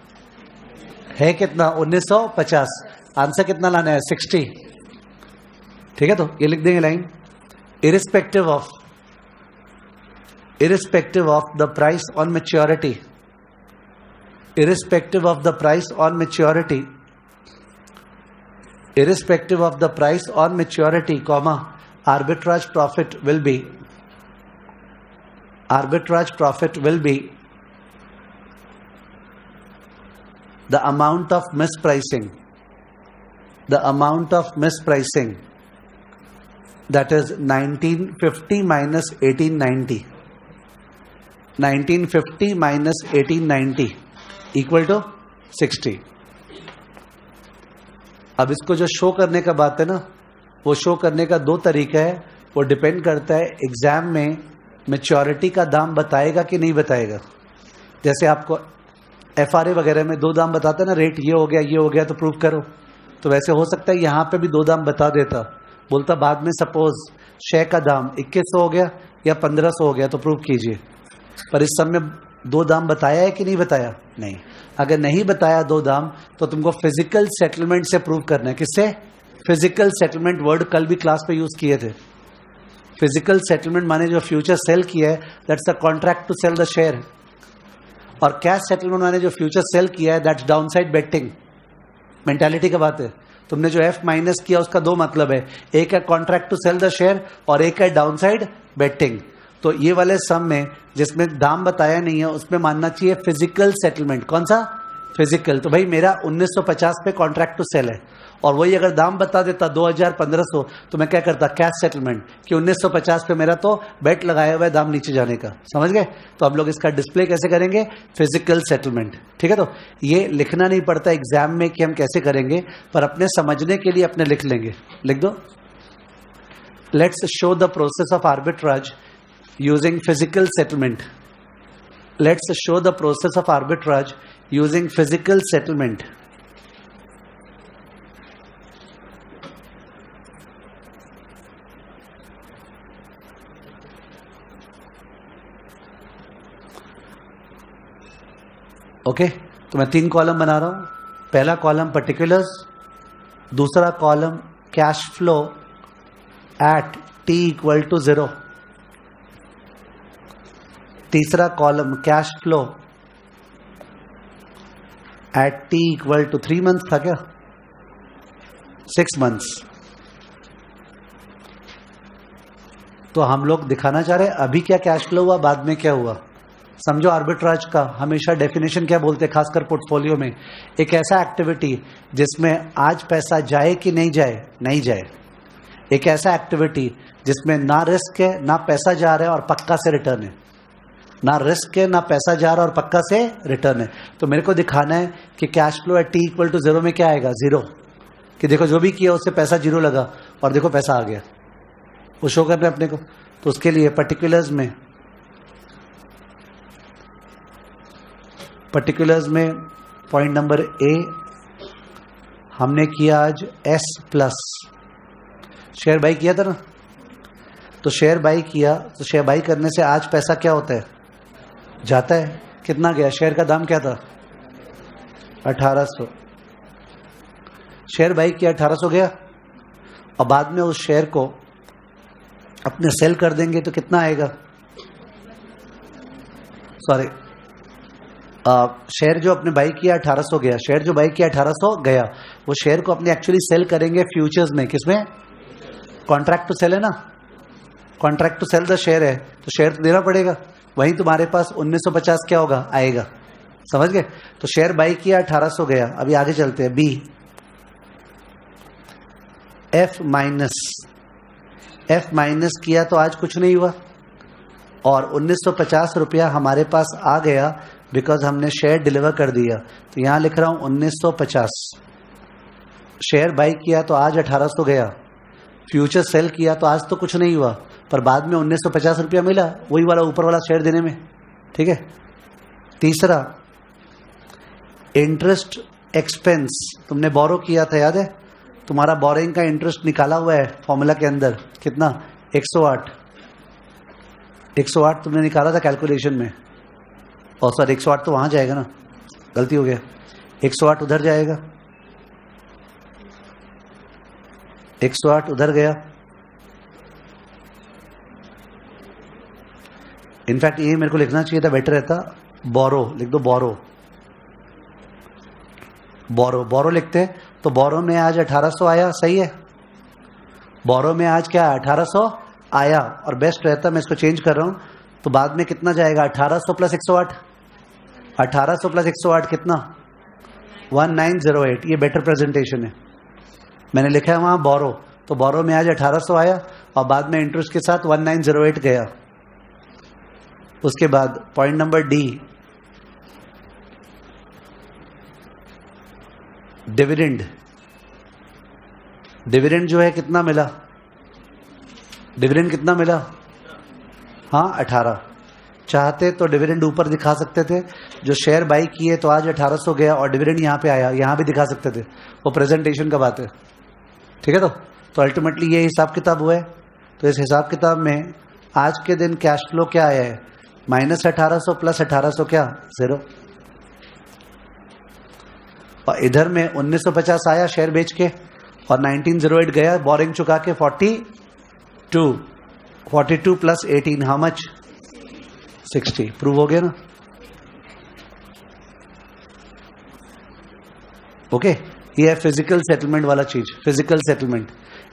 है कितना 1950, आंसर कितना लाना है 60। ठीक है, तो ये लिख देंगे line, irrespective of the price on maturity, irrespective of the price on maturity, irrespective of the price on maturity, comma, arbitrage profit will be the amount of mispricing, that is 1950 minus 1890, 1950 minus 1890 equal to 60। अब इसको जो show करने का बात है ना, वो show करने का दो तरीका है। वो डिपेंड करता है एग्जाम में मैच्योरिटी का दाम बताएगा कि नहीं बताएगा। जैसे आपको एफआरए वगैरह में दो दाम बताता है ना, रेट ये हो गया तो प्रूव करो। तो वैसे हो सकता है यहाँ पे भी दो दाम बता देता, बोलता बाद में सपोज शेयर का दाम 2100 हो गया या 1500 हो गया तो प्रूव कीजिए। पर इस समय दो दाम बताया है कि नहीं बताया? नहीं। अगर नहीं बताया दो दाम तो तुमको फिजिकल सेटलमेंट से प्रूव करना है। किससे? फिजिकल सेटलमेंट वर्ड कल भी क्लास पे यूज किए थे। फिजिकल सेटलमेंट माने जो फ्यूचर सेल किया है, that's a contract to sell the share. और कैश सेटलमेंट माने जो फ्यूचर सेल किया है, दैट्स डाउनसाइड बेटिंग। मेंटालिटी का बात है। तुमने जो एफ माइनस किया उसका दो मतलब है, एक है contract to sell the share और एक है डाउनसाइड बेटिंग। तो ये वाले सम में जिसमें दाम बताया नहीं है उसमें मानना चाहिए फिजिकल सेटलमेंट। कौन सा? फिजिकल। तो भाई मेरा 1950 पे कॉन्ट्रैक्ट टू सेल है और वही अगर दाम बता देता 2000 1500 तो मैं क्या करता? कैश सेटलमेंट कि 1950 पे मेरा तो बेट लगाया हुआ है दाम नीचे जाने का। समझ गए? तो हम लोग इसका डिस्प्ले कैसे करेंगे? Physical settlement. ठीक है, तो ये लिखना नहीं पड़ता एग्जाम में कि हम कैसे करेंगे, पर अपने समझने के लिए अपने लिख लेंगे। लिख दो, let's show the process of arbitrage using physical settlement. Let's show the process of arbitrage using physical settlement. Okay, तो मैं 3 कॉलम बना रहा हूं। पहला कॉलम पर्टिकुलर्स, दूसरा column cash flow at t equal to 0, तीसरा column cash flow at t equal to 3 months था क्या? 6 मंथ्स। तो हम लोग दिखाना चाह रहे हैं अभी क्या कैश फ्लो हुआ, बाद में क्या हुआ। समझो आर्बिट्राज का हमेशा डेफिनेशन क्या बोलते हैं, खासकर पोर्टफोलियो में, एक ऐसा एक्टिविटी जिसमें आज पैसा जाए कि नहीं जाए, नहीं जाए। एक ऐसा एक्टिविटी जिसमें ना रिस्क है, ना पैसा जा रहा है और पक्का से रिटर्न है, ना रिस्क है, ना पैसा जा रहा है और पक्का से रिटर्न है। तो मेरे को दिखाना है कि cash flow at t equal to 0 में क्या आएगा, 0, कि देखो जो भी किया उससे पैसा 0 लगा और देखो पैसा आ गया, वो शो करना है अपने को। तो उसके लिए पर्टिकुलर्स में पॉइंट नंबर ए हमने किया आज S प्लस शेयर बाई किया था ना, तो शेयर बाई किया, तो शेयर बाई करने से आज पैसा क्या होता है, जाता है। कितना गया, शेयर का दाम क्या था 1800, शेयर बाई किया 1800 गया, और बाद में उस शेयर को अपने सेल कर देंगे तो कितना आएगा, सॉरी शेयर जो अपने बाई किया 1800 गया, शेयर जो बाई किया 1800 गया, वो शेयर को अपने एक्चुअली सेल करेंगे फ्यूचर्स में, किसमें, कॉन्ट्रैक्ट टू सेल है ना, contract to sell the share है, तो शेयर तो देना पड़ेगा, वहीं तुम्हारे पास 1950 क्या होगा, आएगा, समझ गए। तो शेयर बाई किया 1800 गया। अभी आगे चलते हैं, बी एफ माइनस किया तो आज कुछ नहीं हुआ, और 1950 रुपया हमारे पास आ गया बिकॉज हमने शेयर डिलीवर कर दिया। तो यहां लिख रहा हूं 1950, शेयर बाई किया तो आज 1800 गया, फ्यूचर सेल किया तो आज तो कुछ नहीं हुआ, पर बाद में 1950 रुपया मिला, वही वाला ऊपर वाला शेयर देने में, ठीक है। तीसरा, इंटरेस्ट एक्सपेंस, तुमने बोरो किया था, याद है, तुम्हारा बोरिंग का इंटरेस्ट निकाला हुआ है फॉर्मूला के अंदर, कितना 108 तुमने निकाला था कैलकुलेशन में, और सर 108 तो वहां जाएगा ना, गलती हो गया, 108 उधर जाएगा, 108 उधर गया। इनफैक्ट ये मेरे को लिखना चाहिए था, बेटर रहता, बोरो लिख दो, बोरो लिखते, तो बोरो में आज 1800 आया, सही है, बोरो में आज क्या 1800 आया, और बेस्ट रहता मैं इसको चेंज कर रहा हूं, तो बाद में कितना जाएगा, 1800 प्लस 108, 1800 प्लस 108 कितना, 1908, ये बेटर प्रेजेंटेशन है। मैंने लिखा है वहां बोरो, तो बोरो में आज 1800 आया और बाद में इंटरेस्ट के साथ 1908 गया। उसके बाद पॉइंट नंबर डी, डिविडेंड जो है कितना मिला, डिविडेंड कितना मिला, हाँ 18, चाहते तो डिविडेंड ऊपर दिखा सकते थे, जो शेयर बाई किए तो आज 1800 गया और डिविडेंड यहां पे आया, यहां भी दिखा सकते थे, वो प्रेजेंटेशन का बात है, ठीक है। तो अल्टीमेटली ये हिसाब किताब हुआ है। तो इस हिसाब किताब में आज के दिन कैश फ्लो क्या आया है, -1800 प्लस 1800 क्या, 0, और इधर में 1950 आया शेयर बेच के, और 1908 गया बोरिंग चुका के, 42 प्लस 18 हाउ मच, 60, प्रूव हो गया ना, ओके। ये है फिजिकल सेटलमेंट वाला चीज, फिजिकल सेटलमेंट।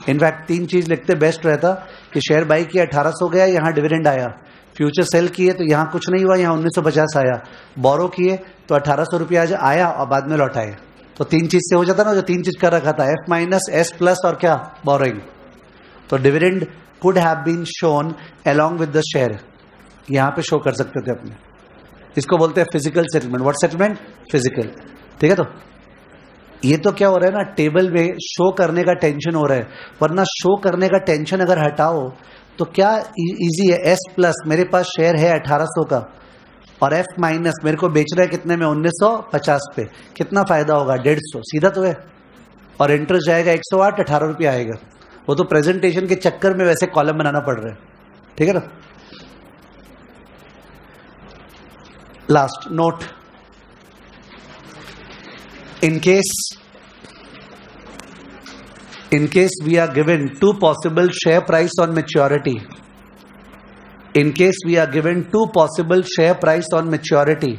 इनफैक्ट 3 चीज लिखते बेस्ट रहता कि शेयर बाई किया 1800 गया, यहां डिविडेंड आया, फ्यूचर सेल किए तो यहां कुछ नहीं हुआ, यहां 1950 आया, बोरो किए तो 1800 रुपया आज आया और बाद में लौटाए, तो 3 चीज से हो जाता ना, जो 3 चीज कर रखा था, एफ माइनस एस प्लस और क्या, बोरोइंग। तो dividend could have been shown along with the share, यहां पे शो कर सकते थे अपने, इसको बोलते हैं physical settlement. What settlement, physical, ठीक है। तो ये तो क्या हो रहा है ना, टेबल में शो करने का टेंशन हो रहा है, वरना शो करने का टेंशन अगर हटाओ तो क्या इजी है, एस प्लस मेरे पास शेयर है 1800 का, और एफ माइनस मेरे को बेचना है कितने में, 1950 पे, कितना फायदा होगा, 150, सीधा तो है, और इंटरेस्ट जाएगा 108, 18 रुपया आएगा। वो तो प्रेजेंटेशन के चक्कर में वैसे कॉलम बनाना पड़ रहा है, ठीक है ना। Last note, in case we are given 2 possible share price on maturity, in case we are given 2 possible share price on maturity,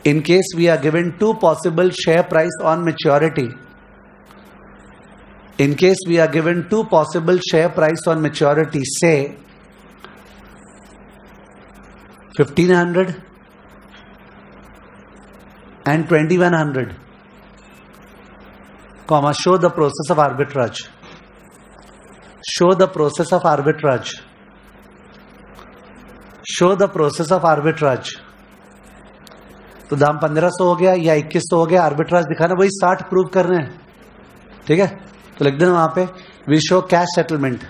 in case we are given 2 possible share price on maturity, in case we are given 2 possible share price on maturity, say 1500 and 2100, comma, show the process of arbitrage. Show the process of arbitrage. Show the process of arbitrage. तो दाम 1500 हो गया या 2100 हो गया, arbitrage दिखाना, वही 60 prove कर रहे हैं. ठीक है, तो लिख देना वहां पे we show cash settlement.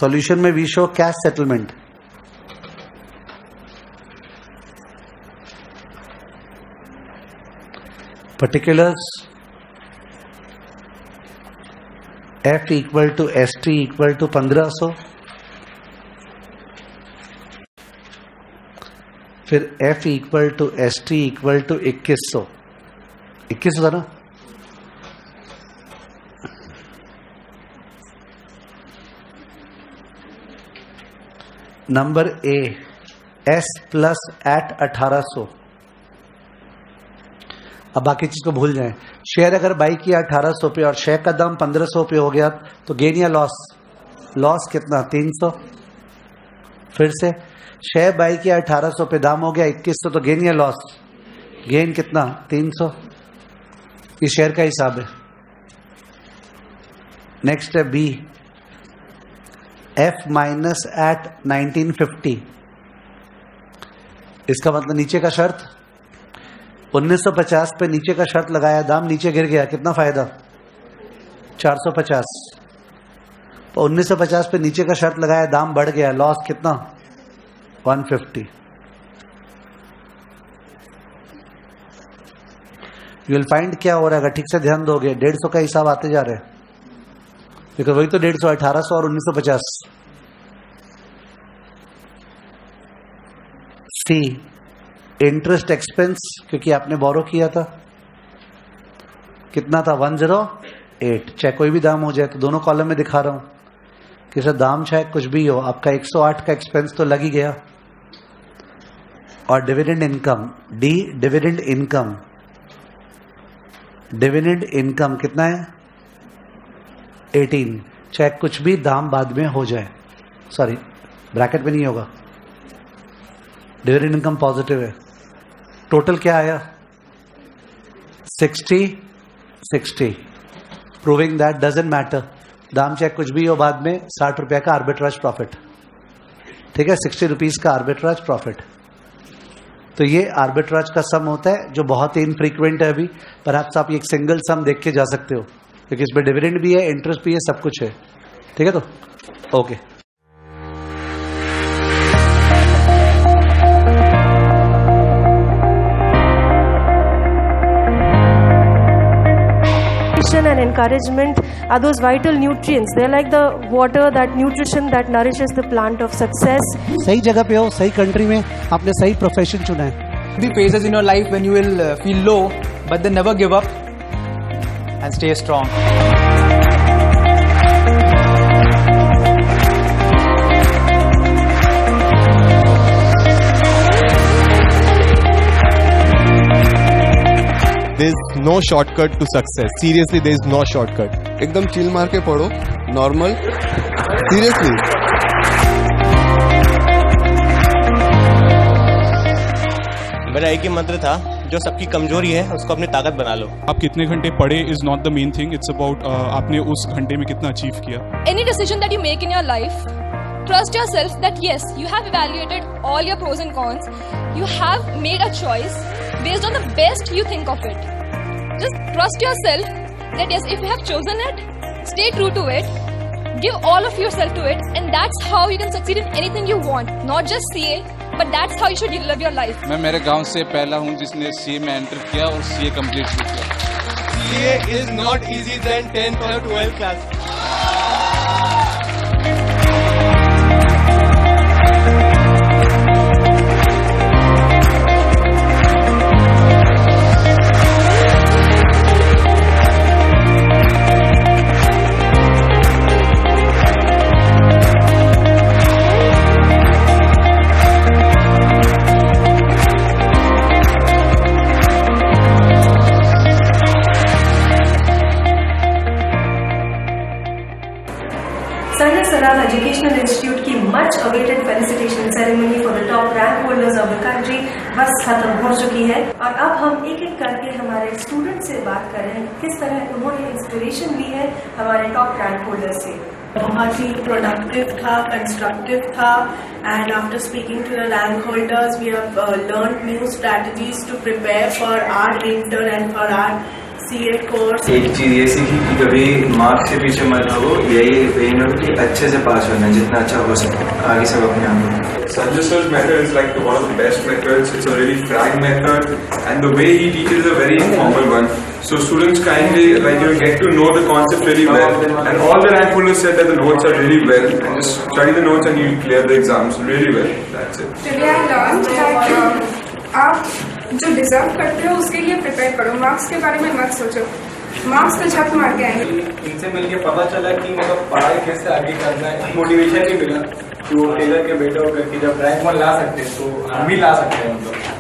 Solution में we show cash settlement. Particulars F equal to ST equal to 1500, फिर F equal to ST equal to 2100. 2100 था ना. Number A S plus eight 1800. अब बाकी चीज को भूल जाएं. शेयर अगर बाई किया 1800 पे और शेयर का दाम 1500 पे हो गया तो गेन या लॉस? लॉस कितना? 300. फिर से शेयर बाई किया 1800 पे, दाम हो गया 2100, तो गेन या लॉस? गेन कितना? 300. ये शेयर का हिसाब है. नेक्स्ट है बी F माइनस एट 1950. इसका मतलब नीचे का शर्त 1950 पे नीचे का शर्त लगाया, दाम नीचे गिर गया, कितना फायदा? 450. तो 1950 पे नीचे का शर्त लगाया, दाम बढ़ गया, लॉस कितना? 150. यू विल फाइंड क्या हो रहा है, अगर ठीक से ध्यान दोगे 150 का हिसाब आते जा रहे हैं, बिकॉज वही तो 150, 1800 और 1950. सी इंटरेस्ट एक्सपेंस, क्योंकि आपने बोरो किया था, कितना था? 108. चाहे कोई भी दाम हो जाए, तो दोनों कॉलम में दिखा रहा हूं कि सर दाम चाहे कुछ भी हो, आपका 108 का एक्सपेंस तो लग ही गया. और dividend income, D dividend income, dividend income कितना है? 18. चाहे कुछ भी दाम बाद में हो जाए, सॉरी ब्रैकेट में नहीं होगा, डिविडेंड इनकम पॉजिटिव है. टोटल क्या आया? 60. प्रूविंग दैट डजंट मैटर, दाम चाहे कुछ भी हो, बाद में 60 रुपया का आर्बिट्राज प्रॉफिट. ठीक है, 60 रुपीज का आर्बिट्राज प्रॉफिट. तो ये आर्बिट्राज का सम होता है, जो बहुत ही इनफ्रीक्वेंट है अभी. पर आप एक सिंगल सम देख के जा सकते हो, क्योंकि इसमें डिविडेंड भी है, इंटरेस्ट भी है, सब कुछ है. ठीक है, तो okay. And encouragement are those vital nutrients. They're like the water, that nutrition that nourishes the plant of success. सही जगह पे हो, सही कंट्री में, आपने सही प्रोफेशन चुना है. The phases in your life when you will feel low, but then never give up and stay strong. There is no shortcut to success. Seriously, there is no shortcut. एकदम chill मार के पढ़ो, normal, seriously. मेरा एक ही मंत्र था, जो सबकी कमजोरी है उसको अपनी ताकत बना लो. आप कितने घंटे पढ़े is not the main thing. It's about आपने उस घंटे में कितना अचीव किया. Any decision that you make in your life, trust yourself that yes, you have evaluated all your pros and cons. You have made a choice based on the best you think of it. Just trust yourself that yes, if you have chosen it, stay true to it, give all of yourself to it, and that's how you can succeed in anything you want. Not just CA, but that's how you should live your life. मैं मेरे गांव से पहला हूं जिसने CA में enter किया और CA कंप्लीट किया. CA is not easy than 10th or 12th class. Educational Institute की much awaited felicitation ceremony for the top rank holders of the country बस खत्म हो चुकी है. और अब हम एक एक करके हमारे स्टूडेंट से बात कर रहे हैं, किस तरह उन्होंने इंस्पिरेशन ली है हमारे टॉप रैंक होल्डर से. बहुत ही प्रोडक्टिव था, कंस्ट्रक्टिव था, and after speaking to the rank holders we have learned new strategies to prepare for our inter and for our CA course. एक चीज ये सीखी कि कभी मार्क्स के पीछे मत भागो, यही एम है कि अच्छे से पास होना, जितना अच्छा हो सके आगे सब अपने आप। Sanjay sir's method is like one of the best methods. It's a really frank method, and the way he teaches is a very informal one. So students kindly get to know the concept really well. And all the rank holders said that the notes are really well, and just study the notes and you clear the exams really well. That's it. Today I learned that आप जो deserve करते हो उसके लिए prepare करो, marks के बारे में मत सोचो, मार्क्स तो झप मार के आएंगे। इनसे मिलके पता चला कि मतलब पढ़ाई कैसे आगे करना है, मोटिवेशन भी मिला कि वो टेलर के बेटे होकर कि जब रैंक 1 ला सकते हैं तो हम भी ला सकते हैं मतलब।